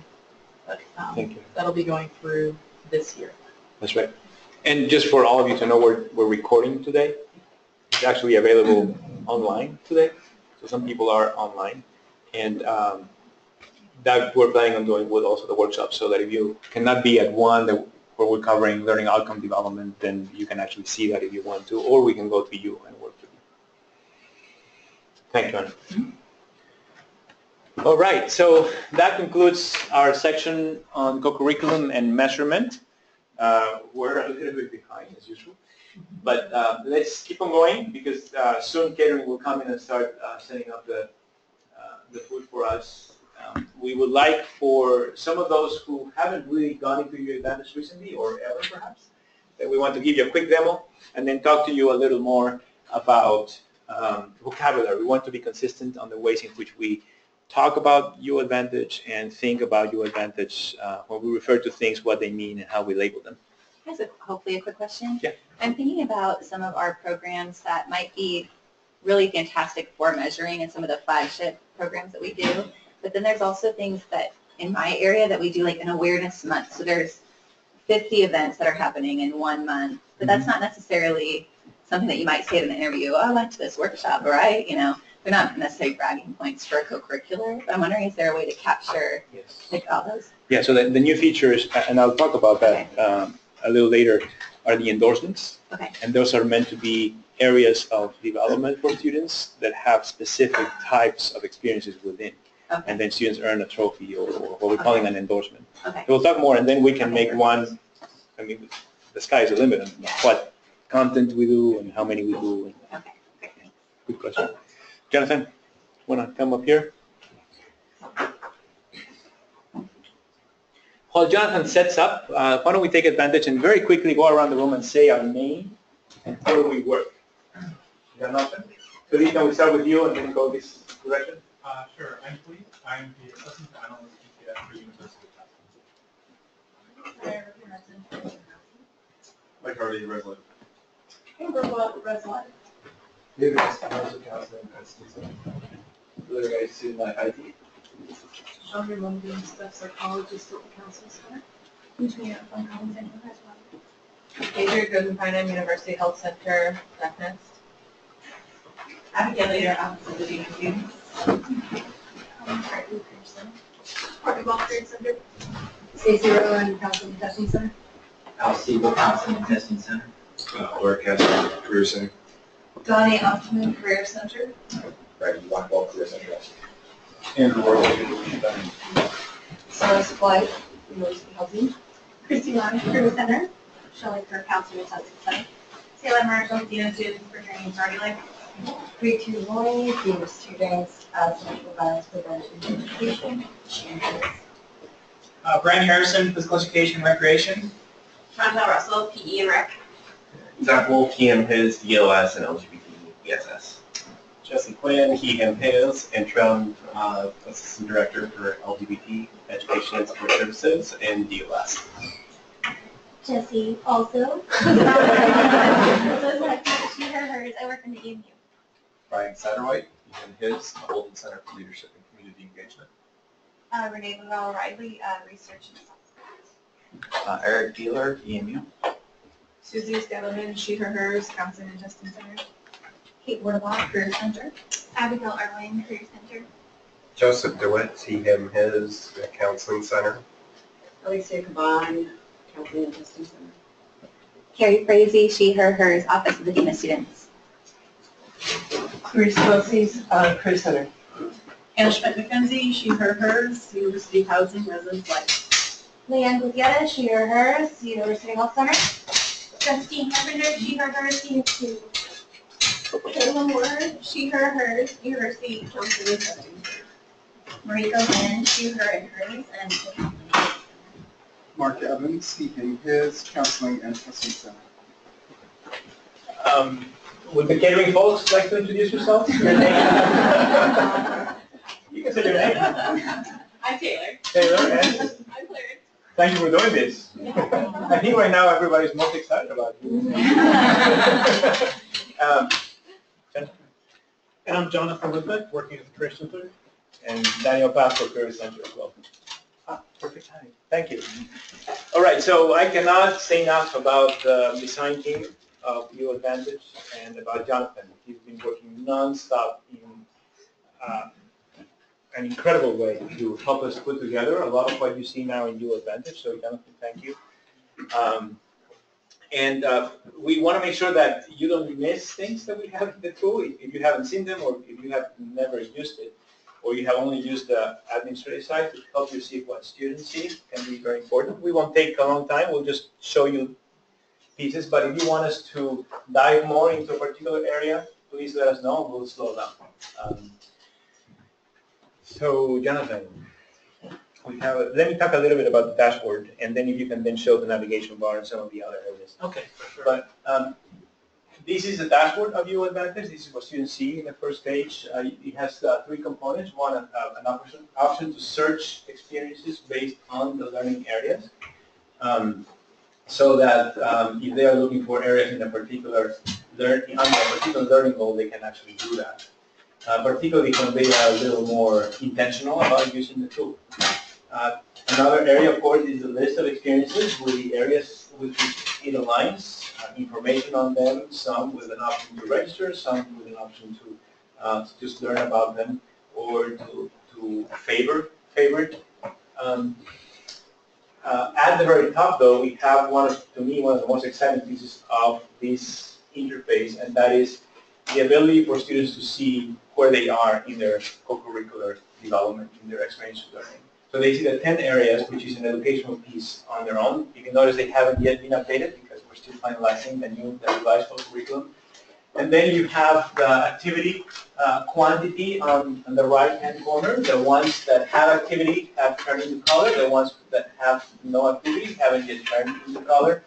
But Thank you. that'll be going through this year. That's right. And just for all of you to know, we're recording today. It's actually available online today. So some people are online. And that we're planning on doing with also the workshop, so that if you cannot be at one where we're covering learning outcome development, then you can actually see that if you want to, or we can go to you and work with you. Thank you, Anna. All right, so that concludes our section on co-curriculum and measurement. We're a little bit behind as usual, but let's keep on going because soon catering will come in and start setting up the food for us. We would like for some of those who haven't really gone into UAdvantage recently or ever perhaps, that we want to give you a quick demo and then talk to you a little more about vocabulary. We want to be consistent on the ways in which we talk about UAdvantage and think about UAdvantage when we refer to things, what they mean and how we label them. Here's hopefully a quick question. Yeah. I'm thinking about some of our programs that might be really fantastic for measuring and some of the flagship programs that we do. But then there's also things that in my area that we do like an awareness month. So there's 50 events that are happening in 1 month, but that's not necessarily something that you might say in an interview. Oh, I went to this workshop, or they're not necessarily bragging points for a co-curricular. But I'm wondering, is there a way to capture like all those? Yeah, so the new features, and I'll talk about that a little later, are the endorsements. Okay. And those are meant to be areas of development for students that have specific types of experiences within. Okay. And then students earn a trophy or what we're calling an endorsement. Okay. So we'll talk more, and then we can make one. I mean, the sky is the limit on what content we do and how many we do. Okay. Good question. Jonathan, want to come up here? While Jonathan sets up, why don't we take advantage and very quickly go around the room and say our name and where we work. Jonathan, so can we start with you and then go this direction? Sure. I'm Fleet. I'm the assessment analyst for University of California. Like Hardy, Redwood. Amber Resline. David Espinosa, counseling and testing. Other guys, student life IT. Chandra Mundy, staff psychologist at the Counseling Center. Between Fun Common Center as well. Adrian Guggenheim, University Health Center, Next. Abigail Leader, Office of the Dean of Students. Courtney Ball Career Center. Stacey Rowan, Counseling and Testing Center. Al Siegel, Counseling and Testing Center. Laura Kessler, Career Center. Donnie Optman, Career Center. Brandon Blackwell, Career Center. Andrew Worley. Sarah Supply, University Housing. Christy Long, Career Center. Shelley Kerr, Counseling and Testing Center. Taylor Marshall, Dean of Students for Training and Party Life. Grade 2 Lori, Dean of Students, Sexual Violence Prevention and Education. Brian Harrison, Physical Education and Recreation. Chantel Russell, PE and Rec. Zach Wolf, he, him, his, ELS, and LGBT ESS. Jesse Quinn, he, him, his, interim assistant director for LGBT education and support services and DLS. Jessie also. She, her, hers. I work in the EMU. Brian Satterwhite, and his, Holden Center for Leadership and Community Engagement. Renee Lavelle Riley, Research and Assessment. Eric Dealer, EMU. Susie Stellman, she, her, hers, Counseling and Testing Center. Kate Warbaugh, Career Center. Abigail Erling, Career Center. Joseph DeWitt, he, him, his, Counseling Center. Alicia Caban, Counseling and Testing Center. Carrie Frazee, she, her, hers, Office of the Dean of Students. Grace Posey's, Career Center. Anna Schmidt-McKenzie, she, her, hers, University Housing, Residence Life. Leanne Gutierrez, she, her, hers, University Health Center. Justine Carpenter, she, her, hers, Dean of Students. Caitlin Ward, she, her, hers, University Counseling and Testing. Mariko Lynn, she, her, and hers, and the Counseling. Mark Evans, he, him, his, Counseling and Testing Center. Would the catering folks like to introduce yourselves? Your name? You can say your name. I'm Taylor. Taylor, and I'm Claire. thank you for doing this. I think right now everybody's most excited about you. And I'm Jonathan Whitbeck, working at the Career Center. And Daniel Pasco, Career Center as well. Perfect timing. Thank you. All right, so I cannot say enough about the design team of U Advantage and about Jonathan. He's been working non-stop in an incredible way to help us put together a lot of what you see now in U Advantage. So Jonathan, thank you. And we want to make sure that you don't miss things that we have in the tool if you haven't seen them or if you have never used it, or you have only used the administrative side to help you see what students see can be very important. We won't take a long time. We'll just show you pieces, but if you want us to dive more into a particular area, please let us know. We'll slow down. So, Jonathan, let me talk a little bit about the dashboard, and then if you can then show the navigation bar and some of the other areas. Okay, for sure. But this is the dashboard of U Advantage. This is what students see in the first page. It has three components. One, an option to search experiences based on the learning areas, so that if they are looking for areas in a particular learning goal, they can actually do that. Particularly when they are a little more intentional about using the tool. Another area, of course, is the list of experiences with the areas with which it aligns. Information on them, some with an option to register, some with an option to just learn about them, or to favorite. At the very top, though, we have one of the most exciting pieces of this interface, and that is the ability for students to see where they are in their co-curricular development, in their experiential learning. So they see the 10 areas, which is an educational piece on their own. You can notice they haven't yet been updated because we're still finalizing the revised curriculum. And then you have the activity quantity on the right-hand corner. The ones that have activity have turned into color. The ones that have no activity haven't yet turned into color.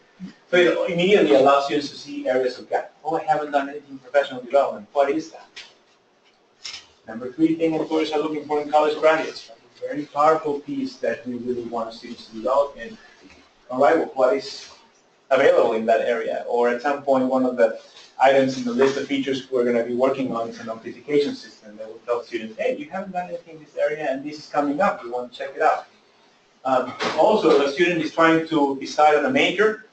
So it immediately allows students to see areas of gap. Oh, I haven't done anything in professional development. What is that? Number 3 thing, of course, are looking for in college graduates. A very powerful piece that we really want students to develop in. All right, well, what is available in that area. Or at some point, one of the items in the list of features we're going to be working on is a notification system that will tell students, hey, you haven't done anything in this area and this is coming up, you want to check it out. Also, if a student is trying to decide on a major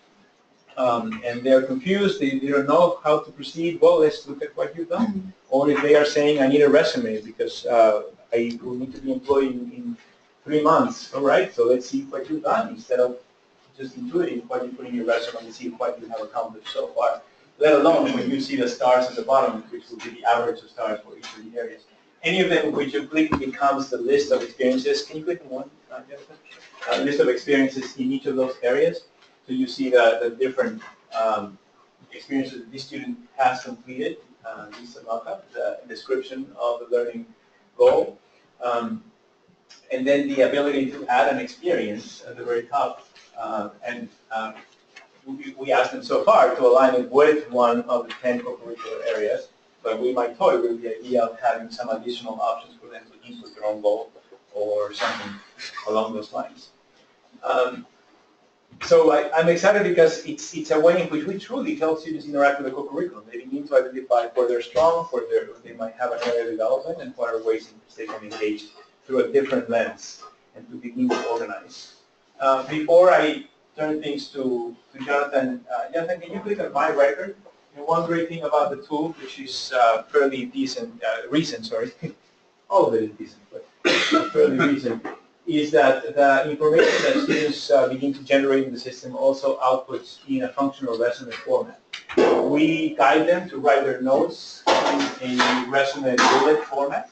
and they're confused, they don't know how to proceed, well, let's look at what you've done. Or if they are saying, I need a resume because I will need to be employed in 3 months, all right, so let's see what you've done instead of just intuiting what you put in your resume and see what you have accomplished so far. Let alone when you see the stars at the bottom, which will be the average of stars for each of the areas. Any of them which you click becomes the list of experiences. Can you click on one, Jennifer? List of experiences in each of those areas. So you see the different experiences this student has completed. This is a mock-up, the description of the learning goal. And then the ability to add an experience at the very top. We asked them so far to align it with one of the 10 co-curricular areas, but we might toy with the idea of having some additional options for them to input their own goal or something along those lines. So I'm excited because it's a way in which we truly help students interact with the co-curriculum. They begin to identify where they're strong, where they might have an area of development, and what are ways in which they can engage through a different lens and to begin to organize. Before I turn things to Jonathan. Jonathan, can you click on My Record? And one great thing about the tool, which is fairly decent, recent, sorry, all of it is decent, but fairly recent, is that the information that students begin to generate in the system also outputs in a functional resume format. We guide them to write their notes in a resume bullet format,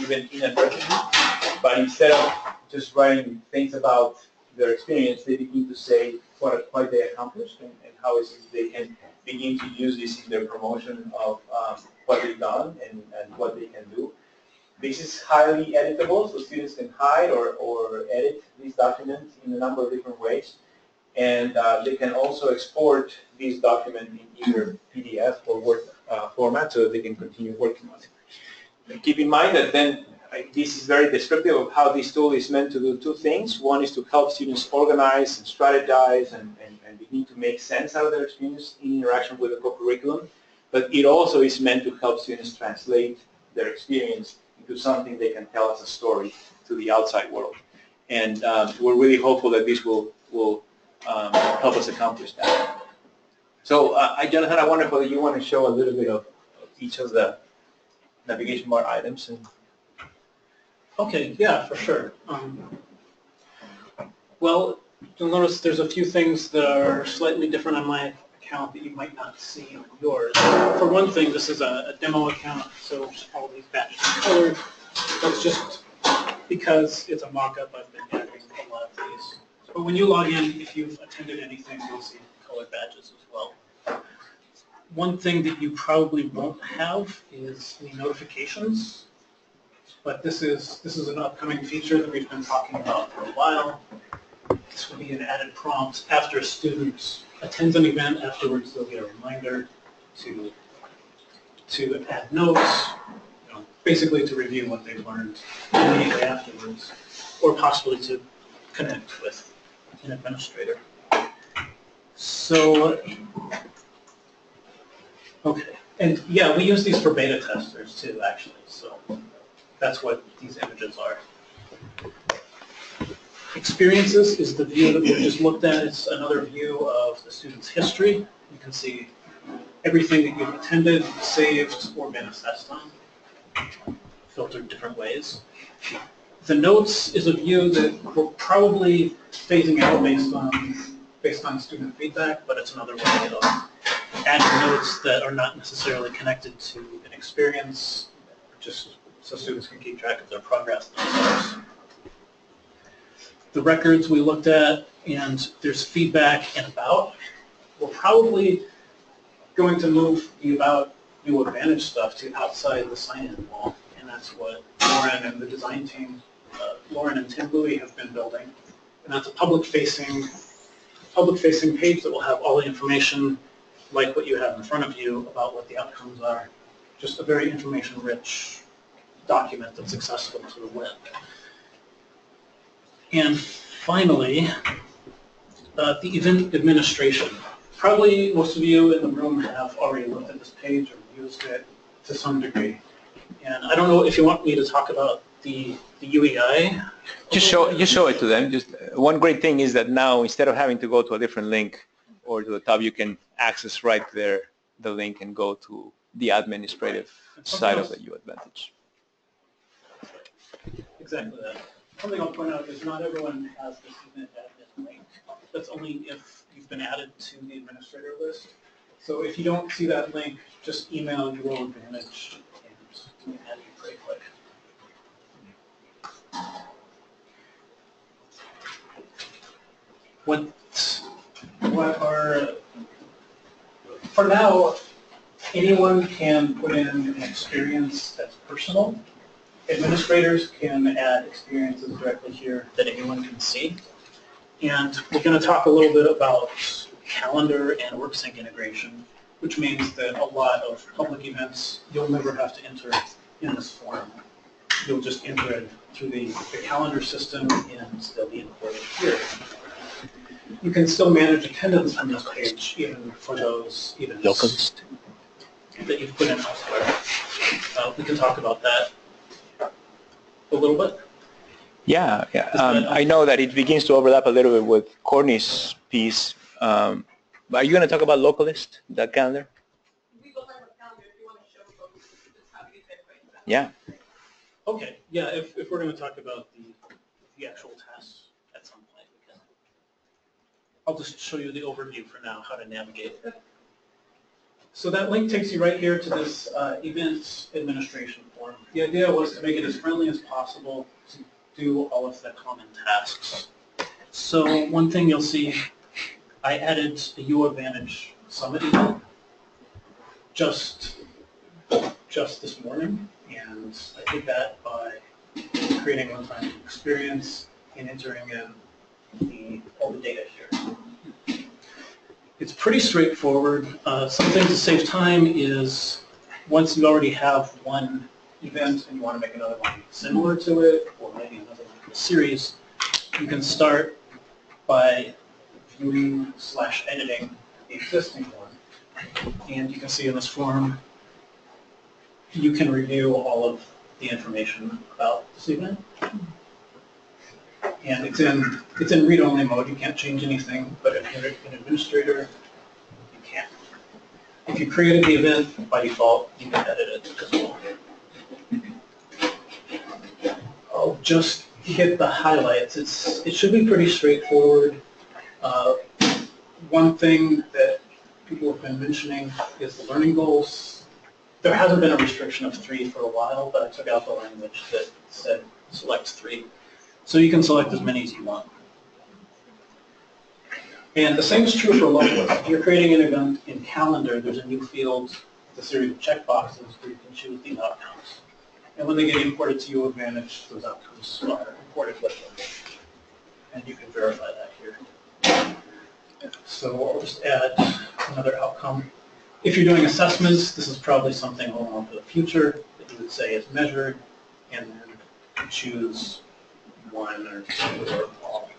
even inadvertently, but instead of just writing things about their experience, they begin to say what they accomplished and how is it they can begin to use this in their promotion of what they've done and what they can do. This is highly editable, so students can hide or edit these documents in a number of different ways. And they can also export these documents in either PDF or Word format so that they can continue working on it. And keep in mind that then this is very descriptive of how this tool is meant to do two things. One is to help students organize and strategize and begin to make sense out of their experience in interaction with the co-curriculum. But it also is meant to help students translate their experience into something they can tell as a story to the outside world. And we're really hopeful that this will help us accomplish that. So, Jonathan, I wonder whether you want to show a little bit of each of the navigation bar items. Okay, yeah, for sure. Well, you'll notice there's a few things that are slightly different on my account that you might not see on yours. For one thing, this is a demo account, so all these badges are colored. That's just because it's a mock-up. I've been adding a lot of these. But when you log in, if you've attended anything, you'll see colored badges as well. One thing that you probably won't have is any notifications. But this is an upcoming feature that we've been talking about for a while. This will be an added prompt after a student attends an event. Afterwards, they'll get a reminder to add notes, basically to review what they've learned immediately afterwards, or possibly to connect with an administrator. So, okay, and yeah, we use these for beta testers too, actually. So. That's what these images are. Experiences is the view that we just looked at. It's another view of the student's history. You can see everything that you've attended, saved, or been assessed on, filtered different ways. The notes is a view that we're probably phasing out based on student feedback, but it's another way of adding notes that are not necessarily connected to an experience, just so students can keep track of their progress themselves. The records we looked at, and there's feedback and about. We're probably going to move the About You Advantage stuff to outside the sign-in wall, and that's what Lauren and the design team, Lauren and Tim Louie, have been building. And that's a public-facing page that will have all the information, like what you have in front of you, about what the outcomes are. Just a very information-rich document that's accessible to the web. And finally, the event administration. Probably most of you in the room have already looked at this page or used it to some degree. And I don't know if you want me to talk about the UEI. Just show it to them. Just one great thing is that now instead of having to go to a different link or to the top, you can access right there the link and go to the administrative side of the UAdvantage. Exactly that. Something I'll point out is not everyone has this event admin link. That's only if you've been added to the administrator list. So if you don't see that link, just email UAdvantage and we can add you pretty quick. For now, anyone can put in an experience that's personal. Administrators can add experiences directly here that anyone can see. And we're going to talk a little bit about calendar and WorkSync integration, which means that a lot of public events you'll never have to enter in this form. You'll just enter it through the calendar system and they'll be imported here. You can still manage attendance on this page even for those events Localist that you've put in elsewhere. We can talk about that a little bit. Yeah. I know that it begins to overlap a little bit with Courtney's piece. But are you going to talk about Localist, that calendar? We will have a calendar if you want to show folks just how to get that. Yeah. Okay. Yeah. If we're going to talk about the actual tasks at some point, we can. I'll just show you the overview for now, how to navigate. So that link takes you right here to this events administration form. The idea was to make it as friendly as possible to do all of the common tasks. So one thing you'll see, I added a UAdvantage Summit event just this morning, and I did that by creating a one-time experience and entering in all the data here. It's pretty straightforward. Something to save time is once you already have one event and you want to make another one similar to it, or maybe another one in the series, you can start by viewing/editing the existing one. And you can see in this form, you can review all of the information about this event. And it's in read-only mode. You can't change anything, but if you're an administrator, you can. If you created the event, by default, you can edit it as well. I'll just get the highlights. It should be pretty straightforward. One thing that people have been mentioning is the learning goals. There hasn't been a restriction of 3 for a while, but I took out the language that said select 3. So you can select as many as you want. And the same is true for Localist. If you're creating an event in Calendar, there's a new field with a series of checkboxes where you can choose these outcomes. And when they get imported to UAdvantage, those outcomes are imported with them. And you can verify that here. So I'll just add another outcome. If you're doing assessments, this is probably something going on for the future that you would say is measured, and then choose 1 or 2 or all of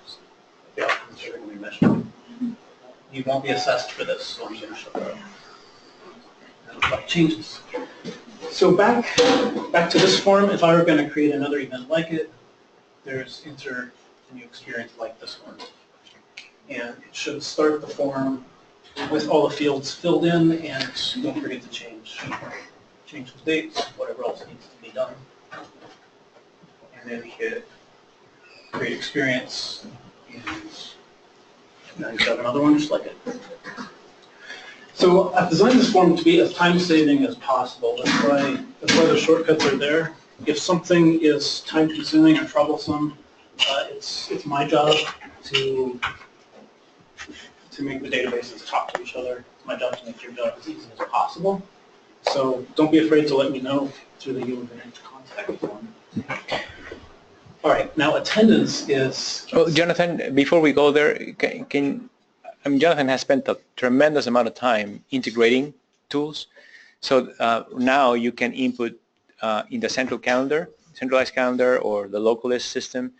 the outcomes that are going to be measured. You won't be assessed for this, so I'm going to show that. And apply changes. So back to this form, if I were going to create another event like it, there's enter a new experience like this one. And it should start the form with all the fields filled in, and don't forget to change the dates, whatever else needs to be done. And then hit create experience, and now you have another one just like it. So I've designed this form to be as time-saving as possible. That's why the shortcuts are there. If something is time-consuming or troublesome, it's my job to make the databases talk to each other. It's my job to make your job as easy as possible. So don't be afraid to let me know through the UAdvantage contact form. All right, now attendance is... Oh, Jonathan, before we go there, Jonathan has spent a tremendous amount of time integrating tools. So now you can input in the centralized calendar or the Localist system,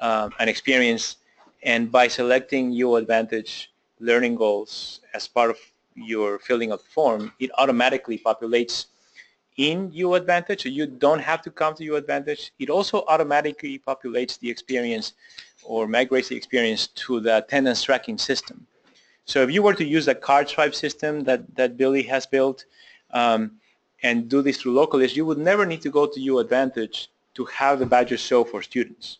an experience, and by selecting UAdvantage, learning goals as part of your filling of the form, it automatically populates in UAdvantage, so you don't have to come to UAdvantage. It also automatically populates the experience or migrates the experience to the attendance tracking system. So if you were to use the card swipe system that Billy has built and do this through Localist, you would never need to go to UAdvantage to have the badges show for students,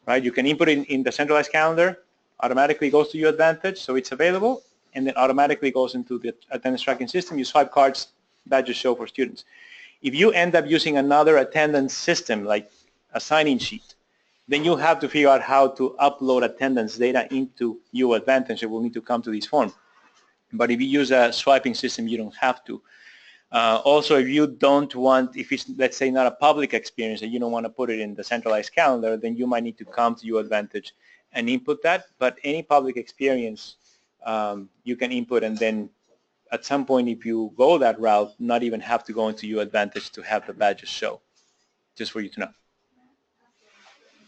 right? You can input it in the centralized calendar, automatically goes to UAdvantage, so it's available, and then automatically goes into the attendance tracking system. You swipe cards, badges show for students. If you end up using another attendance system like a sign-in sheet, then you have to figure out how to upload attendance data into UAdvantage. It will need to come to this form. But if you use a swiping system, you don't have to. Also, if you don't want, if it's, let's say, not a public experience and you don't want to put it in the centralized calendar, then you might need to come to UAdvantage and input that. But any public experience, you can input, and then at some point, if you go that route, not even have to go into UAdvantage to have the badges show, just for you to know.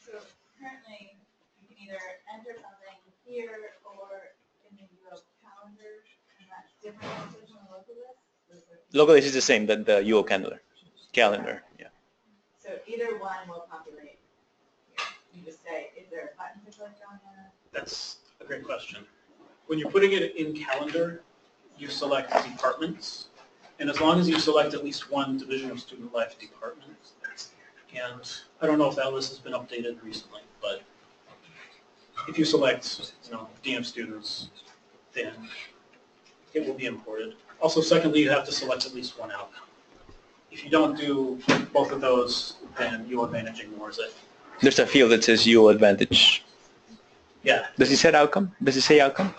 So currently, you can either enter something here or in the UO calendar, and that's different than the Localist? Localist is the same, than the UO calendar, yeah. So either one will populate here. You just say, is there a button to click on that? That's a great question. When you're putting it in calendar, you select departments, and as long as you select at least one Division of Student Life department, and I don't know if that list has been updated recently, but if you select, Dean of Students, then it will be imported. Also, secondly, you have to select at least one outcome. If you don't do both of those, then UAdvantage ignores it. There's a field that says UAdvantage. Yeah. Does it say outcome? Does it say outcome?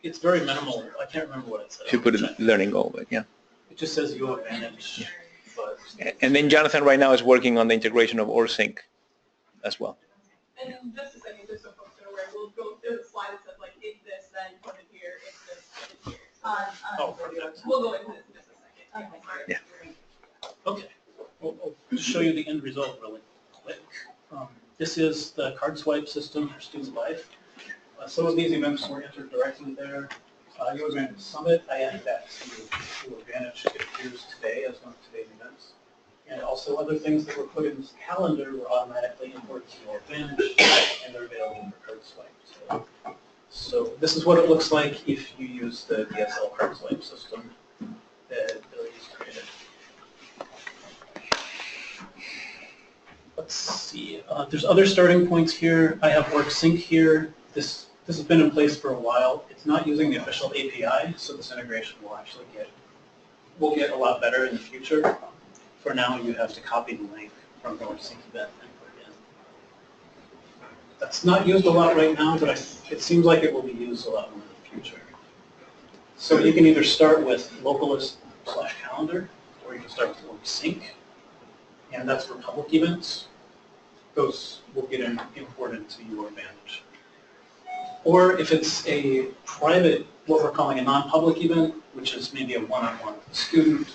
It's very minimal. I can't remember what it says. If you put a learning goal, but yeah. It just says UAdvantage, but And then Jonathan right now is working on the integration of OrSync as well. And in just a second, just so folks are aware, we'll go through the slide that says like, if this, then put it here, if this, put it here. We'll go into this in just a second. Yeah. Okay. I'll just show you the end result really quick. This is the card swipe system for Student Life. Some of these events were entered directly there. UAdvantage Summit, I added that to UAdvantage. It appears today as one of today's events. And also other things that were put in this calendar were automatically imported to UAdvantage, and they're available for card swipe. So this is what it looks like if you use the DSL card swipe system that Billy's created. Let's see. There's other starting points here. I have WorkSync here. This has been in place for a while. It's not using the official API, so this integration will actually get a lot better in the future. For now, you have to copy the link from the WorkSync event and put it in. That's not used a lot right now, but it seems like it will be used a lot more in the future. So you can either start with Localist/calendar, or you can start with WorkSync, and that's for public events. Those will get imported to UAdvantage. Or if it's a private, what we're calling a non-public event, which is maybe a one-on-one with a student,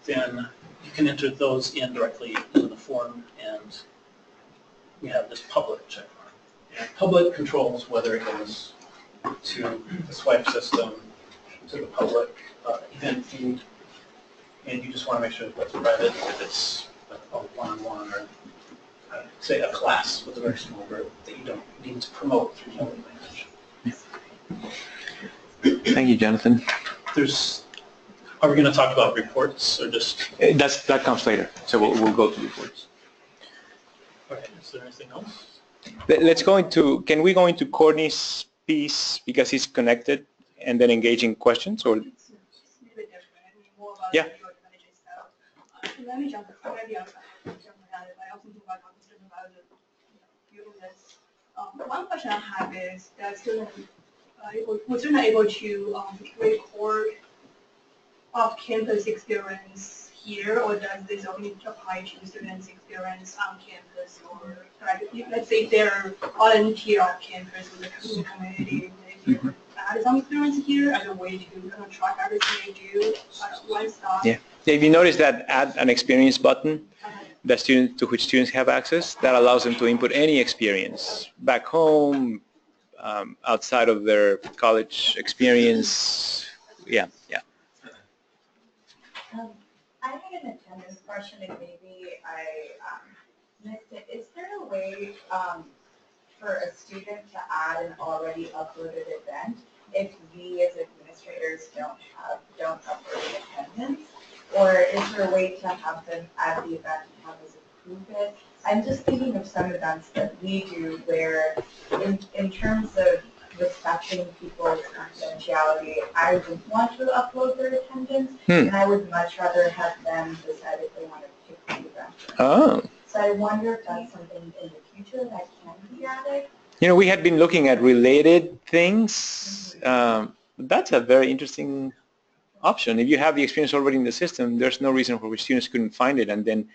then you can enter those in directly into the form, and we have this public check mark. And public controls whether it goes to the swipe system, to the public event feed, and you just want to make sure that that's private. If it's a one-on-one or say a class with a very small group that you don't need to promote through UAdvantage. Thank you, Jonathan. Are we going to talk about reports or just? That comes later, so we'll go to reports. Okay, is there anything else? Let's go into, can we go into Courtney's piece because he's connected and then engaging questions, or? Yeah. Let me jump maybe I'll jump ahead. I also think about this. One question I have is that was student able to record off-campus experience here, or does this only apply to students' experience on campus, or let's say they're volunteer off campus with the community, they add some experience here as a way to kind of track everything they do one stop. Yeah. If you notice that add an experience button to which students have access, that allows them to input any experience back home, outside of their college experience. Yeah. I had an attendance question and maybe I missed it. Is there a way for a student to add an already uploaded event if we as administrators don't upload attendance? Or is there a way to have them add the event and have us approve it? I'm just thinking of some events that we do where in terms of respecting people's confidentiality, I would want to upload their attendance, and I would much rather have them decide if they want to pick the event. Oh. So I wonder if that's something in the future that can be added. We had been looking at related things. That's a very interesting option. If you have the experience already in the system, there's no reason for which students couldn't find it and then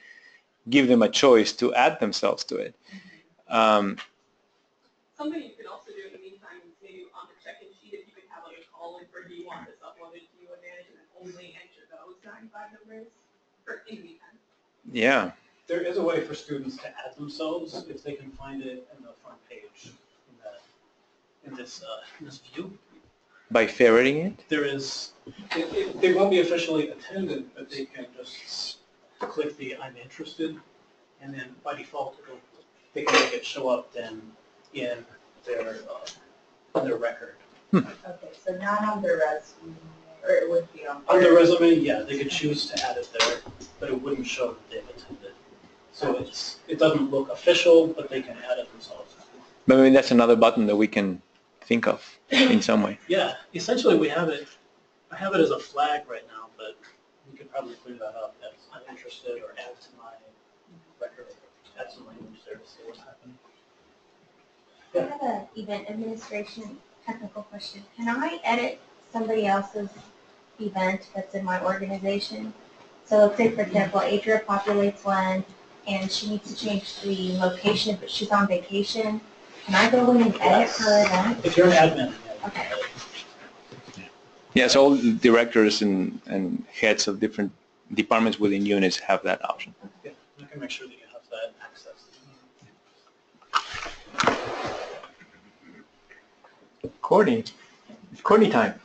give them a choice to add themselves to it. Something you could also do in the meantime is maybe on the check-in sheet, if you could have like a column for do you want this uploaded to UAdvantage and then only enter those 95 numbers for in the meantime. Yeah. There is a way for students to add themselves if they can find it in the front page in this view. By ferreting it? There is, they won't be officially attended, but they can just click the I'm interested, and then by default they can make it show up then in their record. Okay, so not on their resume, or it would be on. On the resume, yeah, they could choose to add it there, but it wouldn't show that they've attended. So it doesn't look official, but they can add it themselves. But I mean, that's another button that we can think of in some way. Yeah, essentially we have it, I have it as a flag right now, but we could probably clear that up as I'm interested or add to my record, add some language there to see what's happening. I have an event administration technical question. Can I edit somebody else's event that's in my organization? So let's say, for example, Adria populates one and she needs to change the location, but she's on vacation. Can I go in and edit her event? If you're an admin. Okay. Yes, all directors and heads of different departments within units have that option. Yeah, I can make sure that you have that access. Courtney, it's Courtney time.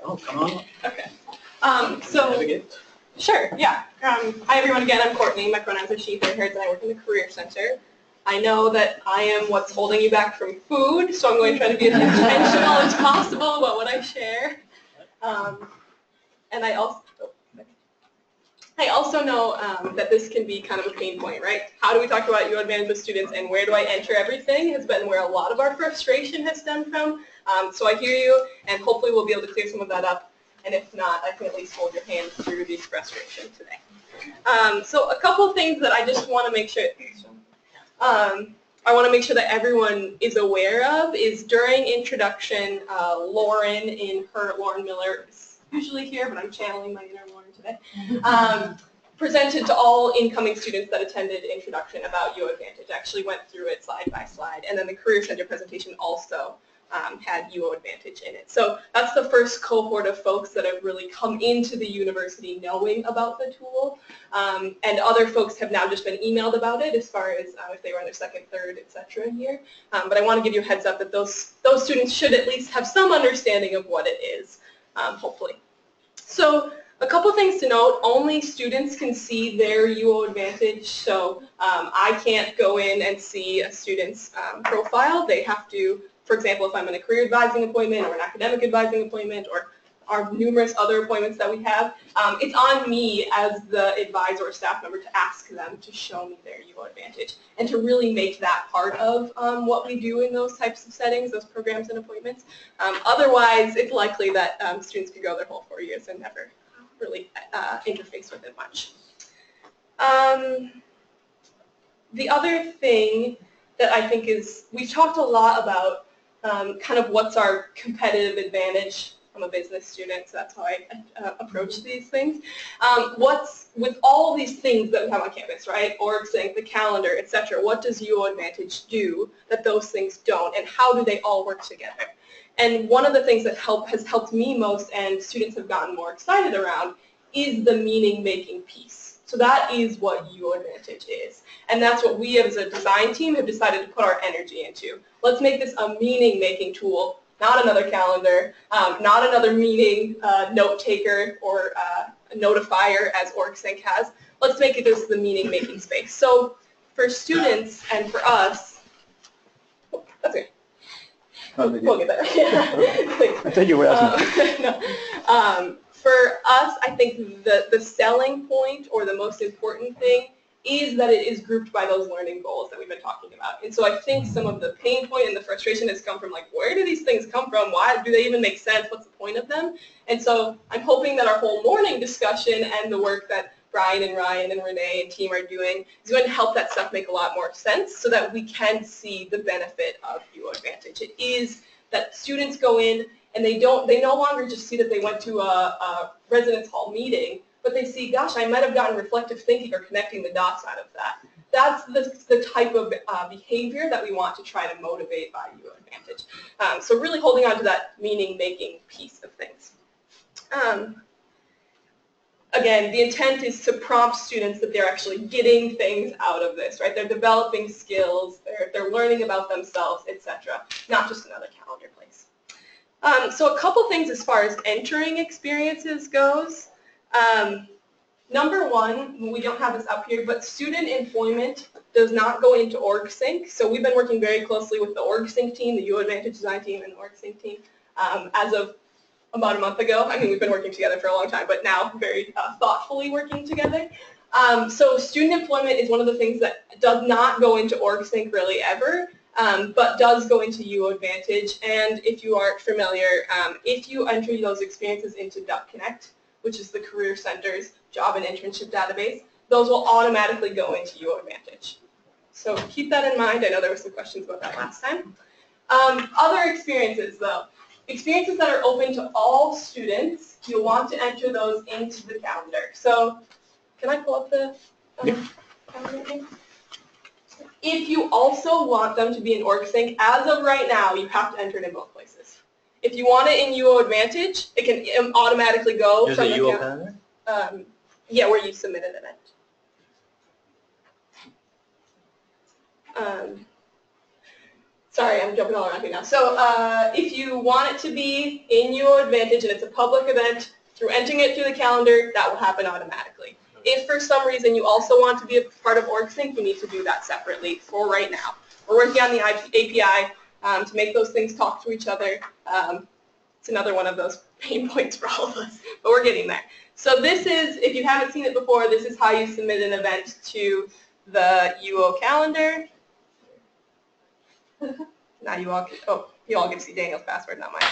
Oh, come on. Okay. Sure, yeah. Hi everyone again, I'm Courtney. My pronouns are she, they're hers, and I work in the Career Center. I know that I am what's holding you back from food, so I'm going to try to be as intentional as possible about what I share. And I also know that this can be kind of a pain point, right? How do we talk about UAdvantage with students and where do I enter everything has been where a lot of our frustration has stemmed from. So I hear you, and hopefully we'll be able to clear some of that up. And if not, I can at least hold your hand through this frustration today. So a couple things that I just want to make sure, that everyone is aware of is during introduction, Lauren Miller is usually here, but I'm channeling my inner Lauren today, presented to all incoming students that attended introduction about UAdvantage, actually went through it slide by slide, and then the Career Center presentation also had UAdvantage in it. So that's the first cohort of folks that have really come into the university knowing about the tool. And other folks have now just been emailed about it as far as if they were in their second, third, etc. year. But I want to give you a heads up that those students should at least have some understanding of what it is, hopefully. So a couple things to note, only students can see their UAdvantage, so I can't go in and see a student's profile. They have to, for example, if I'm in a career advising appointment or an academic advising appointment or our numerous other appointments that we have, it's on me as the advisor or staff member to ask them to show me their UAdvantage and to really make that part of what we do in those types of settings, those programs and appointments. Otherwise, it's likely that students could go their whole 4 years and never really interface with it much. The other thing that I think is, we've talked a lot about kind of what's our competitive advantage. I'm a business student, so that's how I approach these things. What's, with all these things that we have on campus, right, org sync, the calendar, etc., what does UAdvantage do that those things don't, and how do they all work together? And one of the things that has helped me most and students have gotten more excited around is the meaning-making piece. So that is what U Advantage is. And that's what we as a design team have decided to put our energy into. Let's make this a meaning-making tool, not another calendar, not another meeting note taker or notifier as OrgSync has. Let's make it just the meaning-making space. So for students and for us, oh, that's okay. We'll get there. I thought you were asking. No. For us, I think the selling point or the most important thing is that it is grouped by those learning goals that we've been talking about. And so I think some of the pain point and the frustration has come from like, where do these things come from? Why do they even make sense? What's the point of them? And so I'm hoping that our whole morning discussion and the work that Brian and Ryan and Renee and team are doing is going to help that stuff make a lot more sense so that we can see the benefit of U Advantage. It is that students go in and they no longer just see that they went to a residence hall meeting, but they see, gosh, I might have gotten reflective thinking or connecting the dots out of that. That's the type of behavior that we want to try to motivate by U Advantage. So really holding on to that meaning-making piece of things. Again, the intent is to prompt students that they're actually getting things out of this, right? They're developing skills, they're learning about themselves, etc. Not just another calendar place. So a couple things as far as entering experiences goes. Number one, we don't have this up here, but student employment does not go into OrgSync. So we've been working very closely with the OrgSync team, the U Advantage design team, and the OrgSync team as of about a month ago. I mean, we've been working together for a long time, but now very thoughtfully working together. So student employment is one of the things that does not go into OrgSync really ever, but does go into U Advantage. And if you aren't familiar, if you enter those experiences into Duck Connect, which is the Career Center's job and internship database, those will automatically go into U Advantage. So keep that in mind. I know there were some questions about that last time. Other experiences, though. Experiences that are open to all students, you'll want to enter those into the calendar. So can I pull up the calendar thing? If you also want them to be in OrgSync, as of right now, you have to enter it in both places. If you want it in U Advantage, it can automatically go from the calendar. Yeah, where you submit an event. Sorry, I'm jumping all around here now. So if you want it to be in U Advantage and it's a public event, through entering it through the calendar, that will happen automatically. If for some reason you also want to be a part of OrgSync, you need to do that separately for right now. We're working on the API to make those things talk to each other. It's another one of those pain points for all of us, but we're getting there. So this is, if you haven't seen it before, this is how you submit an event to the UO calendar. Now you all get to see Daniel's password, not mine.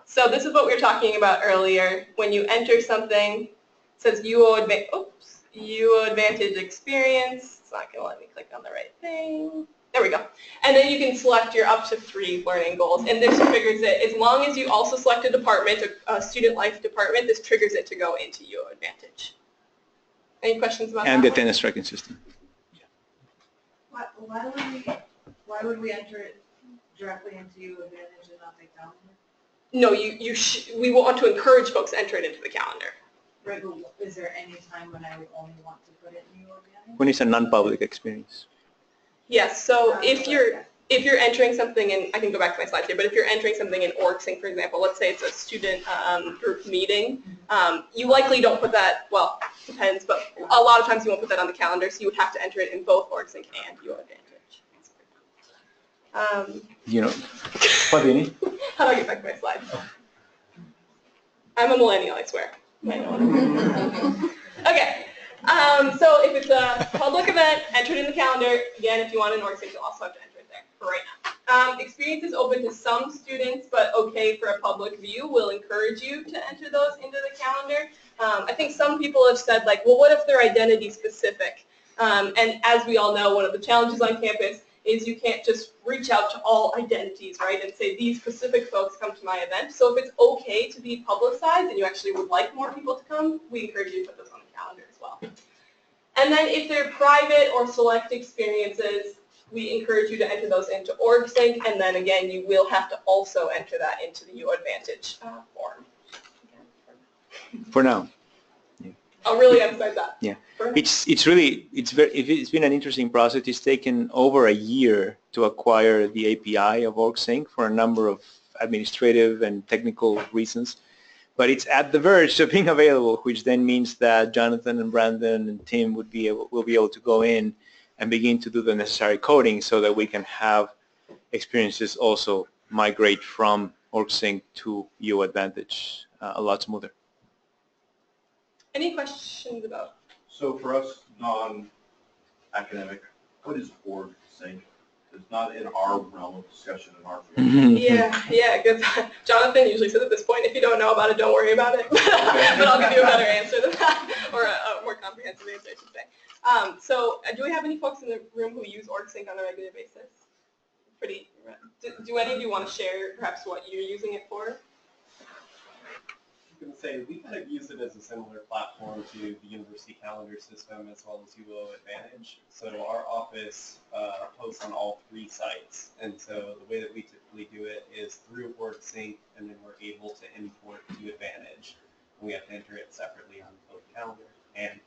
So this is what we were talking about earlier. When you enter something, it says UO Advantage Experience. It's not going to let me click on the right thing. There we go. And then you can select your up to 3 learning goals. And this triggers it. As long as you also select a department, a student life department, this triggers it to go into UO Advantage. Any questions about that? And the tennis tracking system. Why would we enter it directly into U Advantage and not the calendar? No, we want to encourage folks to enter it into the calendar. Right, but is there any time when I would only want to put it in U Advantage? When it's a non-public experience. Yes, so if you're entering something in, I can go back to my slide here, but if you're entering something in OrgSync, for example, let's say it's a student group meeting, you likely don't put that, well, depends, but a lot of times you won't put that on the calendar, so you would have to enter it in both OrgSync and U Advantage. You know, what do you need? How do I get back to my slide? I'm a millennial, I swear. Okay. So if it's a public event, enter it in the calendar. Again, if you want an OrgSync, you'll also have to enter it there for right now. Experience is open to some students, but okay for a public view. We'll encourage you to enter those into the calendar. I think some people have said, like, well, what if they're identity specific? And as we all know, one of the challenges on campus is you can't just reach out to all identities, right, and say these specific folks come to my event. So if it's okay to be publicized and you actually would like more people to come, we encourage you to put those on the calendar as well. And then if they're private or select experiences, we encourage you to enter those into OrgSync, and then again, you will have to also enter that into the U Advantage form. For now. I'll really emphasize that. Yeah, For now. it's been an interesting process. It's taken over a year to acquire the API of OrgSync for a number of administrative and technical reasons, but it's at the verge of being available, which then means that Jonathan and Brandon and Tim will be able to go in and begin to do the necessary coding so that we can have experiences also migrate from OrgSync to UO Advantage a lot smoother. Any questions about? So for us non-academic, what is OrgSync? It's not in our realm of discussion in our field. Yeah, good. Jonathan usually says at this point, if you don't know about it, don't worry about it. But I'll give you a better answer than that, or a more comprehensive answer, I should say. So do we have any folks in the room who use OrgSync on a regular basis? Do any of you want to share perhaps what you're using it for? I was going to say, we kind of use it as a similar platform to the university calendar system as well as UO Advantage. So our office posts on all 3 sites. And so the way that we typically do it is through OrgSync, and then we're able to import to Advantage. And we have to enter it separately on both calendar and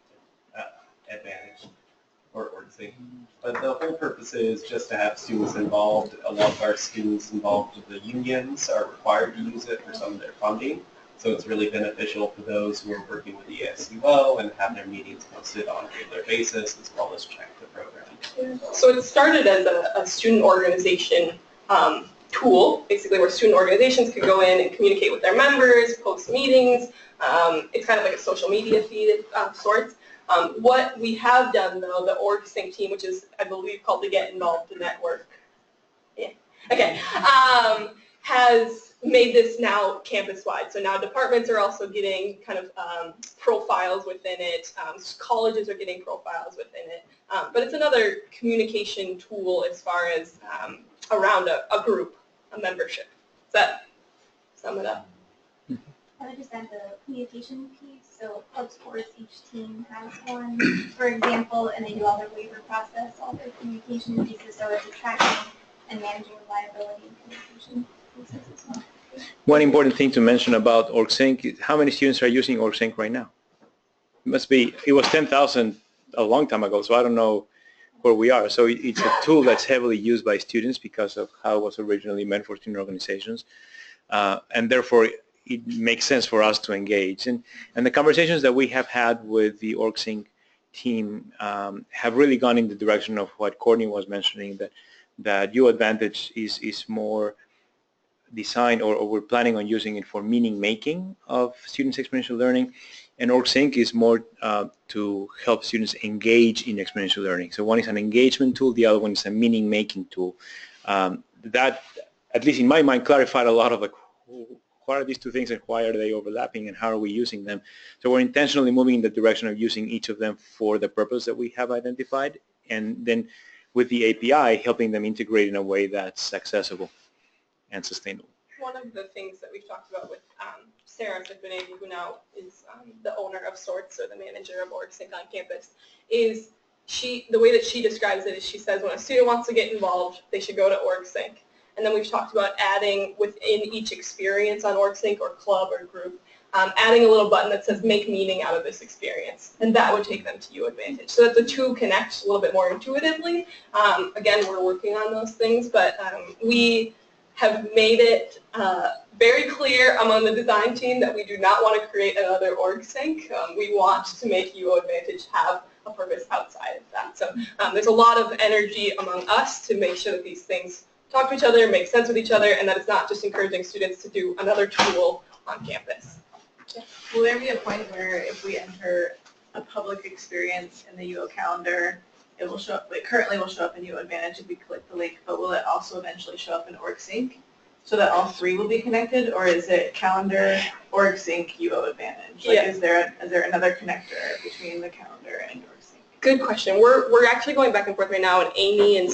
Advantage or OrgSync. But the whole purpose is just to have students involved. A lot of our students involved with the unions are required to use it for some of their funding. So it's really beneficial for those who are working with the ESUO and have their meetings posted on a regular basis, as well as check the program. So it started as a student organization tool, basically where student organizations could go in and communicate with their members, post meetings. It's kind of like a social media feed of sorts. What we have done, though, the OrgSync team, which is, I believe, called the Get Involved Network, has made this now campus-wide. So now departments are also getting kind of profiles within it. Colleges are getting profiles within it. But it's another communication tool as far as around a group, a membership. Does that sum it up? I would just add the communication piece. So club sports, each team has one, for example, and they do all their waiver process, all their communication pieces. So it's a tracking and managing reliability and communication pieces as well. One important thing to mention about OrgSync is how many students are using OrgSync right now? It was 10,000 a long time ago, so I don't know where we are. So it's a tool that's heavily used by students because of how it was originally meant for student organizations. And therefore, it makes sense for us to engage. And the conversations that we have had with the OrgSync team have really gone in the direction of what Courtney was mentioning, that UO Advantage is more designed, or we're planning on using it for meaning making of students' experiential learning, and OrgSync is more to help students engage in experiential learning. So one is an engagement tool, the other one is a meaning making tool. That, at least in my mind, clarified a lot of what are these two things and why are they overlapping and how are we using them. So we're intentionally moving in the direction of using each of them for the purpose that we have identified, and then with the API helping them integrate in a way that's accessible and sustainable. One of the things that we've talked about with Sarah Sifbanegi, who now is the owner of Sorts, or the manager of OrgSync on campus, is the way that she describes it is she says when a student wants to get involved, they should go to OrgSync. And then we've talked about adding within each experience on OrgSync or club or group, adding a little button that says make meaning out of this experience. And that would take them to UO Advantage. So that the two connect a little bit more intuitively. Again, we're working on those things, but we have made it very clear among the design team that we do not want to create another OrgSync. We want to make UO Advantage have a purpose outside of that. So there's a lot of energy among us to make sure that these things talk to each other, make sense with each other, and that it's not just encouraging students to do another tool on campus. Yeah. Will there be a point where if we enter a public experience in the UO calendar, it will show up, it currently will show up in UO Advantage if we click the link, but will it also eventually show up in OrgSync so that all 3 will be connected, or is it calendar, OrgSync, UO Advantage? Like, is there another connector between the calendar and OrgSync? Good question. We're actually going back and forth right now, and Amy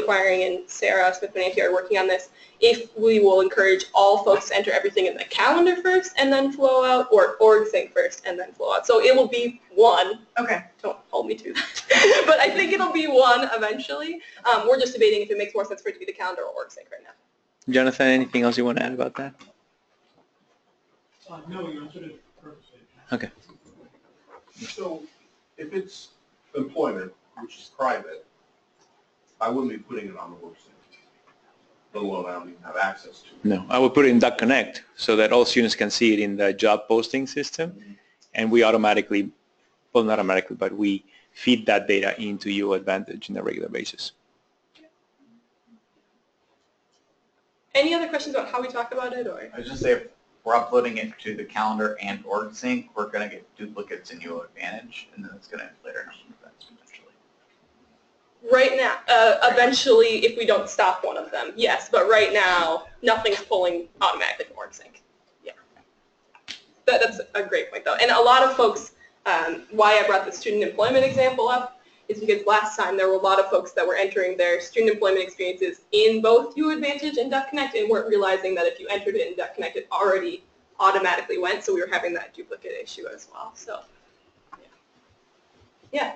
Quiring and Sarah Smith-Benanti are working on this. If we will encourage all folks to enter everything in the calendar first and then flow out, or OrgSync first and then flow out. So it will be one. Okay. Don't hold me to that. But I think it'll be one eventually. We're just debating if it makes more sense for it to be the calendar or OrgSync right now. Jonathan, anything else you want to add about that? No, you answered it perfectly. Okay. So if it's employment, which is private, I wouldn't be putting it on the WorkSync, let alone I don't even have access to it. No, I would put it in Duck Connect so that all students can see it in the job posting system, and we automatically, well, not automatically, but we feed that data into UAdvantage on a regular basis. Any other questions about how we talk about it, or? I was just say, if we're uploading it to the calendar and OrgSync, we're going to get duplicates in UAdvantage, and then it's going to inflate our number of events potentially. Right now, eventually, if we don't stop one of them, yes. But right now, nothing's pulling automatically from OrgSync. Yeah, that's a great point, though. And a lot of folks, why I brought the student employment example up is because last time there were a lot of folks that were entering their student employment experiences in both UAdvantage and Duck Connect and weren't realizing that if you entered it in Duck Connect, it already automatically went. So we were having that duplicate issue as well. So, yeah.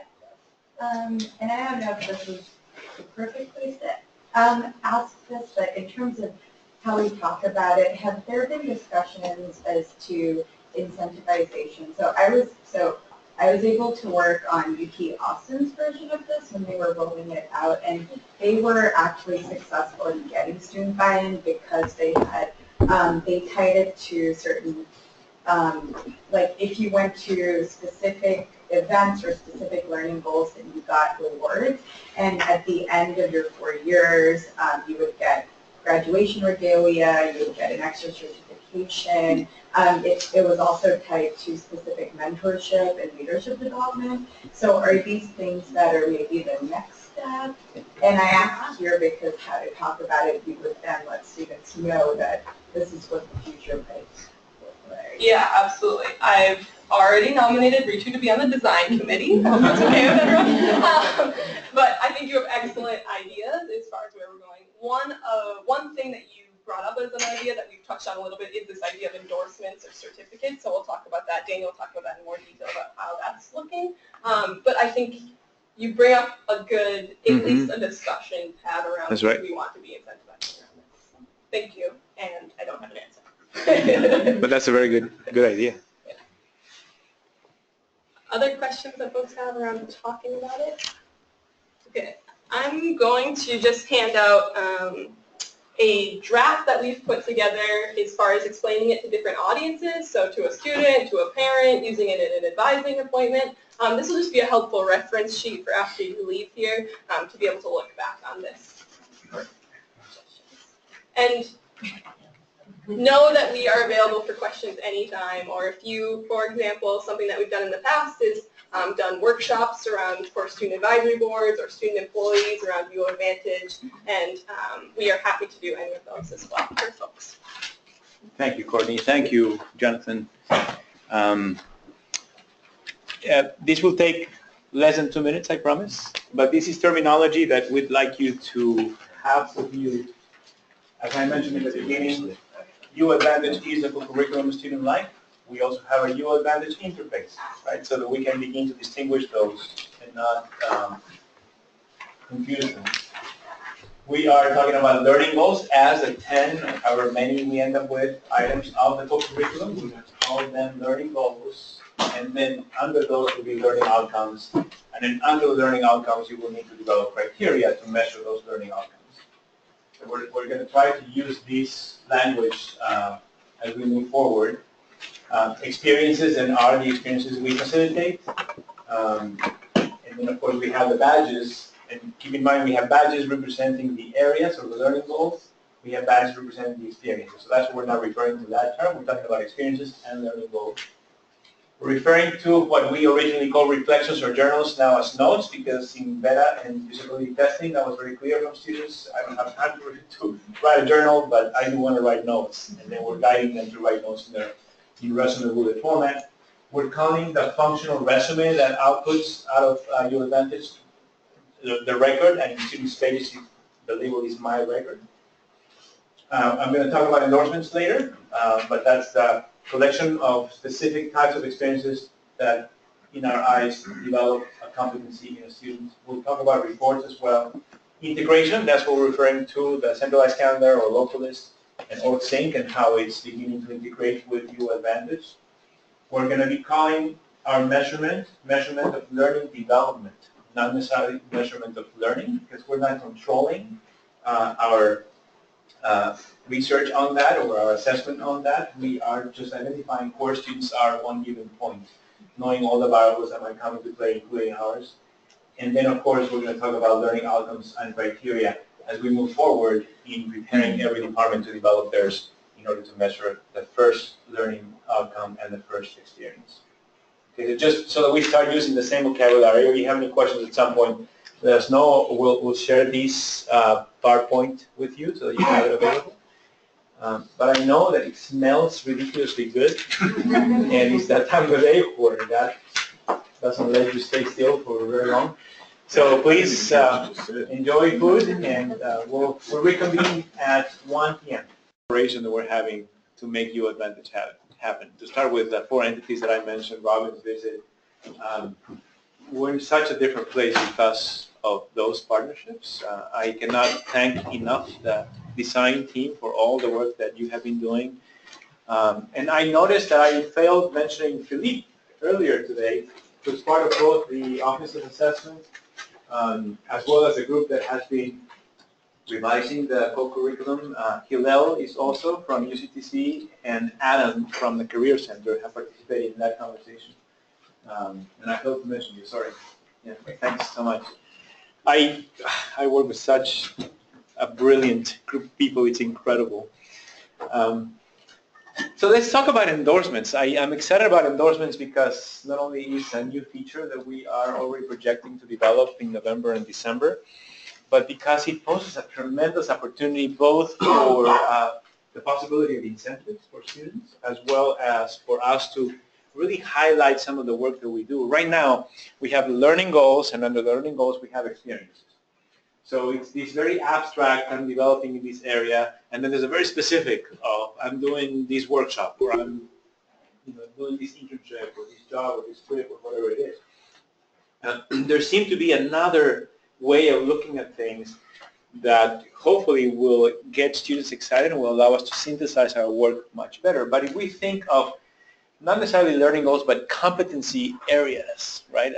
And I don't know if this is the perfect place to ask this, but in terms of how we talk about it, have there been discussions as to incentivization? So I was able to work on UT Austin's version of this when they were rolling it out, and they were actually successful in getting student buy-in because they had they tied it to certain like if you went to specific events or specific learning goals, then you got rewards, and at the end of your 4 years, you would get graduation regalia, you would get an extra certification. It was also tied to specific mentorship and leadership development. So are these things that are maybe the next step? And I ask here because how to talk about it, you would then let students know that this is what the future might look like. Yeah, absolutely. I've already nominated Ritu to be on the design committee. I hope that's okay with everyone. But I think you have excellent ideas as far as where we're going. One thing that you brought up as an idea that we've touched on a little bit is this idea of endorsements or certificates. So we'll talk about that. Daniel will talk about that in more detail about how that's looking. But I think you bring up a good, at least a discussion to have around That's what right. we want to be incentivized around this. So, thank you, and I don't have an answer. But that's a very good idea. Yeah. Other questions that folks have around talking about it? Okay, I'm going to just hand out a draft that we've put together as far as explaining it to different audiences, so to a student, to a parent, using it in an advising appointment. This will just be a helpful reference sheet for after you leave here to be able to look back on this. And know that we are available for questions anytime, or if you, for example, something that we've done in the past is done workshops around for student advisory boards or student employees around UAdvantage, and we are happy to do any of those as well for folks. Thank you, Courtney. Thank you, Jonathan. This will take less than 2 minutes, I promise, but this is terminology that we'd like you to have with you. As I mentioned in the beginning, UAdvantage is a curriculum student life. We also have a UAdvantage interface, right, so that we can begin to distinguish those and not confuse them. We are talking about learning goals as the 10, or however many we end up with, items of the co-curriculum. We're going to call them learning goals, and then under those will be learning outcomes, and then under the learning outcomes you will need to develop criteria to measure those learning outcomes. So we're going to try to use this language as we move forward. Experiences and are the experiences we facilitate. And then of course we have the badges, and keep in mind we have badges representing the areas or the learning goals. We have badges representing the experiences. So that's what we're not referring to that term. We're talking about experiences and learning goals. We're referring to what we originally called reflections or journals now as notes, because in beta and usability testing that was very clear from students. I don't have time to write a journal, but I do want to write notes. And then we're guiding them to write notes in their resume bullet format. We're calling the functional resume that outputs out of UAdvantage the record, and in students' pages the label is my record. I'm going to talk about endorsements later, but that's the collection of specific types of experiences that, in our eyes, develop a competency in a student. We'll talk about reports as well. Integration, that's what we're referring to, the centralized calendar or local list, and OrgSync and how it's beginning to integrate with UAdvantage. we're going to be calling our measurement of learning development, not necessarily measurement of learning, because we're not controlling our research on that or our assessment on that. We are just identifying where students are at one given point, knowing all the variables that might come into play, including ours. And then, of course, we're going to talk about learning outcomes and criteria as we move forward in preparing every department to develop theirs in order to measure the first learning outcome and the first experience. Okay, so just so that we start using the same vocabulary. If you have any questions at some point, let us know. We'll share these PowerPoint with you so that you have it available. But I know that it smells ridiculously good, and it's that time of the day where that doesn't let you stay still for very long. So please enjoy food, and we'll reconvene at 1 p.m. Operation that we're having to make U Advantage happen. To start with the 4 entities that I mentioned, Robin's visit, we're in such a different place because of those partnerships. I cannot thank enough the design team for all the work that you have been doing. And I noticed that I failed mentioning Philippe earlier today, who's part of both the Office of Assessment as well as the group that has been revising the co-curriculum. Hillel is also from UCTC, and Adam from the Career Center have participated in that conversation. And I failed to mention you, sorry. Yeah, thanks so much. I work with such a brilliant group of people, it's incredible. So let's talk about endorsements. I'm excited about endorsements because not only is a new feature that we are already projecting to develop in November and December, but because it poses a tremendous opportunity both for the possibility of incentives for students as well as for us to really highlight some of the work that we do. Right now, we have learning goals, and under the learning goals, we have experiences. So it's this very abstract, I'm developing in this area, and then there's a very specific, I'm doing this workshop, or I'm doing this internship, or this job, or this trip, or whatever it is. There seems to be another way of looking at things that hopefully will get students excited and will allow us to synthesize our work much better. But if we think of not necessarily learning goals, but competency areas, right,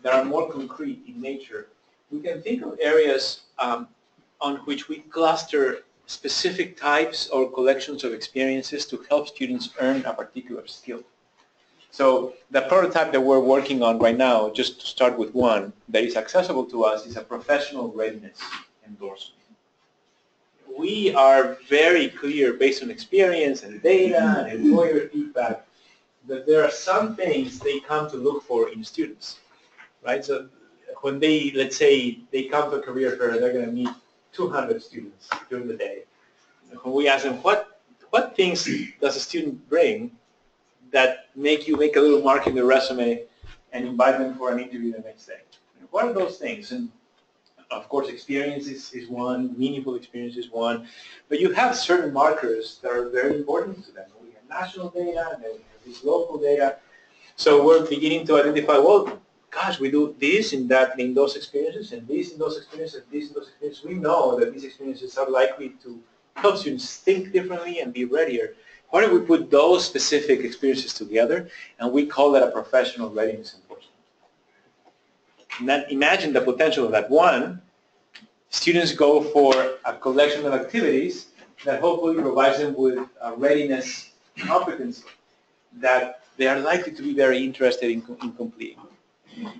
that are more concrete in nature, we can think of areas on which we cluster specific types or collections of experiences to help students earn a particular skill. So the prototype that we're working on right now, just to start with one, that is accessible to us, is a professional readiness endorsement. We are very clear, based on experience and data and employer feedback, that there are some things they come to look for in students, right? So when they, let's say, they come to a career fair, they're going to meet 200 students during the day. And when we ask them, what things does a student bring that make you make a little mark in the resume and invite them for an interview the next day? What are those things? And of course, experience is one, meaningful experience is one, but you have certain markers that are very important to them. We have national data, and then we have this local data. So we're beginning to identify, well, gosh, we do this in those experiences, and this in those experiences, and this in those experiences. We know that these experiences are likely to help students think differently and be readier. Why don't we put those specific experiences together, and we call that a professional readiness endorsement. And then imagine the potential of that. One, students go for a collection of activities that hopefully provides them with a readiness competency that they are likely to be very interested in completing.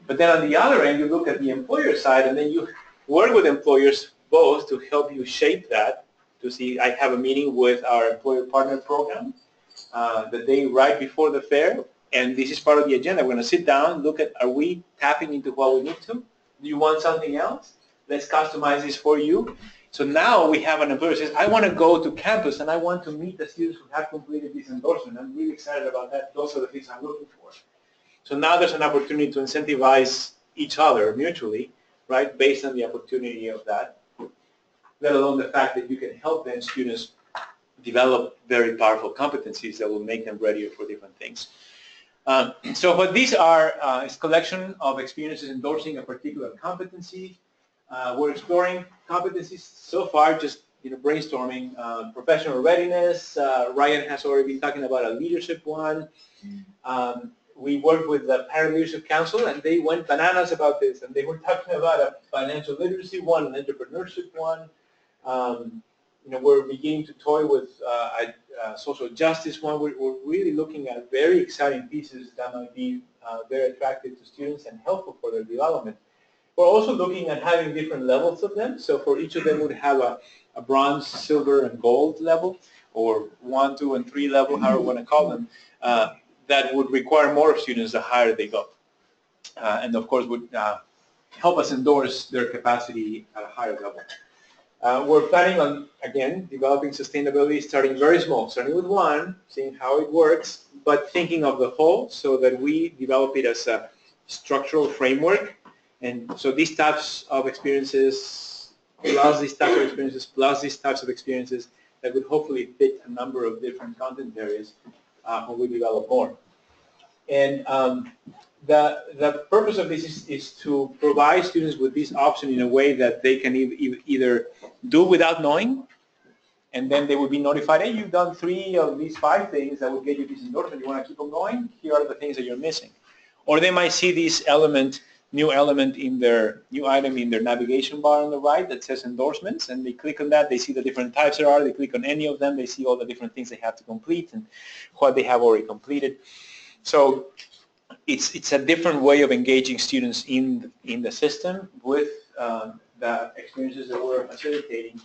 But then on the other end, you look at the employer side, and then you work with employers both to help you shape that, to see, I have a meeting with our employer partner program the day right before the fair, and this is part of the agenda. We're going to sit down, look at, are we tapping into what we need to? Do you want something else? Let's customize this for you. So now we have an employer who says, I want to go to campus and I want to meet the students who have completed this endorsement. I'm really excited about that. Those are the things I'm looking for. So now there's an opportunity to incentivize each other mutually, right, based on the opportunity of that, let alone the fact that you can help then students develop very powerful competencies that will make them readier for different things. So what these are is a collection of experiences endorsing a particular competency. We're exploring competencies so far, just brainstorming professional readiness. Ryan has already been talking about a leadership one. We worked with the Parent Leadership Council, and they went bananas about this, and they were talking about a financial literacy one, an entrepreneurship one. We're beginning to toy with a social justice one. We're really looking at very exciting pieces that might be very attractive to students and helpful for their development. We're also looking at having different levels of them. So for each of them would have a bronze, silver, and gold level, or 1, 2, and 3 level, however you want to call them, that would require more of students the higher they go. And of course would help us endorse their capacity at a higher level. We're planning on, again, developing sustainability, starting very small, starting with 1, seeing how it works, but thinking of the whole so that we develop it as a structural framework. And so these types of experiences, plus these types of experiences, plus these types of experiences that would hopefully fit a number of different content areas when we develop more. And the purpose of this is to provide students with this option in a way that they can either do without knowing, and then they will be notified, hey, you've done 3 of these 5 things that will get you this endorsement. You want to keep on going? Here are the things that you're missing. Or they might see this new element in their new item in their navigation bar on the right that says endorsements, and they click on that. They see the different types there are. They click on any of them. They see all the different things they have to complete and what they have already completed. So it's a different way of engaging students in the system with the experiences that we're facilitating,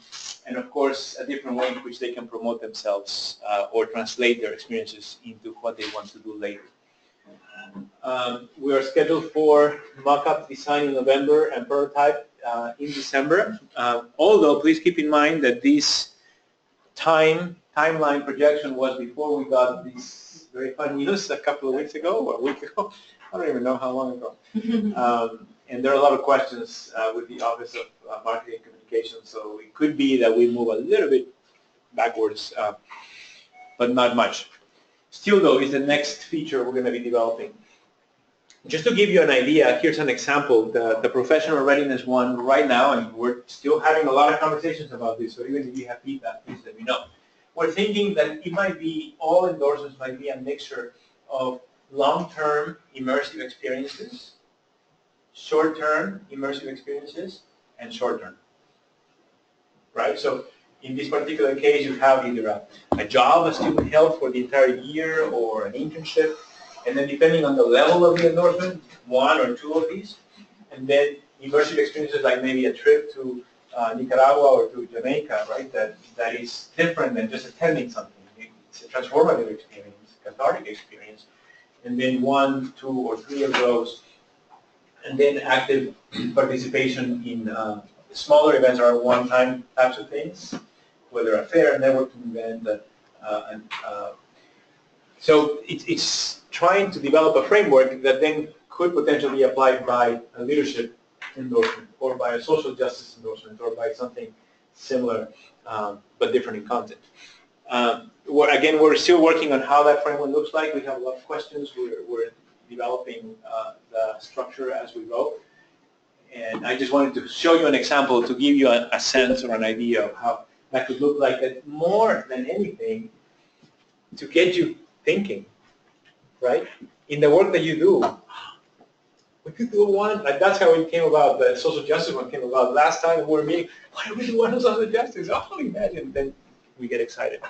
and of course a different way in which they can promote themselves or translate their experiences into what they want to do later. We are scheduled for mock-up design in November and prototype in December. Although please keep in mind that this timeline projection was before we got this very fun news a couple of weeks ago or a week ago. I don't even know how long ago. And there are a lot of questions with the Office of Marketing and Communications, so it could be that we move a little bit backwards, but not much. Still, though, is the next feature we're going to be developing. Just to give you an idea, here's an example, the professional readiness one right now, and we're still having a lot of conversations about this, so even if you have feedback, please let me know. We're thinking that it might be, all endorsements might be a mixture of long-term immersive experiences, short-term immersive experiences, and short-term. Right? So in this particular case, you have either a job a student held for the entire year or an internship, and then depending on the level of the endorsement, 1 or 2 of these, and then immersive experiences like maybe a trip to Nicaragua or to Jamaica, right? That is different than just attending something. It's a transformative experience, cathartic experience, and then 1, 2, or 3 of those, and then active participation in smaller events or one-time types of things, whether a fair, networking event, so it's trying to develop a framework that then could potentially be applied by a leadership endorsement or by a social justice endorsement or by something similar but different in content. Again, we're still working on how that framework looks like. We have a lot of questions. We're developing the structure as we go. And I just wanted to show you an example to give you a sense or an idea of how that could look like, that more than anything, to get you thinking, right? In the work that you do, we could do one, like that's how it came about, the social justice one came about. Last time we were meeting, why don't we do one on social justice? Oh, imagine, then we get excited.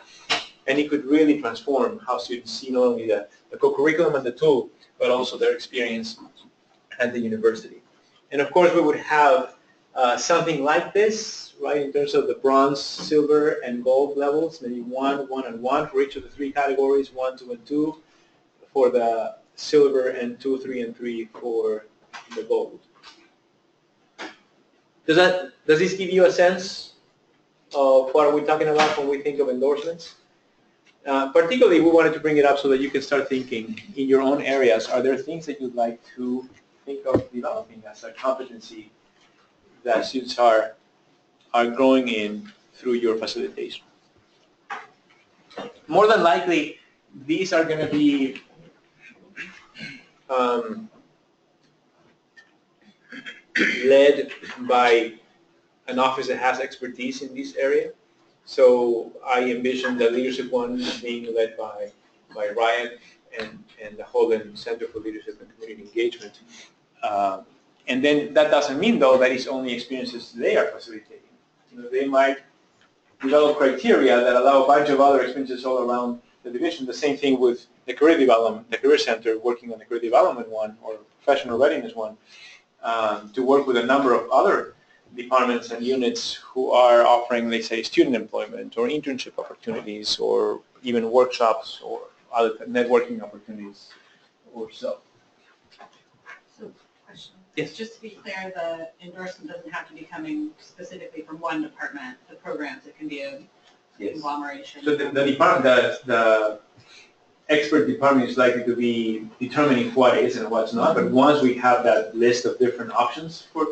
And it could really transform how students see not only the co-curriculum and the tool, but also their experience at the university. And of course, we would have something like this, right, in terms of the bronze, silver, and gold levels, maybe 1, 1, and 1 for each of the 3 categories, 1, 2, and 2 for the silver, and 2, 3, and 3 for the gold. Does this give you a sense of what are we talking about when we think of endorsements? Particularly, we wanted to bring it up so that you can start thinking in your own areas. Are there things that you'd like to think of developing as a competency that students are growing in through your facilitation? More than likely, these are going to be led by an office that has expertise in this area. So I envision the leadership one being led by Ryan, and the Holden Center for Leadership and Community Engagement. And then that doesn't mean, though, that it's only experiences they are facilitating. They might develop criteria that allow a bunch of other experiences all around the division. The same thing with the career development, the career center working on the career development one or professional readiness one, to work with a number of other departments and units who are offering, let's say, student employment or internship opportunities or even workshops or other networking opportunities or so. So, question. Yes. Just to be clear, the endorsement doesn't have to be coming specifically from one department, the programs, it can be a conglomeration. So the expert department is likely to be determining what is and what's not, but once we have that list of different options for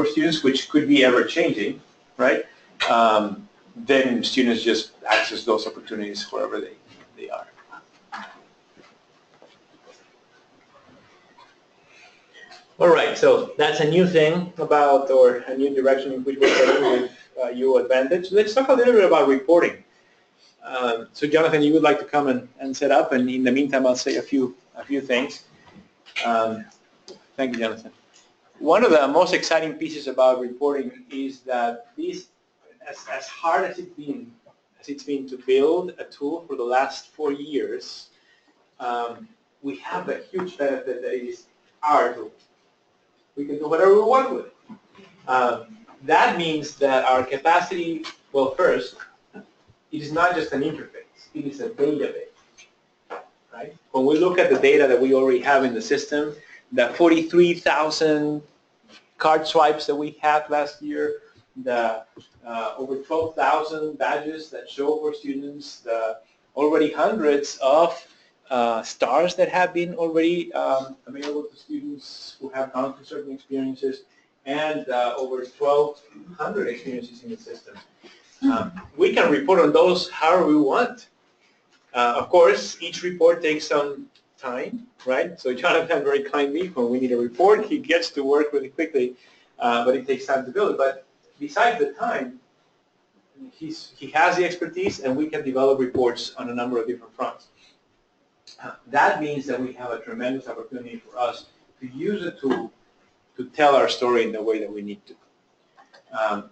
students, which could be ever-changing, right, then students just access those opportunities wherever they are. All right, so that's a new thing about, or a new direction in which we're heading with U Advantage. Let's talk a little bit about reporting. So Jonathan, you would like to come and set up, and in the meantime, I'll say a few things. Thank you, Jonathan. One of the most exciting pieces about reporting is that this, as hard as it's been to build a tool for the last 4 years, we have the huge benefit that it is our tool. We can do whatever we want with it. That means that our capacity, well, first, it is not just an interface, it is a database, right? When we look at the data that we already have in the system, the 43,000 card swipes that we had last year, the over 12,000 badges that show for students, the already hundreds of stars that have been already available to students who have gone through certain experiences, and over 1,200 experiences in the system. We can report on those however we want. Of course, each report takes some time, right? So Jonathan very kindly, when we need a report, he gets to work really quickly, but it takes time to build it. But besides the time, he has the expertise, and we can develop reports on a number of different fronts. That means that we have a tremendous opportunity for us to use the tool to tell our story in the way that we need to.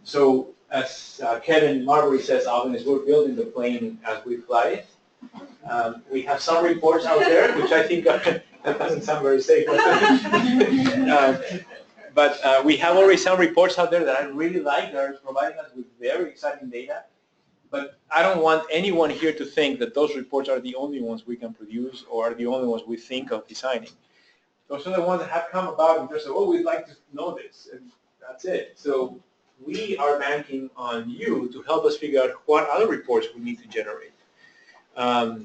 So as Kevin Marbury says often, is we're building the plane as we fly it. We have some reports out there, which I think are, that doesn't sound very safe. But we have already some reports out there that I really like that are providing us with very exciting data. But I don't want anyone here to think that those reports are the only ones we can produce or are the only ones we think of designing. Those are the ones that have come about and just say, oh, we'd like to know this, and that's it. So we are banking on you to help us figure out what other reports we need to generate. I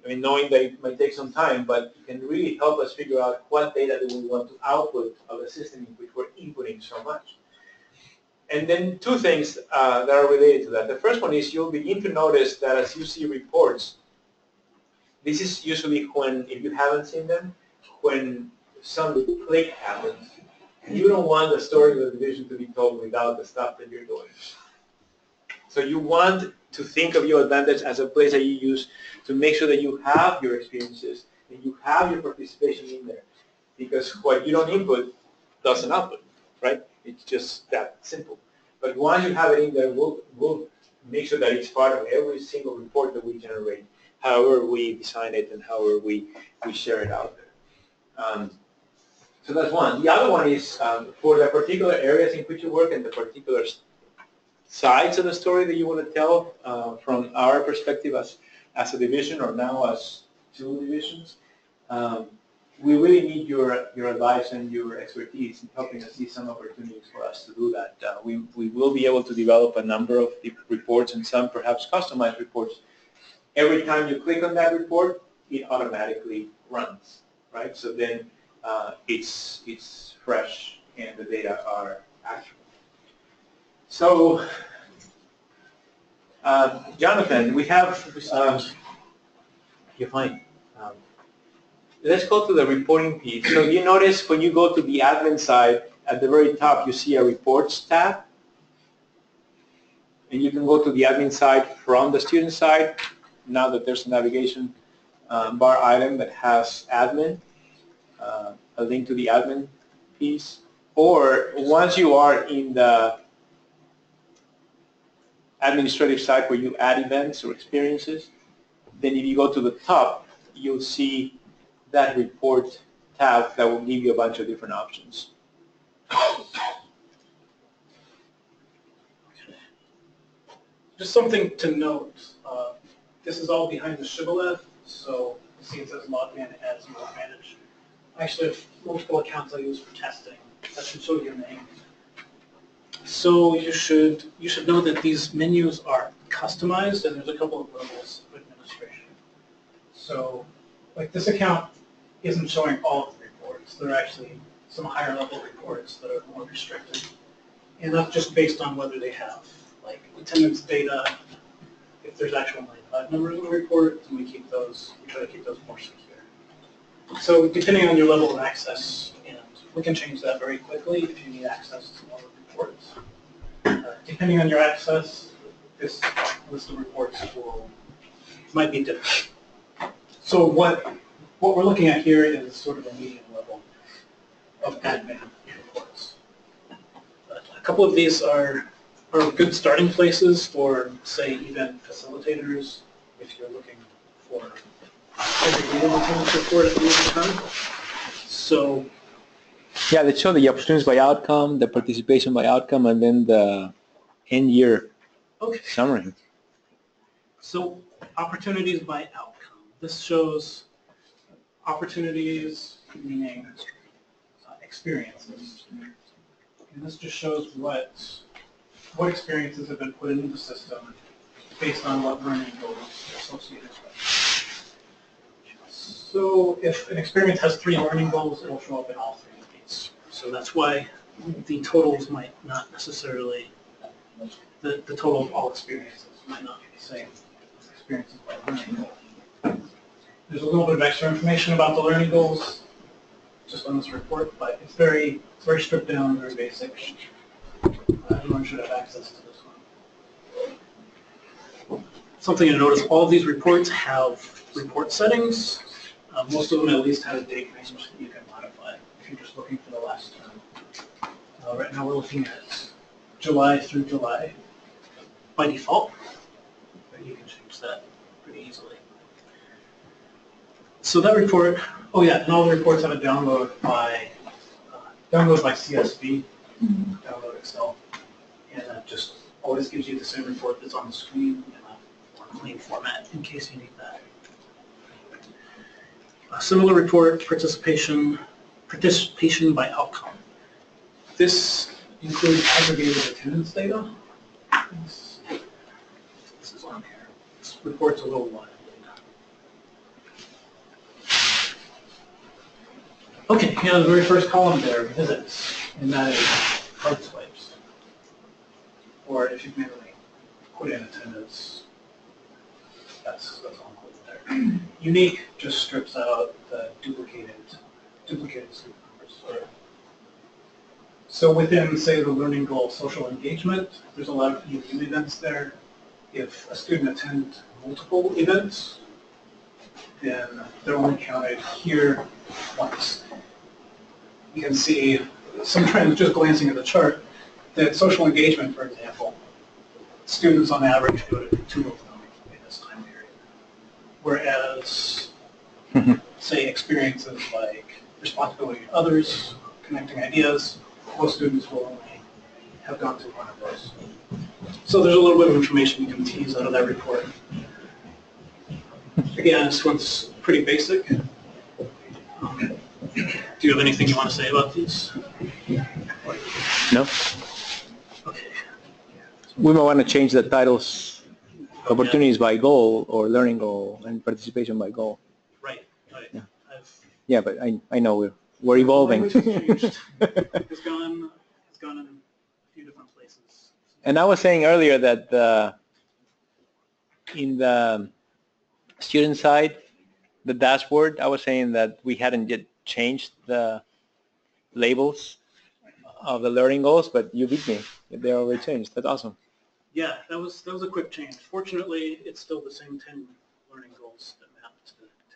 mean, knowing that it might take some time, but it can really help us figure out what data do we want to output of a system in which we're inputting so much. And then two things that are related to that. The first one is you'll begin to notice that as you see reports, this is usually when, if you haven't seen them, when some click happens. You don't want the story of the division to be told without the stuff that you're doing. So you want to think of U Advantage as a place that you use to make sure that you have your experiences and you have your participation in there. Because what you don't input doesn't output, right? It's just that simple. But once you have it in there, we'll make sure that it's part of every single report that we generate, however we design it and however we share it out there. So that's one. The other one is for the particular areas in which you work and the particular sides of the story that you want to tell from our perspective as a division or now as two divisions. We really need your advice and your expertise in helping us see some opportunities for us to do that. We will be able to develop a number of reports and some perhaps customized reports. Every time you click on that report, it automatically runs, right? So then it's fresh and the data are accurate. So, Jonathan, we have, you're fine. Let's go to the reporting piece. So you notice when you go to the admin side, at the very top you see a reports tab. And you can go to the admin side from the student side, now that there's a navigation bar item that has admin, a link to the admin piece. Or once you are in the administrative side where you add events or experiences, then if you go to the top, you'll see that report tab that will give you a bunch of different options. Just something to note, this is all behind the shibboleth, so you see it says login as you will manage. I actually have multiple accounts I use for testing. That should show your name. So you should know that these menus are customized, and there's a couple of levels of administration. So, like this account isn't showing all of the reports. There are actually some higher level reports that are more restricted, and that's just based on whether they have like attendance data. If there's actual 95 numbers in the report, then we try to keep those more secure. So depending on your level of access, and we can change that very quickly if you need access to all the reports. Depending on your access, this list of reports might be different. So what we're looking at here is sort of a medium level of admin reports. A couple of these are good starting places for, say, event facilitators, if you're looking for every attendance report at the end of the time. So, yeah, they show the opportunities by outcome, the participation by outcome, and then the end year summary. So opportunities by outcome. This shows opportunities, meaning experiences. And this just shows what experiences have been put into the system based on what learning goals are associated with. So if an experience has 3 learning goals, it'll show up in all 3 of these. So that's why the totals might not necessarily, the total of all experiences might not be the same as experiences by learning goal. There's a little bit of extra information about the learning goals just on this report, but it's very stripped down, very basic. Everyone should have access to this one. Something to notice, all of these reports have report settings. Most of them at least have a date range that you can modify if you're just looking for the last term. Right now we're looking at July through July by default, but you can change that pretty easily. So that report, oh yeah, and all the reports have a download by CSV, download Excel, and that just always gives you the same report that's on the screen in a more clean format in case you need that. A similar report, participation by outcome. This includes aggregated attendance data. This is on here. This report's a little wild. Okay, yeah, the very first column there, visits, and that is card swipes. Or if you've manually put in attendance, that's all included there. Unique just strips out the duplicated student numbers. So within, say, the learning goal social engagement, there's a lot of unique events there. If a student attends multiple events, then they're only counted here once. You can see some trends just glancing at the chart that social engagement, for example, students on average go to 2 of them in this time period. Whereas, say, experiences like responsibility to others, connecting ideas, most students will only have gone through 1 of those. So there's a little bit of information you can tease out of that report. Again, this one's pretty basic. Do you have anything you want to say about these? No. Okay. We might want to change the titles, opportunities by goal or learning goal and participation by goal. Right. Yeah, yeah, but I know we're evolving. It's gone in a few different places. And I was saying earlier that in the student side, the dashboard, I was saying that we hadn't yet changed the labels of the learning goals, but you beat me. They're already changed. That's awesome. Yeah, that was a quick change. Fortunately, it's still the same 10 learning goals that map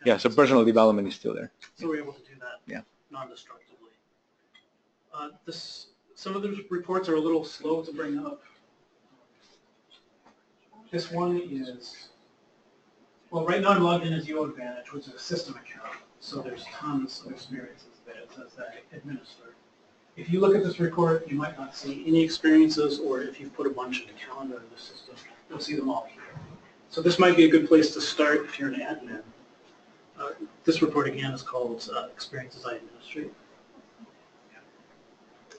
Yeah, so personal development is still there. So we're able to do that Yeah. non-destructively. Some of those reports are a little slow to bring up. This one is, well, right now I'm logged in as UAdvantage, which is a system account. So there's tons of experiences that it says that I administer. If you look at this report, you might not see any experiences, or if you've put a bunch in the calendar of the system, you'll see them all here. So this might be a good place to start if you're an admin. This report again is called Experiences I Administrate.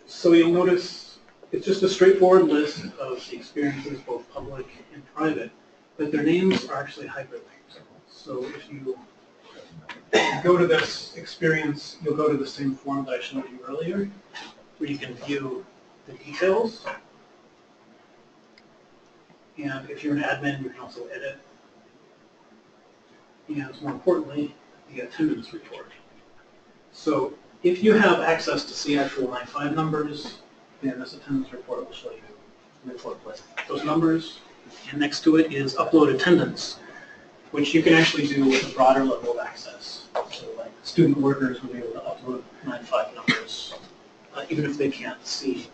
So you'll notice it's just a straightforward list of the experiences, both public and private, but their names are actually hyperlinked. So if you go to this experience, you'll go to the same form that I showed you earlier, where you can view the details. And if you're an admin, you can also edit. And more importantly, the attendance report. So if you have access to see actual 9.5 numbers, then this attendance report will show you the report with those numbers. And next to it is upload attendance, which you can actually do with a broader level of access. So like student workers will be able to upload 9.5 numbers, even if they can't see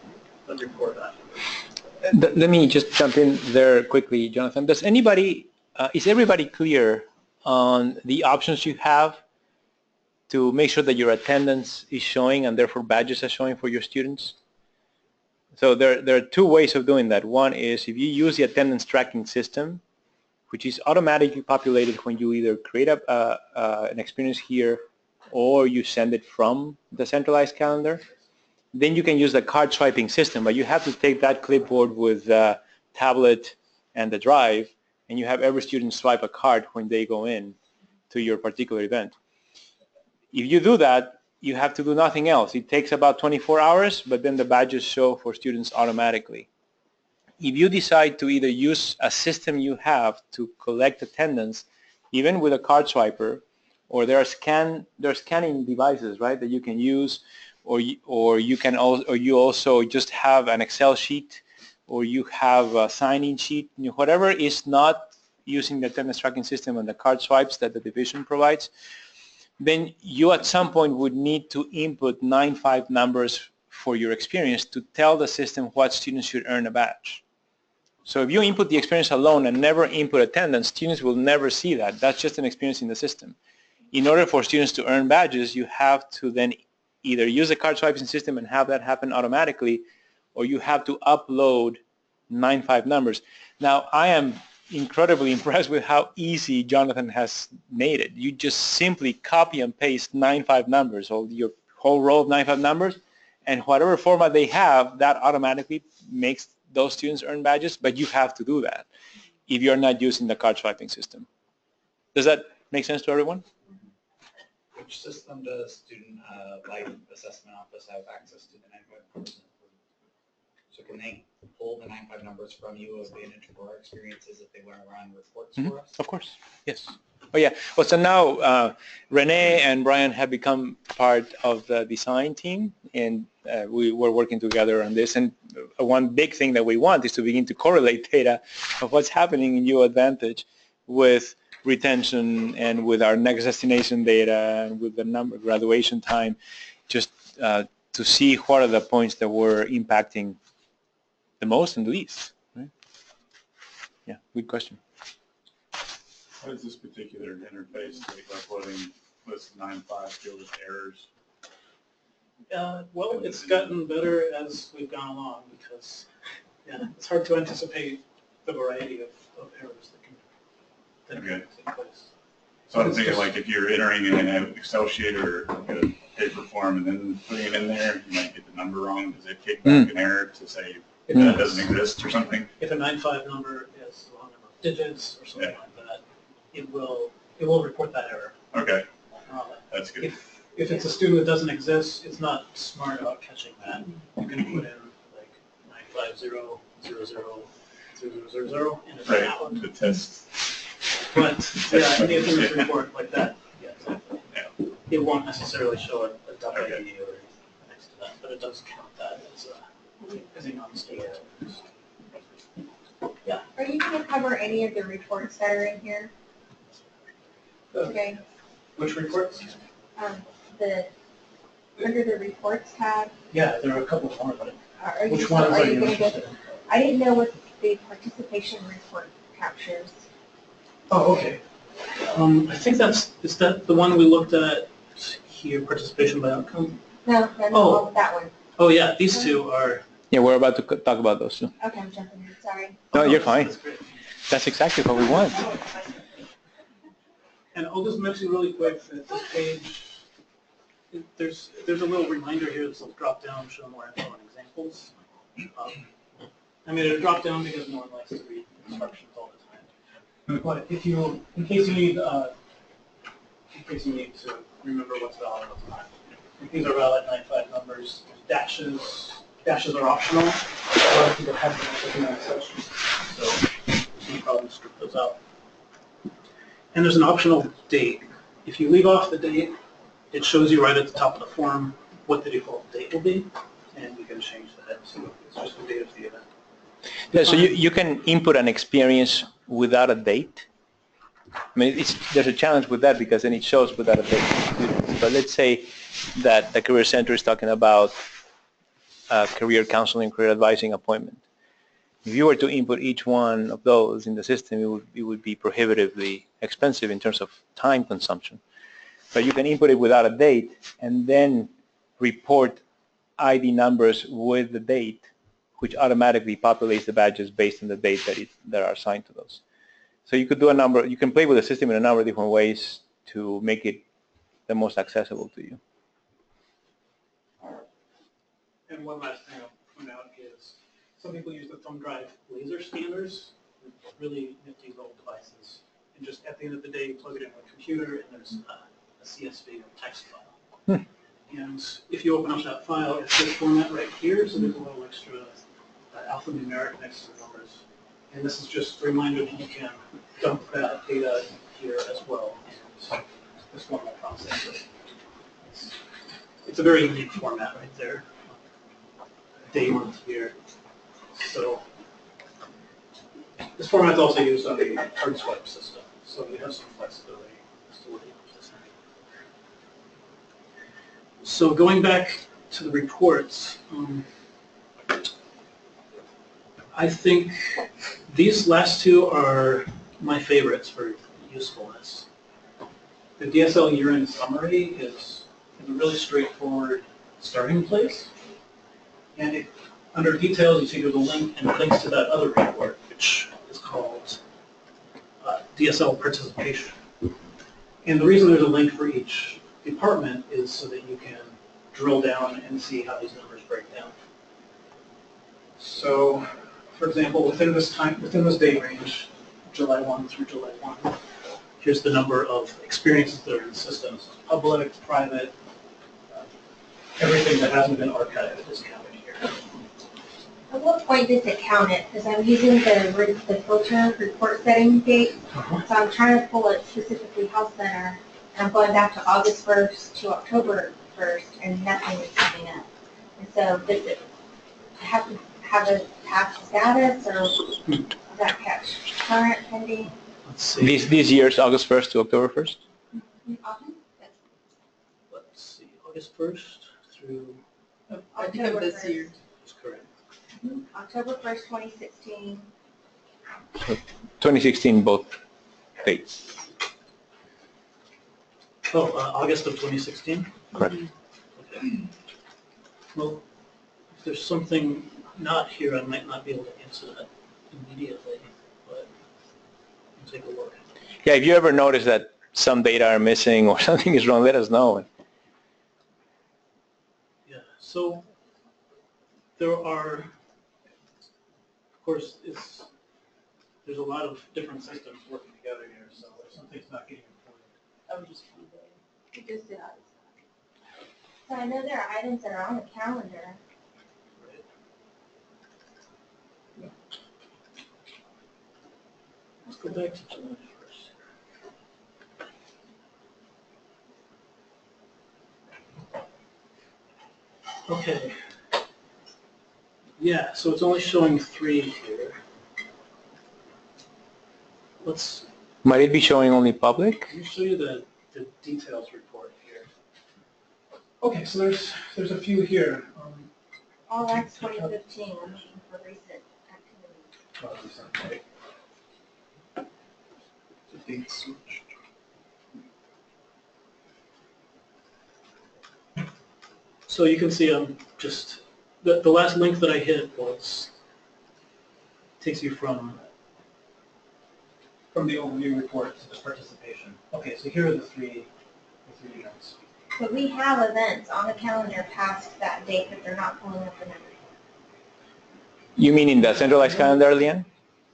the report afterwards. Let me just jump in there quickly, Jonathan. Does anybody, is everybody clear on the options you have to make sure that your attendance is showing and therefore badges are showing for your students? So there are two ways of doing that. One is if you use the attendance tracking system, which is automatically populated when you either create an experience here or you send it from the centralized calendar. Then you can use the card swiping system, but you have to take that clipboard with the tablet and the drive, and you have every student swipe a card when they go in to your particular event. If you do that, you have to do nothing else. It takes about 24 hours, but then the badges show for students automatically. If you decide to either use a system you have to collect attendance, even with a card swiper, or there are scanning devices, right, that you can use, or you also just have an Excel sheet, or you have a sign-in sheet, whatever is not using the attendance tracking system and the card swipes that the division provides, then you at some point would need to input 9.5 numbers for your experience to tell the system what students should earn a badge. So if you input the experience alone and never input attendance, students will never see that. That's just an experience in the system. In order for students to earn badges, you have to then either use the card swiping system and have that happen automatically, or you have to upload 9.5 numbers. Now, I am incredibly impressed with how easy Jonathan has made it. You just simply copy and paste 9.5 numbers, or your whole row of 9.5 numbers, and whatever format they have, that automatically makes those students earn badges, but you have to do that if you're not using the card swiping system. Does that make sense to everyone? Which system does Student Life Assessment Office have access to the 9.5 numbers? So can they pull the 9.5 numbers from UAdvantage for our experiences if they want to run reports for us? Of course, yes. Oh yeah, well so now Renee and Brian have become part of the design team, and we were working together on this, and one big thing that we want is to begin to correlate data of what's happening in UAdvantage with retention and with our next destination data and with the number graduation time, just to see what are the points that were impacting the most and the least. Right? Yeah, good question. How does this particular interface, like uploading list 9.5, deal with errors? Well, it's gotten better as we've gone along because it's hard to anticipate the variety of errors that can take place. So I'm thinking like if you're entering in an Excel sheet or like a paper form and then putting it in there, you might get the number wrong. Does it kick back an error to say that doesn't exist or something? If a 9.5 number is the wrong number of digits or something like that, it will report that error. Okay, that's good. If it's a student that doesn't exist, it's not smart about catching that. You can put in like 950000000 and it's out. The test. But yeah, in the attendance report like that, it won't necessarily show a .id or next to that, but it does count that as a non-student. Yeah. Are you going to cover any of the reports that are in here today? Which reports? The, under the reports tab, Yeah, there are a couple more, but are you, which ones are are you you gonna interested go? in? I didn't know what the participation report captures. Oh, okay. I think is that the one we looked at here, participation by outcome? No, Oh. that one. Oh, yeah, these two are. Yeah, we're about to talk about those too. Okay, I'm jumping in, sorry. No, you're fine. That's great. That's exactly what we want. And I'll just mention really quick that this page, there's a little reminder here, this little drop down showing more info and examples. I made it a drop down because no one likes to read instructions all the time. But if you, in case you need to remember what's valid, what's not. These are valid 95 numbers. Dashes are optional. A lot of people have been looking at such, so no problem to strip those out. And there's an optional date. If you leave off the date, it shows you right at the top of the form what the default date will be, and you can change that. So it's just the date of the event. Yeah, so you can input an experience without a date. I mean, there's a challenge with that because then it shows without a date to students. But let's say that the Career Center is talking about career counseling, career advising appointment. If you were to input each one of those in the system, it would be prohibitively expensive in terms of time consumption. But you can input it without a date and then report ID numbers with the date, which automatically populates the badges based on the date that are assigned to those. So you could do you can play with the system in a number of different ways to make it the most accessible to you. And one last thing I'll point out is some people use the thumb drive laser scanners, really nifty little devices. And just at the end of the day, you plug it into a computer and there's a CSV or text file. And if you open up that file, it's this format right here, so there's a little extra alphanumeric next to the numbers. And this is just a reminder that you can dump that data here as well. And this one will process it. It's a very unique format right there. Day, month, year. So this format is also used on the hard swipe system, so you have some flexibility as to what you use this. So going back to the reports, I think these last two are my favorites for usefulness. The DSL year-end summary is a really straightforward starting place. And under details, you see there's a link and it links to that other report, which is called DSL participation. And the reason there's a link for each department is so that you can drill down and see how these numbers break down. So, for example, within this date range, July 1 through July 1, here's the number of experiences that are in the system. So public, private, everything that hasn't been archived is counted here. At what point does it count it? Because I'm using the filter report setting date, so I'm trying to pull it specifically health center, and I'm going back to August 1st to October 1st, and nothing is coming up. And so does it have to have a past status, or does that catch current, pending? Let's see. These years, August 1st to October 1st? Let's see, August 1st through October this 1st. year. That's correct. October 1st, 2016. So 2016, both dates. Oh, August of 2016? Correct. Okay. Well, if there's something not here, I might not be able to answer that immediately, but I'll take a look. Yeah, if you ever notice that some data are missing or something is wrong, let us know. Yeah, so there are, of course, there's a lot of different systems working together here, so if something's not getting reported, I would just find out. You just did that. So I know there are items that are on the calendar. Let's go back to July 1st. Okay. Yeah, so it's only showing 3 here. Might it be showing only public? Let me show you the the details report here. Okay, so there's a few here. All that's 2015, I'm looking for recent activity. The date switched. So you can see just the last link that I hit takes you from the overview report to the participation. Okay, so here are the three events. But we have events on the calendar past that date, but they're not pulling up the number. You mean in the centralized calendar, Leanne?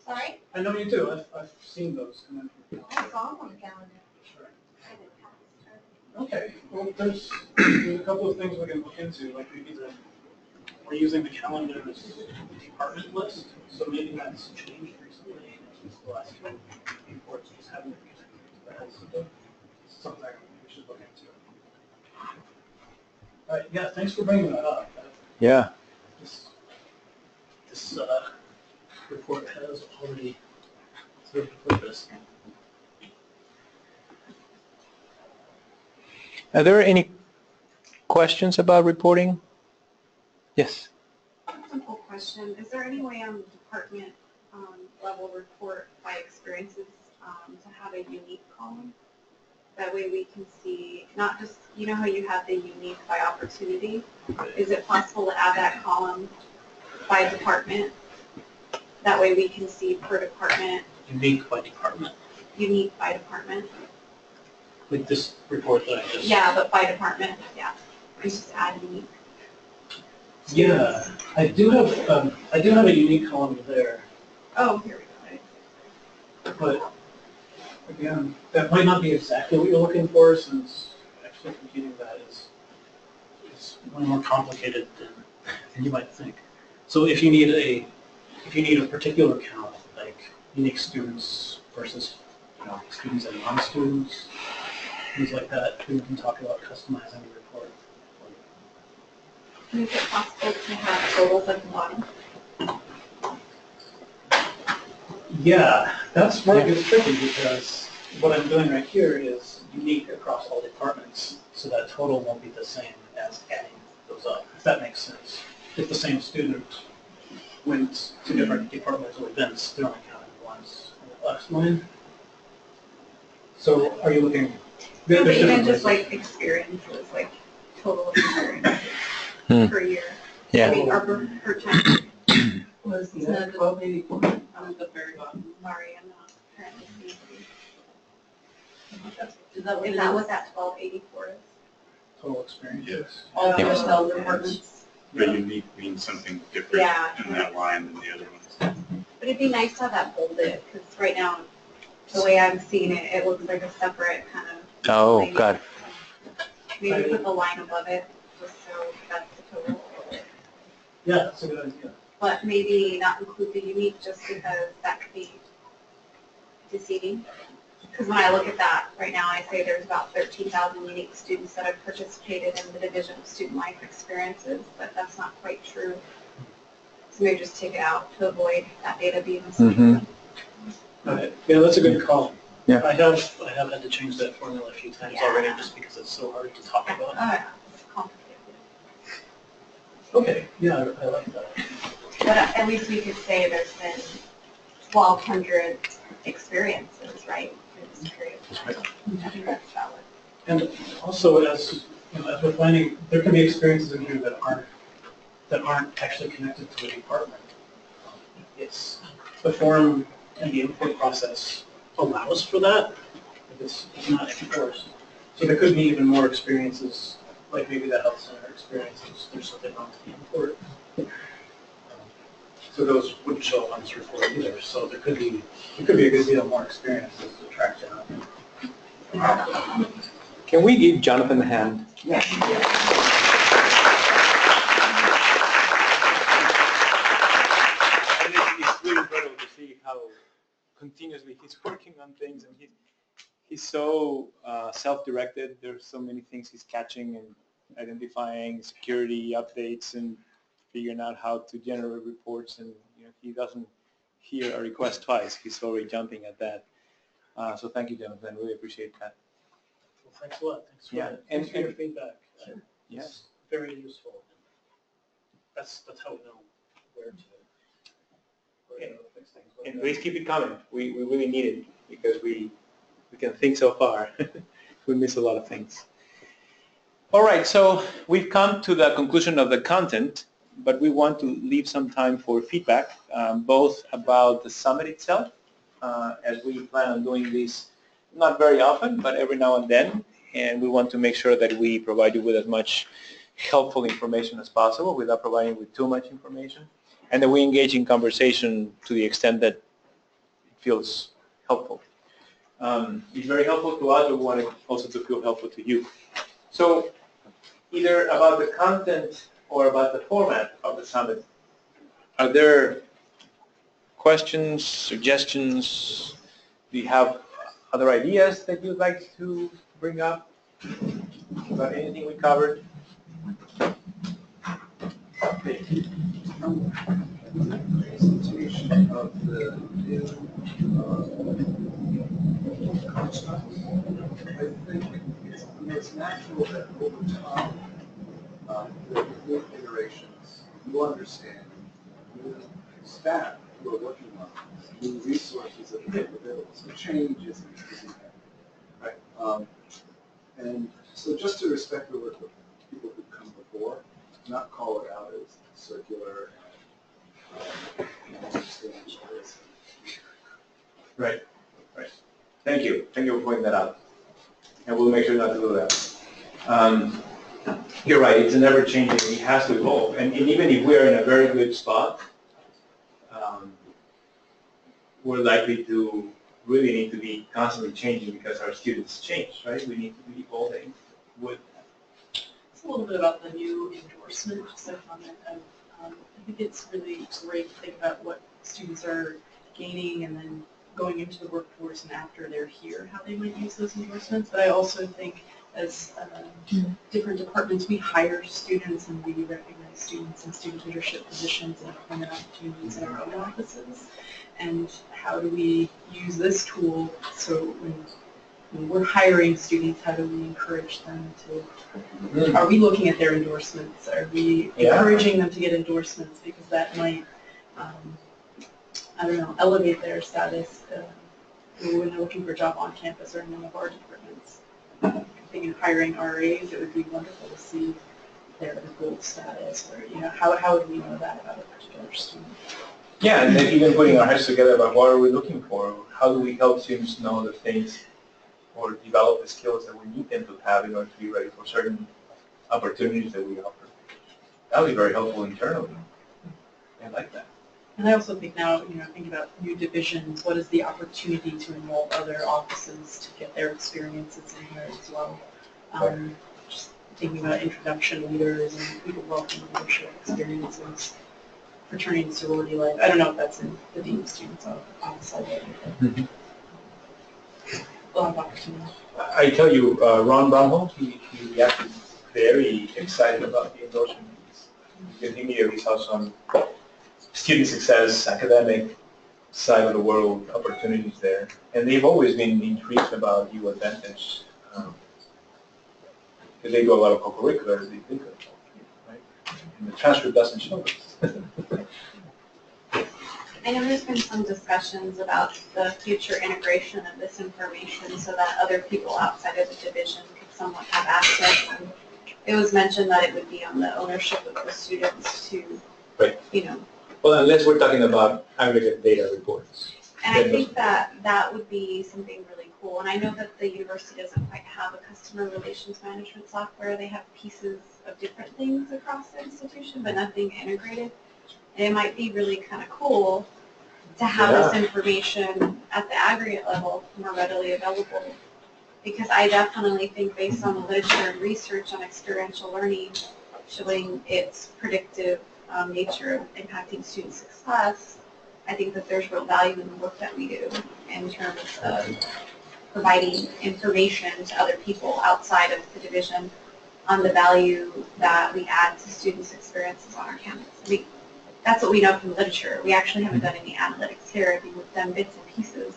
Sorry? I know you do. I've seen those come in. I saw them on the calendar. Okay, well, there's a couple of things we can look into, like maybe we're using the calendar as a department list, so maybe that's changed recently. The last few reports just haven't connected to that. So something we should look into. All right, yeah, thanks for bringing that up. Yeah. This report has already served a purpose. Are there any questions about reporting? Yes. Simple question. Is there any way on the department level report by experiences to have a unique column? That way we can see, not just, you know how you have the unique by opportunity? Is it possible to add that column by department? That way we can see per department. Unique by department. Unique by department. Like this report that I just... Yeah, but by department, yeah. We just add unique. Yeah, I do have a unique column there. Oh, here we go. But again, that might not be exactly what you're looking for, since actually computing that is way more complicated than you might think. So if you need a particular count, like unique students versus students and non-students, things like that, we can talk about customizing the report. Is it possible to have totals at the bottom? Yeah, that's where it gets tricky, because what I'm doing right here is unique across all departments, so that total won't be the same as adding those up, if that makes sense. If the same student went to different departmental events, they're only counted once in the last line. So are you looking? No, but even just like experiences, like total experiences per year. Yeah. I mean, or per time. Was that 1284? On the very bottom. Sorry, I'm not currently seeing. Is that Is that what that 1284 is? Total experience? Yes. All Yeah. personnel departments? But unique means something different Yeah. in that line than the other ones. But it'd be nice to have that bolded, because right now, the way I'm seeing it, it looks like a separate kind of. Oh, maybe- God. Maybe put the line above it, just so that's the total. Yeah, that's a good idea. But maybe not include the unique, just because that could be deceiving. Because when I look at that, right now, I say there's about 13,000 unique students that have participated in the Division of Student Life Experiences, but that's not quite true. So maybe just take it out to avoid that data being misleading. Right. Yeah, that's a good call. Yeah. I have had to change that formula a few times already, just because it's so hard to talk about. It's complicated. Okay, yeah, I like that. But at least we could say there's been 1,200 experiences, right, in this period of time. I think that's valid. And also, as we're finding, there can be experiences in here that aren't actually connected to a department. It's the form and the input process allows for that, if it's not enforced. So there could be even more experiences, like maybe the health center experiences. There's something on the import. So those wouldn't show up on this report either. So there could be a good deal more experiences to track down. Can we give Jonathan a hand? Yeah. It's really incredible to see how continuously he's working on things, and he's so self-directed. There's so many things he's catching and identifying, security updates, and figuring out how to generate reports. And he doesn't hear a request twice. He's already jumping at that. So thank you, Jonathan. Really appreciate that. Thanks a lot. Thanks for, Yeah, thanks for your feedback. Yeah. It's very useful. That's how we know where to fix things. And please keep it coming. We really need it because we can think so far. We miss a lot of things. All right, so we've come to the conclusion of the content, but we want to leave some time for feedback, both about the summit itself, as we plan on doing this not very often, but every now and then, and we want to make sure that we provide you with as much helpful information as possible without providing you with too much information, and that we engage in conversation to the extent that it feels helpful. It's very helpful to us, but we want it also to feel helpful to you. So either about the content or about the format of the summit, are there questions, suggestions? Do you have other ideas that you'd like to bring up about anything we covered? Presentation of the new constructs. I think it's natural that over time, with new iterations, new understanding, new staff who are working on new resources that are available. So change is inherent, right? And so just to respect the work of people who've come before, not call it out as circular and understand this. Right, right. Thank you. Thank you for pointing that out. And we'll make sure not to do that. You're right, it's an ever-changing, it has to evolve. And even if we're in a very good spot, we're likely to really need to be constantly changing because our students change, right? We need to be evolving with that. It's a little bit about the new endorsement, just a comment of, I think it's really great to think about what students are gaining and then going into the workforce and after they're here, how they might use those endorsements. But I also think as different departments, we hire students and we recognize students in student leadership positions and employment opportunities in our own offices. And how do we use this tool so when we're hiring students, how do we encourage them to, are we looking at their endorsements? Are we encouraging them to get endorsements because that might, I don't know, elevate their status when they're looking for a job on campus or in one of our departments. I think in hiring RAs, it would be wonderful to see their gold status or, you know, how would we know that about a particular student? Yeah, and then even putting our heads together about what are we looking for? How do we help students know the things or develop the skills that we need them to have in order to be ready for certain opportunities that we offer? That would be very helpful internally. I like that. And I also think now, you know, thinking about new divisions, what is the opportunity to involve other offices to get their experiences in here as well? Just thinking about introduction leaders and people welcome leadership experiences, fraternity and sorority life. I don't know if that's in the Dean of Students office already. A lot of opportunity. I tell you, Ron Bromholm, he reacted very excited about the endorsement piece. Because he immediately saw some student success, academic side of the world opportunities there. And they've always been intrigued about U Advantage. Because they do a lot of co-curricular, they think of it, right? And the transcript doesn't show it. I know there's been some discussions about the future integration of this information so that other people outside of the division could somewhat have access. And it was mentioned that it would be on the ownership of the students to, you know. Well, unless we're talking about aggregate data reports. And I think that would be something really cool. And I know that the university doesn't quite have a customer relations management software. They have pieces of different things across the institution, but nothing integrated. And it might be really kind of cool to have this information at the aggregate level more readily available. Because I definitely think based on the literature and research on experiential learning showing its predictive nature of impacting student success, I think that there's real value in the work that we do in terms of providing information to other people outside of the division on the value that we add to students' experiences on our campus. I mean, that's what we know from literature. We actually haven't done any analytics here. I think we've done bits and pieces.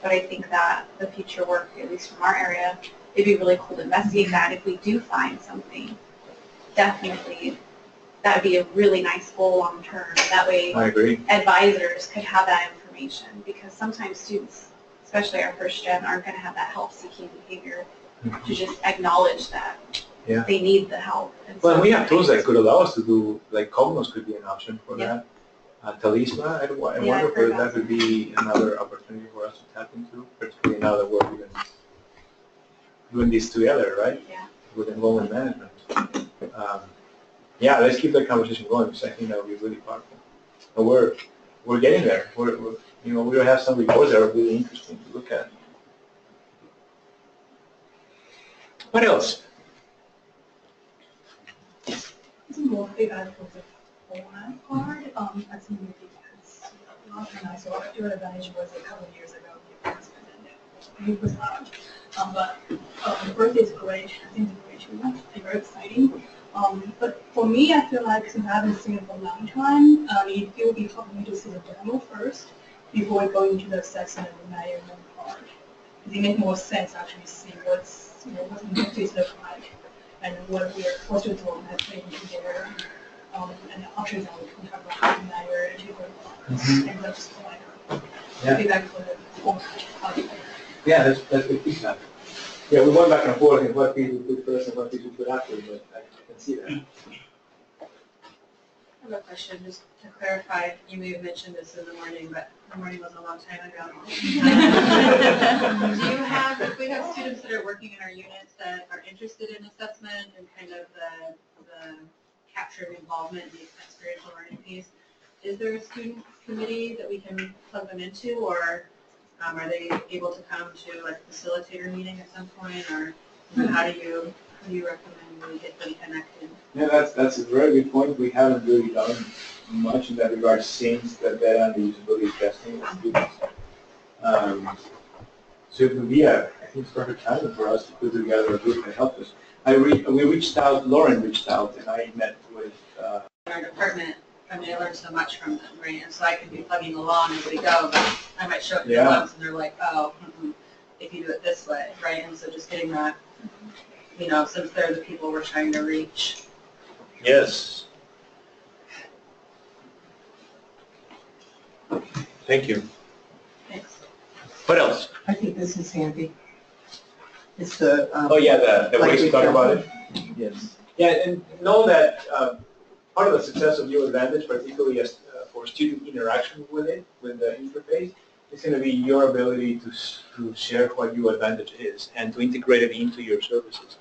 But I think that the future work, at least from our area, it'd be really cool to investigate that if we do find something. Definitely, that would be a really nice goal long term. That way, I agree. advisors could have that information, because sometimes students, especially our first gen, aren't going to have that help-seeking behavior to just acknowledge that Yeah. they need the help. And Well, so we have tools that could allow us to do, like Cognos could be an option for Yeah. that. Talisma, I Yeah, wonder I've if heard that about would be another opportunity for us to tap into, particularly now that we're even doing this together, right? Yeah. With enrollment management. Yeah, let's keep that conversation going, because I think that would be really powerful. And we're getting there. We have some reports that are really interesting to look at. What else? It's more feedback for the format part. I think because last time I saw Dual Advantage was a couple of years ago. It was not. But the birth is great. I think it's great too. It's very exciting. But for me, I feel like since I haven't seen it for a long time, it will be helping me to see the demo first before we go into the assessment and the measurement part. It makes more sense actually see what the interface look like and what we're doing as playing together, and the options that we can have about how to measure and and not just like feedback for the format. Yeah, that's good feedback. Yeah, we went back and forth in what piece we put first and what piece we put after, but I can see that. I have a question, just to clarify, you may have mentioned this in the morning, but the morning was a long time ago. If we have students that are working in our units that are interested in assessment and kind of the capturing involvement in the experiential learning piece, is there a student committee that we can plug them into, or are they able to come to like a facilitator meeting at some point, or how do you recommend we get them connected? Yeah, that's a very good point. We haven't really done much in that regard since the data and the usability testing with students. So it would be I think it's perfect timing for us to put together a group that helps us. We reached out, Lauren reached out, and I met with In our department, I mean, I learned so much from them, right? And so I can be plugging along as we go, but I might show up here once and they're like, oh, if you do it this way, right? And so just getting that, since they're the people we're trying to reach. Yes. Thank you. Thanks. What else? I think this is handy. It's the. Oh yeah, the ways to talk about it. Yes. Yeah, and know that part of the success of U Advantage, particularly as for student interaction with it, with the interface, is going to be your ability to share what U Advantage is and to integrate it into your services.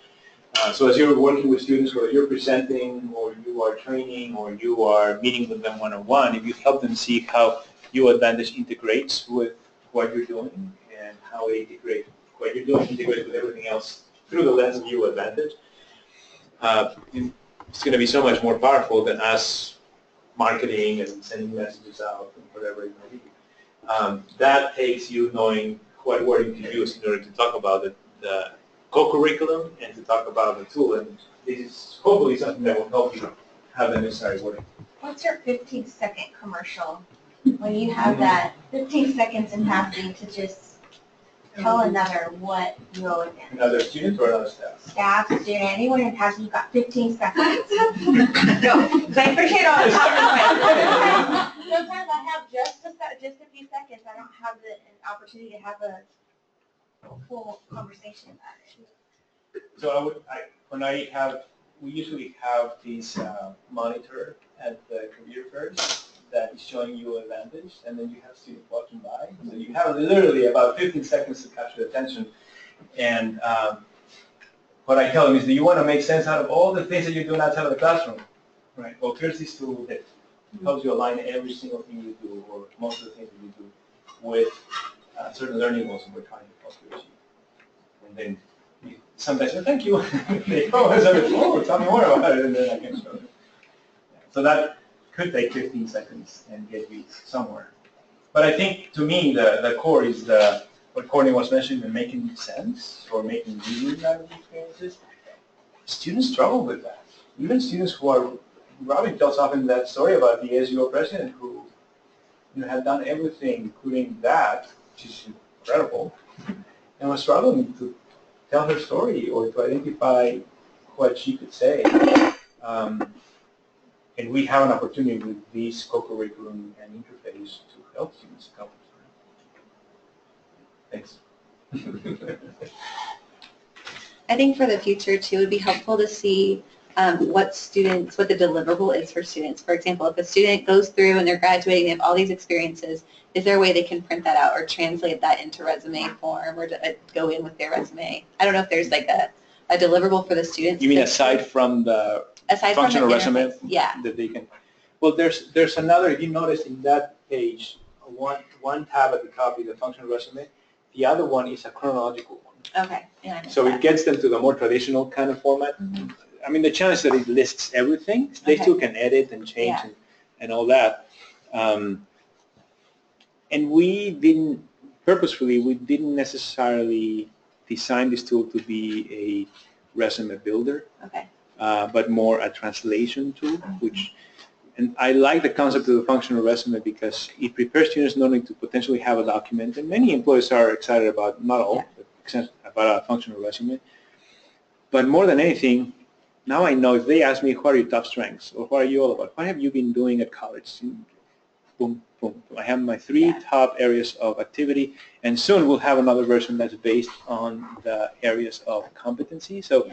So as you're working with students, whether you're presenting or you are training or you are meeting with them one-on-one, if you help them see how U Advantage integrates with what you're doing and how it integrates what you're doing integrates with everything else through the lens of U Advantage, it's going to be so much more powerful than us marketing and sending messages out and whatever it may be. That takes you knowing what wording to use in order to talk about the co-curriculum and to talk about the tool. And this is hopefully something that will help you have the necessary wording. What's your 15-second commercial? When you have that 15 seconds in passing to just tell another what UO Advantage. Another student or another staff? Staff, student, anyone in passing, you've got 15 seconds. Go. I appreciate all the time. Sometimes I have just a few seconds. I don't have an opportunity to have a full conversation about it. So we usually have this monitor at the computer first that is showing you Advantage, and then you have students walking by. So you have literally about 15 seconds to capture attention. And what I tell them is, do you want to make sense out of all the things that you're doing outside of the classroom? Right. Well, here's this tool that helps you align every single thing you do, or most of the things that you do, with certain learning goals that we're trying to help you achieve. And then sometimes say, thank you. They go and say, oh, tell me more about it, and then I can show them. So that could take 15 seconds and get you somewhere. But I think, to me, the core is what Courtney was mentioning, the making sense or making meaning out of the experiences. Students struggle with that. Even students who are, Robin tells often that story about the ASUO president who had done everything, including that, which is incredible, and was struggling to tell her story or to identify what she could say. And we have an opportunity with this co-curriculum and interface to help students accomplish that. Thanks. I think for the future too, it would be helpful to see what the deliverable is for students. For example, if a student goes through and they're graduating, they have all these experiences, is there a way they can print that out or translate that into resume form or to go in with their resume? I don't know if there's like a deliverable for the students. You mean aside from the functional resume? Yeah. That they can. Well, there's another. If you notice in that page, one tab at the top is the functional resume. The other one is a chronological one. Okay. Yeah, so it gets them to the more traditional kind of format. Mm-hmm. I mean, the challenge is that it lists everything. They still can edit and change and all that. And we didn't necessarily design this tool to be a resume builder. Okay. But more a translation tool, and I like the concept of the functional resume because it prepares students not only to potentially have a document, and many employers are excited about, not all, but about a functional resume. But more than anything, now I know if they ask me, what are your top strengths, or what are you all about, what have you been doing at college? Boom, boom. I have my 3 top areas of activity, and soon we'll have another version that's based on the areas of competency. So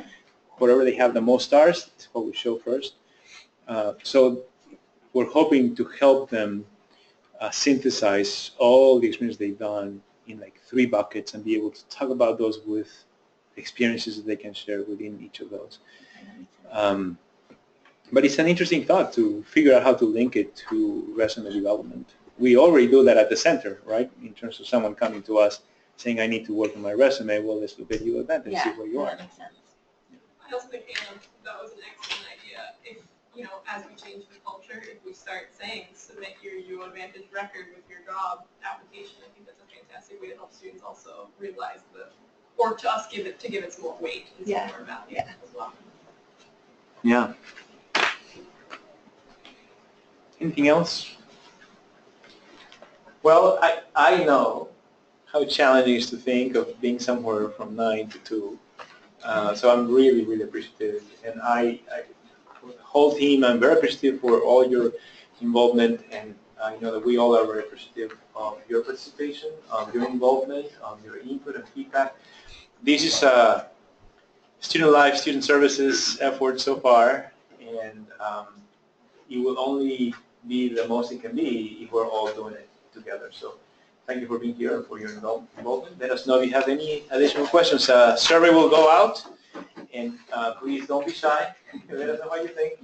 wherever they have the most stars, that's what we show first. So we're hoping to help them synthesize all the experience they've done in like 3 buckets and be able to talk about those with experiences that they can share within each of those. But it's an interesting thought to figure out how to link it to resume development. We already do that at the center, right? In terms of someone coming to us saying, I need to work on my resume, well, let's look at your event and see where you are. That makes sense. I also think, Anna, that was an excellent idea. If, as we change the culture, if we start saying, submit your U Advantage record with your job application, I think that's a fantastic way to help students also realize or to us give it some more weight and some more value as well. Yeah. Anything else? Well, I know how challenging it is to think of being somewhere from 9 to 2. So I'm really, really appreciative. And the whole team, I'm very appreciative for all your involvement, and I know that we all are very appreciative of your participation, of your involvement, of your input and feedback. This is a student life, student services effort so far, and it will only be the most it can be if we're all doing it together. So thank you for being here and for your involvement. Let us know if you have any additional questions. Survey will go out, and please don't be shy. Let us know what you think.